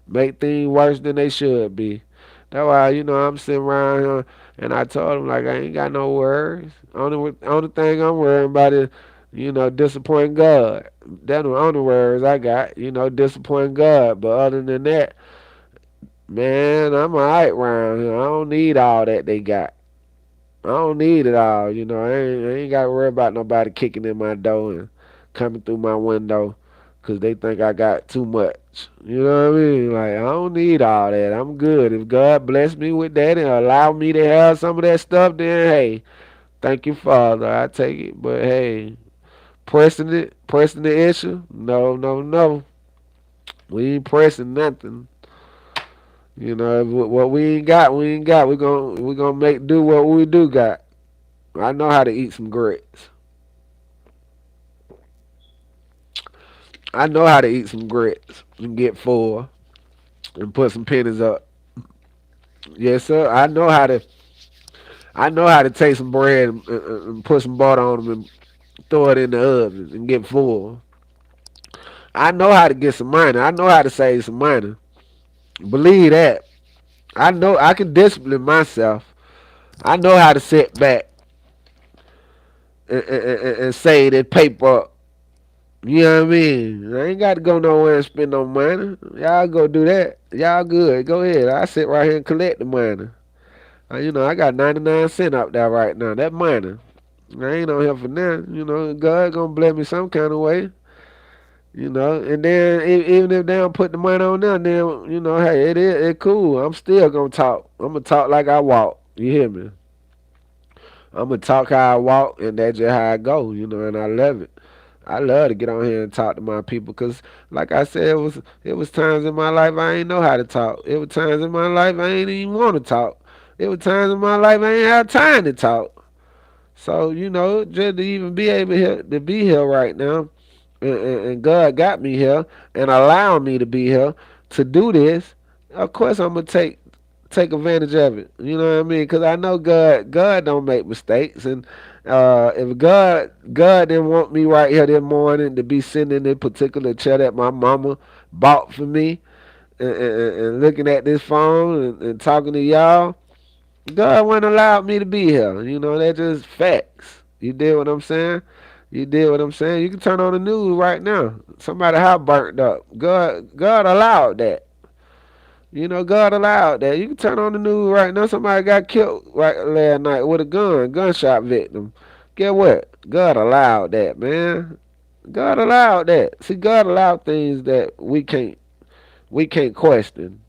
Make things worse than they should be. That's why, I'm sitting around here and I told them, like, I ain't got no worries. Only thing I'm worrying about is, disappointing God. That's the only worries I got, disappointing God. But other than that, man, I'm alright around here. I don't need all that they got. I don't need it all, I ain't got to worry about nobody kicking in my door and coming through my window because they think I got too much. You know what I mean? Like, I don't need all that. I'm good. If God bless me with that and allow me to have some of that stuff, then hey, thank you, Father. I take it. But hey, pressing the issue? No, no, no. We ain't pressing nothing. What we ain't got, we ain't got. We gonna make do what we do got. I know how to eat some grits. I know how to eat some grits and get full and put some pennies up. Yes, sir. I know how to take some bread and put some butter on them and throw it in the oven and get full. I know how to get some money. I know how to save some money. Believe that. I know I can discipline myself. I know how to sit back and save that paper up. You know what I mean? I ain't got to go nowhere and spend no money. Y'all go do that. Y'all good. Go ahead. I sit right here and collect the money. I got 99 cents out there right now. That money. I ain't on here for nothing. God gonna bless me some kind of way. And then even if they don't put the money on there, then hey, it cool. I'm still gonna talk. I'm gonna talk like I walk. You hear me? I'm gonna talk how I walk, and that's just how I go. And I love it. I love to get on here and talk to my people, cause like I said, it was times in my life I ain't know how to talk. It was times in my life I ain't even want to talk. It was times in my life I ain't have time to talk. So just to even be able to be here right now, and God got me here and allowed me to be here to do this. Of course, I'm gonna take advantage of it. You know what I mean? Because I know God don't make mistakes, and if God didn't want me right here this morning to be sitting in this particular chair that my mama bought for me, and looking at this phone and talking to y'all, God wouldn't allow me to be here. That's just facts. You did what I'm saying? You did what I'm saying? You can turn on the news right now. Somebody house burnt up. God allowed that. God allowed that. You can turn on the news right now. Somebody got killed right last night with a gunshot victim. Get what? God allowed that, man. God allowed that. See, God allowed things that we can't question.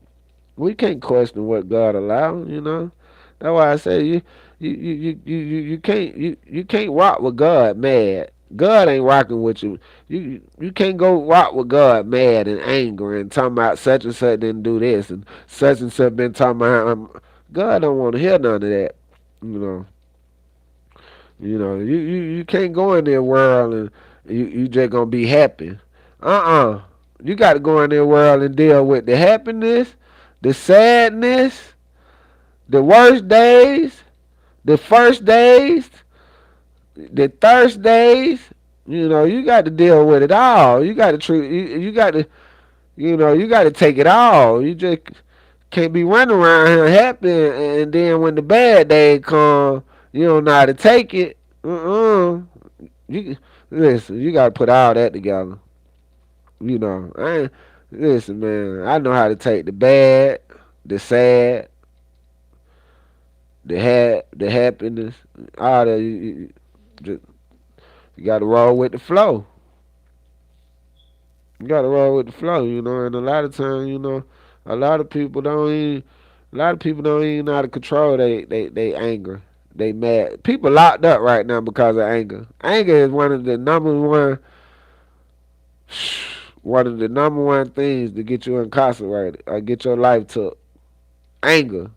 We can't question what God allowed. That's why I say you can't rock with God mad. God ain't rocking with you. You can't go rock with God mad and angry and talking about such and such didn't do this and such been talking about God don't want to hear none of that. You know. You can't go in their world and you just gonna be happy. You got to go in their world and deal with the happiness, the sadness, the worst days, the first days, the thirst days. You got to deal with it all. You got to treat. You got to. You got to take it all. You just can't be running around here happy, and then when the bad day come, you don't know how to take it. You Listen, you gotta put all that together. You know, listen, man. I know how to take the bad, the sad, the happiness, all that. Just, you gotta roll with the flow. You gotta roll with the flow, you know. And a lot of times, you know, a lot of people don't even, a lot of people don't even know how to control they anger. They mad. People locked up right now because of anger. Anger is one of the number one things to get you incarcerated or get your life took. Anger.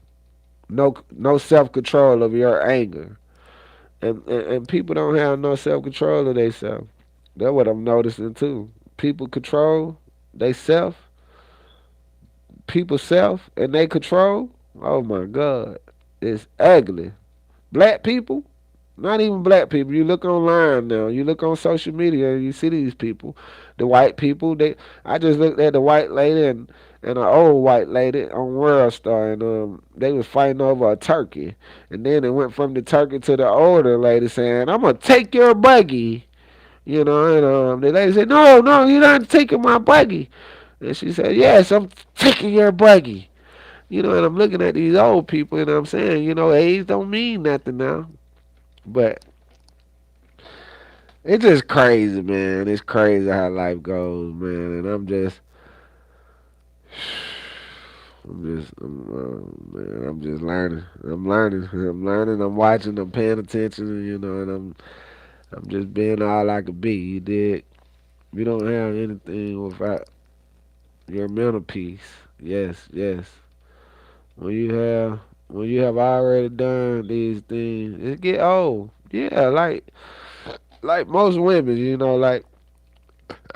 No self control of your anger. And people don't have no self control of themselves. That's what I'm noticing too. People control they self, people self, and they control. Oh my God, it's ugly. Black people, not even black people. You look online now. You look on social media, and you see these people. The white people. I just looked at the white lady and an old white lady on World Star, and they was fighting over a turkey, and then it went from the turkey to the older lady saying, "I'm gonna take your buggy." You know, and the lady said, "No, no, you're not taking my buggy." And she said, "Yes, I'm taking your buggy." You know, and I'm looking at these old people, and I'm saying, you know, age don't mean nothing now. But it's just crazy, man. It's crazy how life goes, man. And man, I'm just learning. I'm learning. I'm learning. I'm watching. I'm paying attention. You know, and I'm just being all I could be. You dig? You don't have anything without your mental peace. Yes, yes. When you have when you have already done these things, it get old. Yeah, like most women, you know, like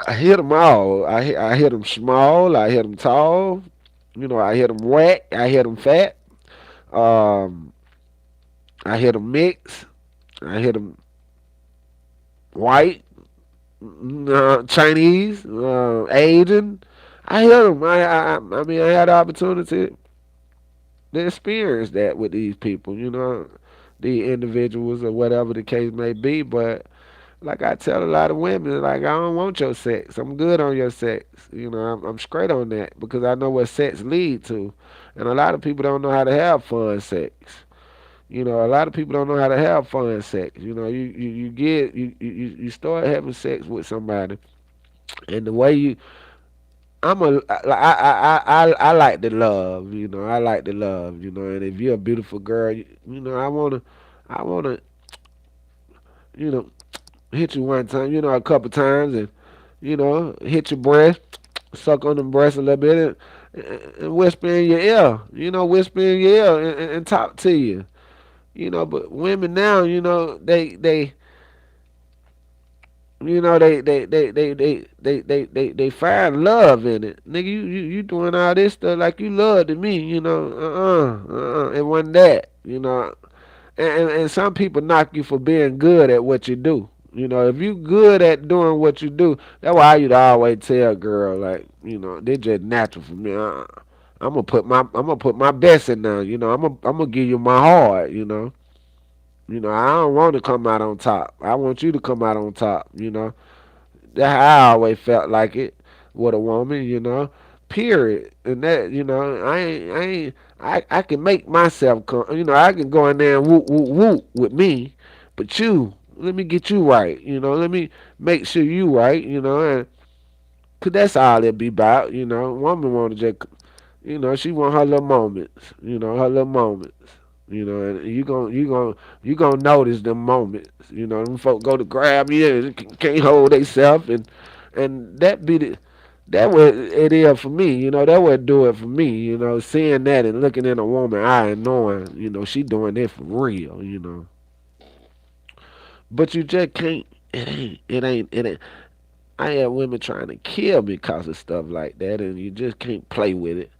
I hit them all. I hit them small. I hit them tall. You know, I hit them wet. I hit them fat. Um, I hit them mixed. I hit them white, Chinese, Asian. I hit them. I mean, I had the opportunity to experience that with these people. You know, the individuals or whatever the case may be. But like I tell a lot of women, like I don't want your sex. I'm good on your sex. You know, I'm straight on that because I know what sex lead to, and a lot of people don't know how to have fun sex. You know, a lot of people don't know how to have fun sex. You know, you start having sex with somebody, and the way you I like the love. You know, I like the love. You know, and if you're a beautiful girl, you know, I wanna you know hit you one time. You know, a couple times and you know, hit your breast, suck on them breasts a little bit, and whisper in your ear. You know, whisper in your ear and talk to you. You know, but women now, you know, they you know they find love in it. Nigga, you doing all this stuff like you love to me. You know, it wasn't that. You know, and some people knock you for being good at what you do. You know, if you good at doing what you do, that's why I used to always tell a girl like, you know, they just natural for me. I'm gonna put my best in there. You know, I'm gonna give you my heart. I don't want to come out on top. I want you to come out on top. That's how I always felt like it with a woman. Period. And that, I can make myself come. I can go in there and whoop whoop whoop with me, but let me get you right. Let me make sure you right. And cause that's all it be about. Woman want to just, she want her little moments. Her little moments. And you gonna notice them moments. Them folk go to grab you and can't hold themselves, and that what it is for me. That would do it for me. Seeing that and looking in a woman eye and knowing, she doing it for real. But you just can't. It ain't. I have women trying to kill me because of stuff like that, and you just can't play with it.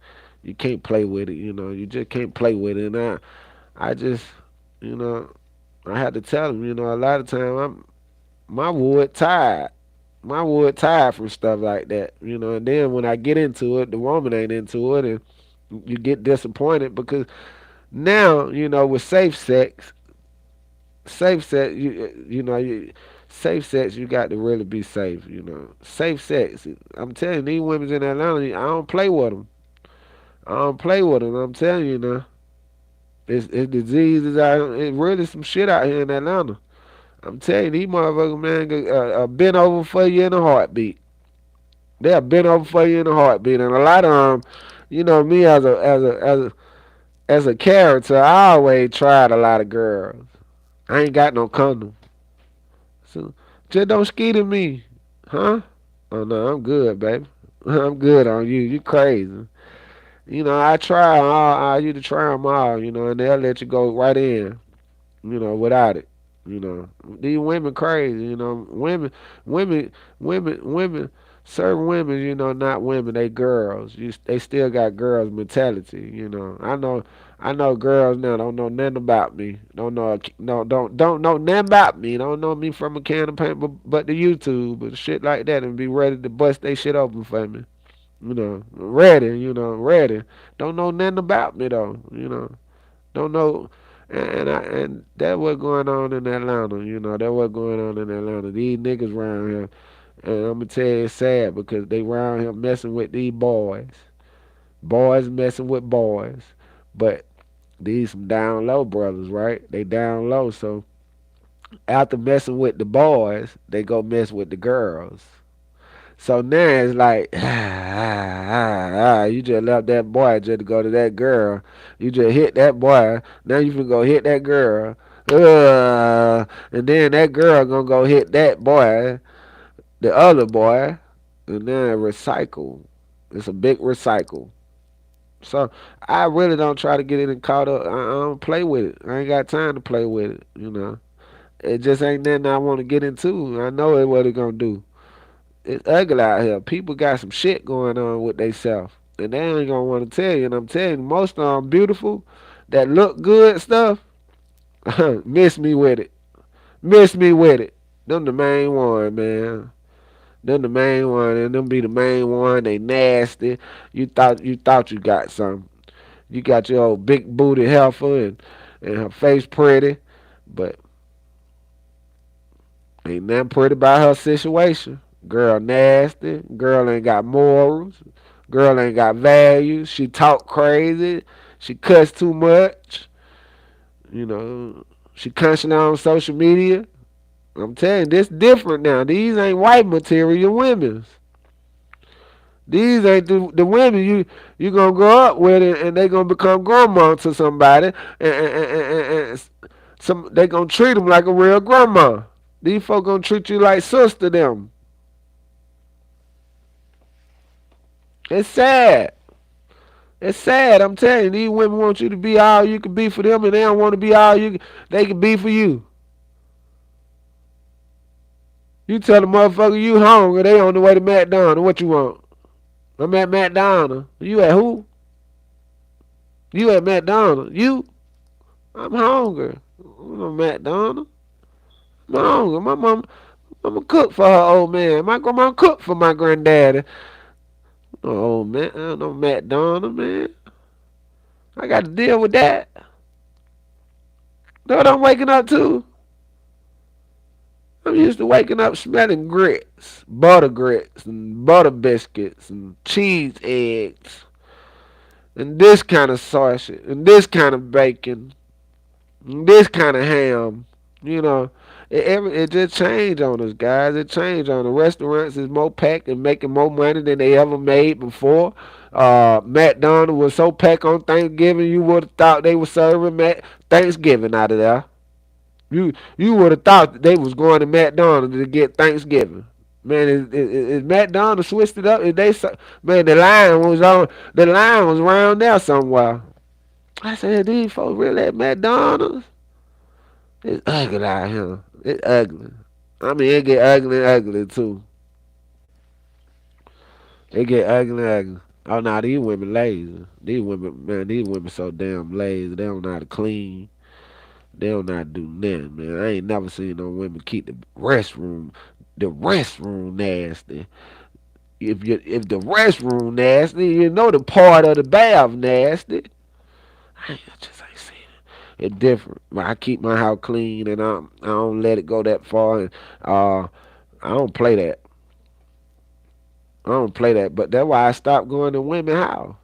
You can't play with it. You just can't play with it. And I just, you know, I had to tell him, a lot of time my wood tired. My wood tired from stuff like that. And then when I get into it, the woman ain't into it, and you get disappointed because now, with safe sex, Safe sex, you got to really be safe. Safe sex. I'm telling you, these women in Atlanta, I don't play with them. I don't play with them. I'm telling you now. It's diseases out. It's really some shit out here in Atlanta. I'm telling you, these motherfuckers, man, bent over for you in a heartbeat. They'll bend over for you in a heartbeat, and a lot of them, me as a character, I always tried a lot of girls. I ain't got no condom, so just don't ski to me, huh? Oh no, I'm good, baby. I'm good on you. You crazy. I try all. I you to try them all, and they'll let you go right in. Without it. These women crazy, women, women, certain women, not women, they girls. They still got girls mentality, I know girls now don't know nothing about me. Don't know, no, don't know nothing about me. Don't know me from a can of paint, but the YouTube and shit like that, and be ready to bust they shit open for me. Ready, ready. Don't know nothing about me though, don't know, and that what going on in Atlanta. That what going on in Atlanta. These niggas around here, and I'm gonna tell you it's sad because they around here messing with these boys. Boys messing with boys, but these some down low brothers, right? They down low, so after messing with the boys, they go mess with the girls. So now it's like, you just left that boy just to go to that girl. You just hit that boy. Now you can go hit that girl. And then that girl gonna go hit that boy, the other boy, and then recycle. It's a big recycle. So I really don't try to get it and caught up. I don't play with it. I ain't got time to play with it. It just ain't nothing I want to get into. I know it what it gonna do. It's ugly out here. People got some shit going on with theyself. And they ain't gonna want to tell you. And I'm telling you, most of them beautiful, that look good stuff, miss me with it. Miss me with it. Them the main one, man. Them the main one, and them be the main one. They nasty. You thought you got something. You got your old big booty heifer and her face pretty, but ain't nothing pretty about her situation. Girl nasty. Girl ain't got morals. Girl ain't got values. She talk crazy. She cuss too much. You know, she constantly on social media. I'm telling you, this different now. These ain't white material women. These ain't the women you gonna grow up with and they gonna become grandma to somebody and some they gonna treat them like a real grandma. These folk gonna treat you like sister them. It's sad. It's sad. I'm telling you, these women want you to be all you can be for them, and they don't want to be all they can be for you. You tell the motherfucker you hungry, they on the way to McDonald's. What you want? I'm at McDonald's. You at who? You at McDonald's. You? I'm hungry. I'm at McDonald's. I'm hungry. My mom, I'ma cook for her old man. My grandma cook for my granddaddy. Oh man, I don't know McDonald's, man. I got to deal with that. Know what I'm waking up to? I'm used to waking up smelling grits, and butter biscuits, and cheese eggs, and this kind of sausage, and this kind of bacon, and this kind of ham. You know, it just changed on us, guys. It changed on the restaurants is more packed and making more money than they ever made before. McDonald's was so packed on Thanksgiving, you would have thought they were serving Thanksgiving out of there. You would have thought that they was going to McDonald's to get Thanksgiving. Man, is McDonald's switched it up? Man, the line was around there somewhere. I said, these folks really at McDonald's? It's ugly out here. It's ugly. I mean, it get ugly and ugly too. It get ugly and ugly. Oh, nah, these women lazy. These women so damn lazy. They don't know how to clean. They don't know how to do nothing, man. I ain't never seen no women keep the restroom nasty. If the restroom nasty, you know the part of the bath nasty. I just ain't seen it. It's different. But I keep my house clean and I don't let it go that far. And I don't play that. I don't play that. But that's why I stopped going to women house.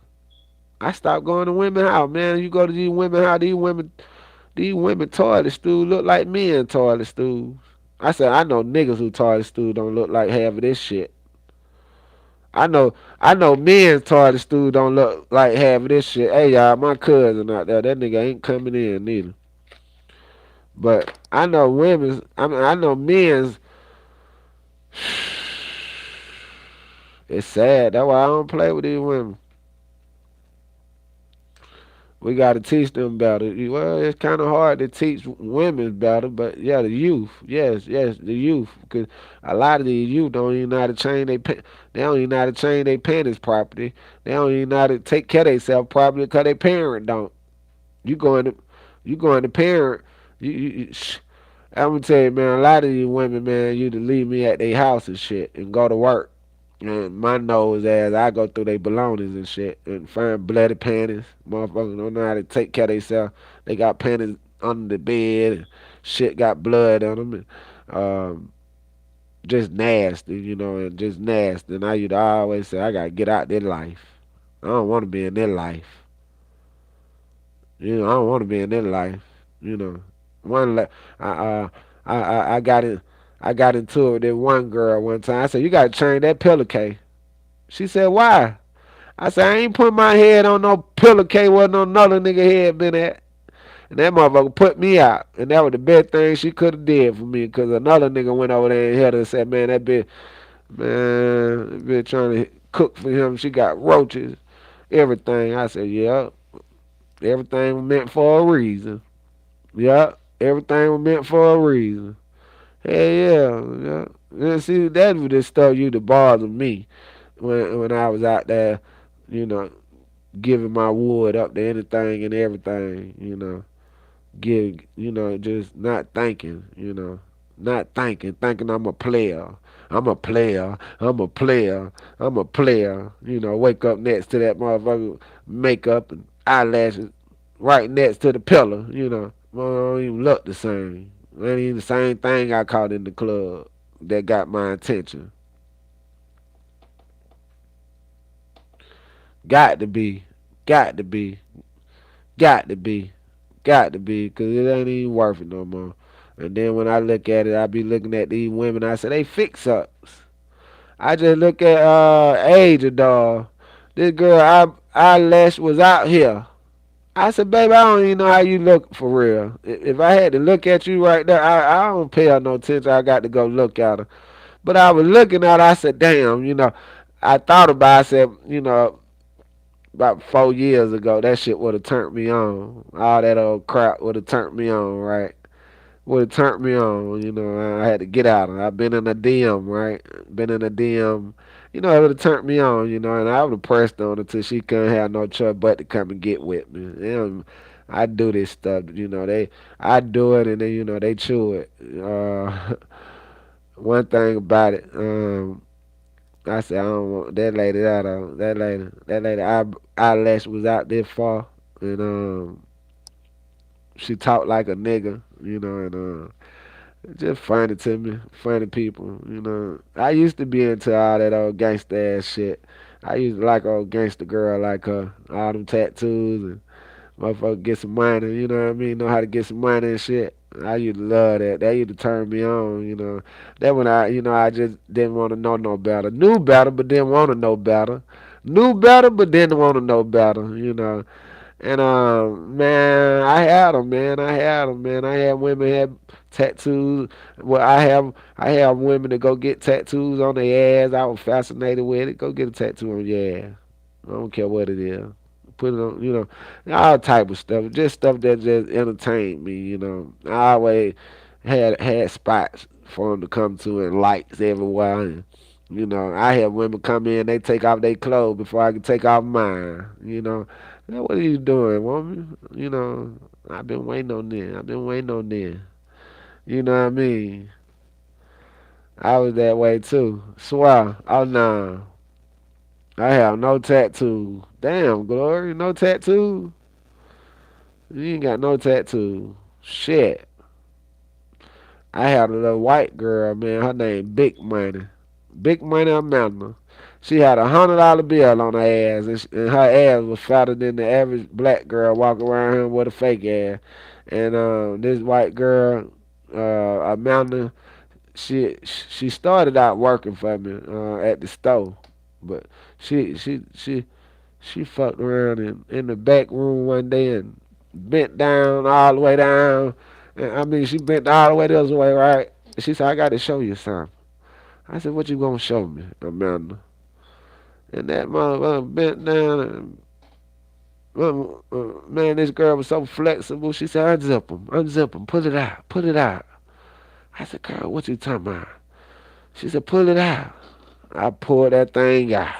I stopped going to women house, man. You go to these women house, these women toilet stools look like men toilet stools. I said I know niggas who toilet stool don't look like half of this shit. I know men's toilet stool don't look like half of this shit. Hey y'all, my cousin out there, that nigga ain't coming in neither. But I know women's. I know men's. It's sad. That's why I don't play with these women. We got to teach them better. Well, it's kind of hard to teach women better, but yeah, the youth. Yes, yes, the youth. Because a lot of these youth don't even know how to change they don't even know how to change their panties properly. They don't even know how to take care of themselves properly because their parent don't. You going to, you going to parent. I'm gonna tell you, man. A lot of these women, man, you to leave me at their house and shit and go to work. And my nose ass, I go through their belongings and shit and find bloody panties. Motherfuckers don't know how to take care of themselves. They got panties under the bed and shit got blood on them. And, just nasty, and just nasty. And I used to always say, I gotta get out their life. I don't want to be in their life. I don't want to be in their life. You know, one le- I got in, I got into it with that one girl one time. I said, you gotta change that pillowcase. She said, why? I said, I ain't put my head on no pillowcase where no another nigga head been at. And that motherfucker put me out. And that was the best thing she could have did for me. Because another nigga went over there and hit her and said, man, that bitch trying to cook for him. She got roaches, everything. I said, yeah, everything was meant for a reason. Yeah, everything was meant for a reason. Hell yeah, yeah. And see, that was the stuff you to bother me when I was out there, you know, giving my wood up to anything and everything, just not thinking, not thinking I'm a player. I'm a player. I'm a player. I'm a player. Wake up next to that motherfucker makeup and eyelashes right next to the pillar. Don't even look the same. Ain't even the same thing I caught in the club that got my attention. Got to be. Got to be. Got to be. Got to be. Because it ain't even worth it no more. And then when I look at it, I be looking at these women. I say, they fix ups. I just look at Age of Dog. This girl, eyelash was out here. I said, baby, I don't even know how you look for real. If I had to look at you right there, I don't pay her no attention. I got to go look at her. But I was looking at her. I said, damn, I thought about it. I said, about 4 years ago, that shit would have turned me on. All that old crap would have turned me on, right? Would have turned me on. I had to get out. I've been in a DM, right? Been in a DM. It would have turned me on, and I would have pressed on until she couldn't have no choice but to come and get with me. I do this stuff, I do it and then, they chew it. One thing about it, I said I don't want that lady out of that lady eyelash was out there far and she talked like a nigga, and just funny to me, funny people, I used to be into all that old gangsta ass shit. I used to like old gangster girl like her, all them tattoos and motherfucker get some money, you know what I mean? Know how to get some money and shit. I used to love that. That used to turn me on. That when I just didn't want to know no better. Knew better, but didn't want to know better. Knew better, but didn't want to know better. And man, I had them, man. I had them, man. I had women had tattoos. Well, I have women that go get tattoos on their ass. I was fascinated with it. Go get a tattoo on your ass. I don't care what it is. Put it on, all type of stuff. Just stuff that just entertained me. I always had spots for them to come to and lights everywhere. And, I have women come in, they take off their clothes before I can take off mine. Now, what are you doing, woman? I've been waiting on this. I've been waiting on this. You know what I mean? I was that way too. Swear. Oh no. I have no tattoo. Damn, Glory, no tattoo. You ain't got no tattoo. Shit. I had a little white girl, man. Her name Big Money. Big Money Amanda. She had $100 bill on her ass, and her ass was fatter than the average black girl walking around here with a fake ass. And this white girl, Amanda, she started out working for me at the store, but she she she she fucked around in the back room one day and bent down all the way down. And, I mean, she bent all the way the other way, right? She said, "I got to show you something." I said, "What you gonna show me, Amanda?" And that motherfucker bent down and man, this girl was so flexible. She said, unzip 'em, pull it out, pull it out. I said, "Girl, what you talking about?" She said, "Pull it out." I pulled that thing out.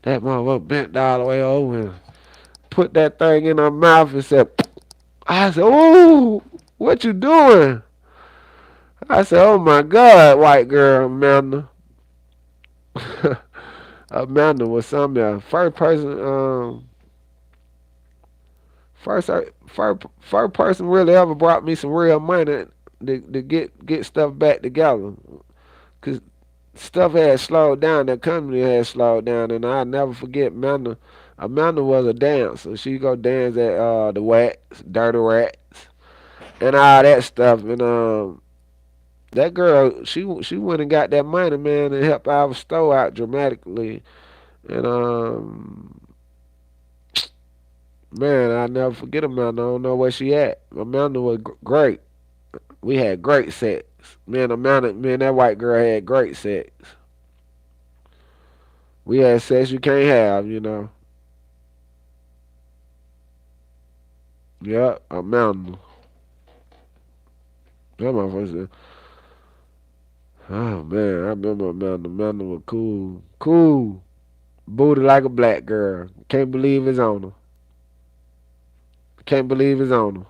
That motherfucker bent all the way over and put that thing in her mouth and said, I said, "Ooh, what you doing?" I said, "Oh my God, white girl, Amanda." Amanda was some first person, first person really ever brought me some real money to get stuff back together. Cause stuff had slowed down, the company had slowed down, and I'll never forget Amanda. Amanda was a dancer. She go dance at the Wax, Dirty Rats, and all that stuff. And that girl, she went and got that money, man, and helped our store out dramatically. And man, I never forget Amanda. I don't know where she at. Amanda was great. We had great sex. Me and that white girl had great sex. We had sex you can't have. Yep, Amanda. That motherfucker said, oh man, I remember Amanda. Amanda was cool. Cool. Booty like a black girl. Can't believe it's on her. Can't believe it's on her.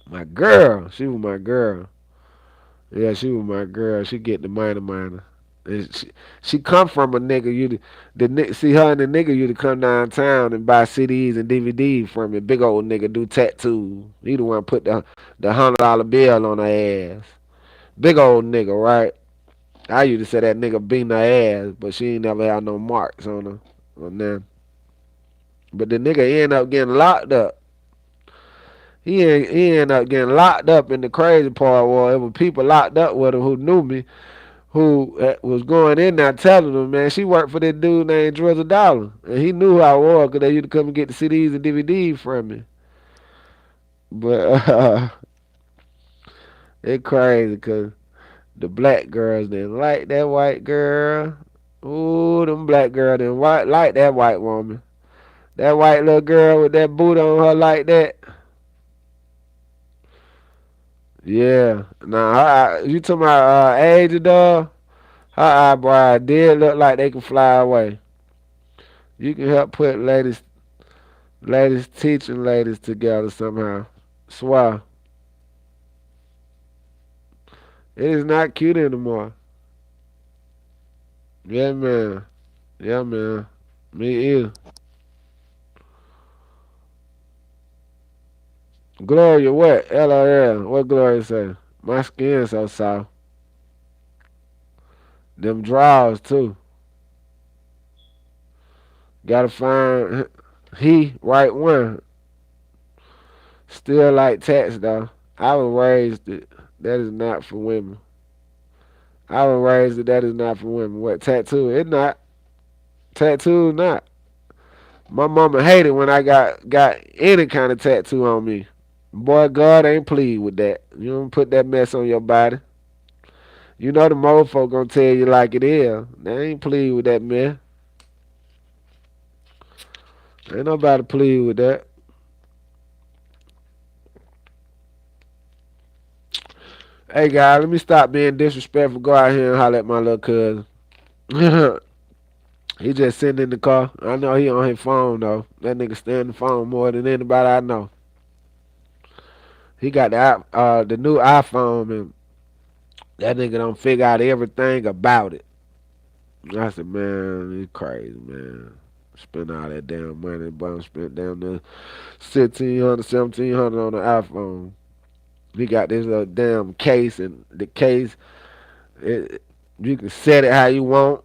My girl. She was my girl. Yeah, she was my girl. She get the money. And she come from a nigga. See her and the nigga you to come downtown and buy CDs and DVDs from me. Big old nigga do tattoos. He the one put the $100 bill on her ass. Big old nigga, right? I used to say that nigga beating her ass, but she ain't never had no marks on her. On them. But the nigga end up getting locked up. He ended up getting locked up, and the crazy part was it was people locked up with him who knew me, who was going in there telling them, man, she worked for this dude named Drizzle Dollar. And he knew who I was because they used to come and get the CDs and DVDs from me. But it crazy because the black girls didn't like that white girl. Ooh, them black girls didn't like that white woman. That white little girl with that boot on her like that. Yeah. Now, you talking about age, dog? Her eyebrows did look like they could fly away. You can help put ladies teaching ladies together somehow. Swear. It is not cute anymore. Yeah, man. Yeah, man. Me either. Gloria, what? LOL. What Gloria say? My skin so soft. Them draws too. Gotta find right one. Still like tats though. I was raised it. That is not for women. I was raised that is not for women. What tattoo? It not. Tattoo not. My mama hated when I got any kind of tattoo on me. Boy, God ain't pleased with that. You don't put that mess on your body. You know the mofo gonna tell you like it is. They ain't pleased with that mess. Ain't nobody pleased with that. Hey guys, let me stop being disrespectful. Go out here and holler at my little cousin. He just sitting in the car. I know he on his phone though. That nigga stay on the phone more than anybody I know. He got the new iPhone and that nigga don't figure out everything about it. I said, man, it's crazy, man. Spend all that damn money, but I'm spent down there 1600, 1700 on the iPhone. He got this little damn case, and the case, it, you can set it how you want.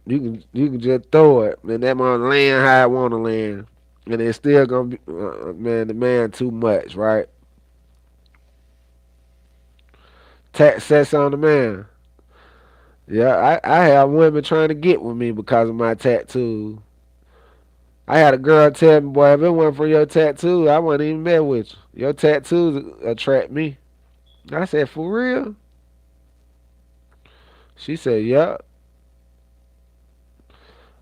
You can just throw it, and that man land how I want to land, and it's still gonna be man the man too much, right? Tax sets on the man. Yeah, I have women trying to get with me because of my tattoo. I had a girl tell me, boy, if it wasn't for your tattoo, I wouldn't even met with you. Your tattoos attract me. I said, for real? She said, yup.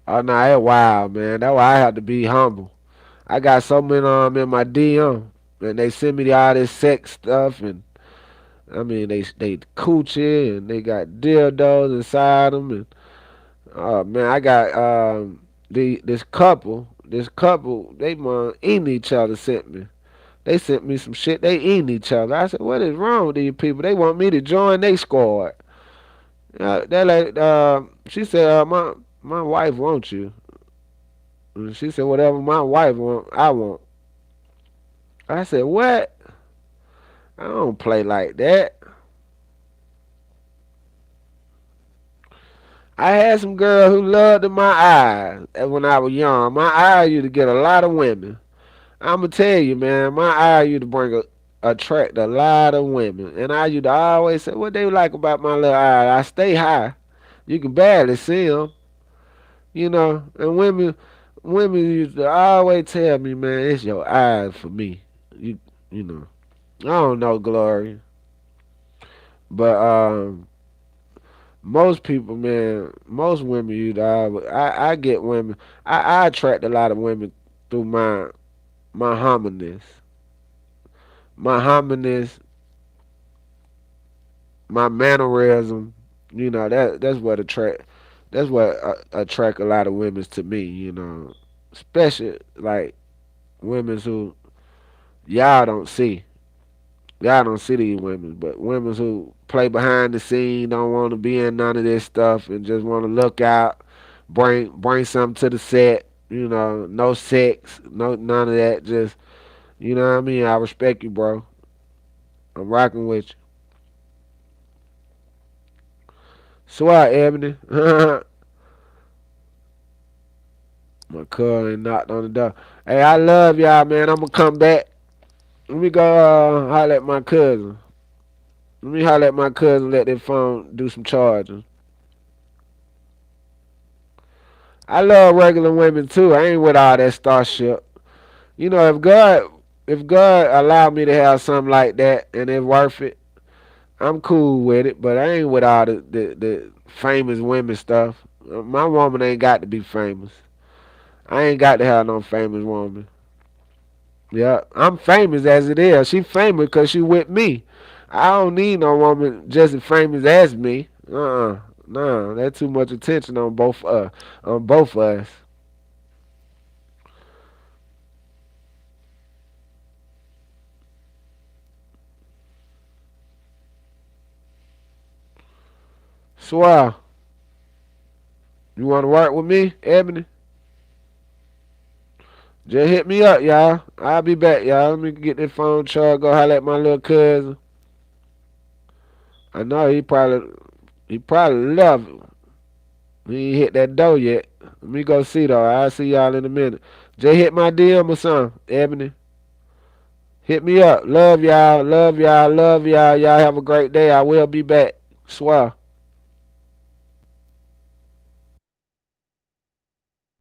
Oh, no, nah, it wild, man. That's why I have to be humble. I got so many in my DM, and they send me all this sex stuff, and I mean, they coochie, and they got dildos inside them, and oh man, I got this couple, they eating each other sent me. They sent me some shit. They eating each other. I said, what is wrong with these people? They want me to join their squad. They like, she said, my wife wants you. And she said, whatever my wife want, I want. I said, what? I don't play like that. I had some girl who loved in my eyes when I was young. My eyes used to get a lot of women. I'ma tell you, man, my eye used to attract a lot of women, and I used to always say what they like about my little eye. I stay high, you can barely see them, and women used to always tell me, man, it's your eyes for me. You, you know, I don't know, Glory, but most people, man, most women used to always, I get women, I attract a lot of women through my humbleness. My humbleness, my mannerism, that's what attract a lot of women to me, especially like women who y'all don't see. Y'all don't see these women, but women who play behind the scene, don't want to be in none of this stuff, and just want to look out, bring something to the set. No sex, no none of that. Just what I mean. I respect you, bro. I'm rocking with you. Swear, Ebony. My cousin knocked on the door. Hey, I love y'all, man. I'm gonna come back. Let me go holler at my cousin. Let me holler at my cousin. Let that phone do some charging. I love regular women too. I ain't with all that starship. If God allowed me to have something like that and it's worth it, I'm cool with it. But I ain't with all the famous women stuff. My woman ain't got to be famous. I ain't got to have no famous woman. Yeah, I'm famous as it is. She famous because she with me. I don't need no woman just as famous as me. No, that's too much attention on both of us. Swear, you want to work with me, Ebony? Just hit me up, y'all. I'll be back, y'all. Let me get this phone charged. Go holler at my little cousin. I know he probably love it. He ain't hit that door yet. Let me go see though. I'll see y'all in a minute. Just hit my DM or something, Ebony. Hit me up. Love y'all. Love y'all. Love y'all. Y'all have a great day. I will be back. Swear.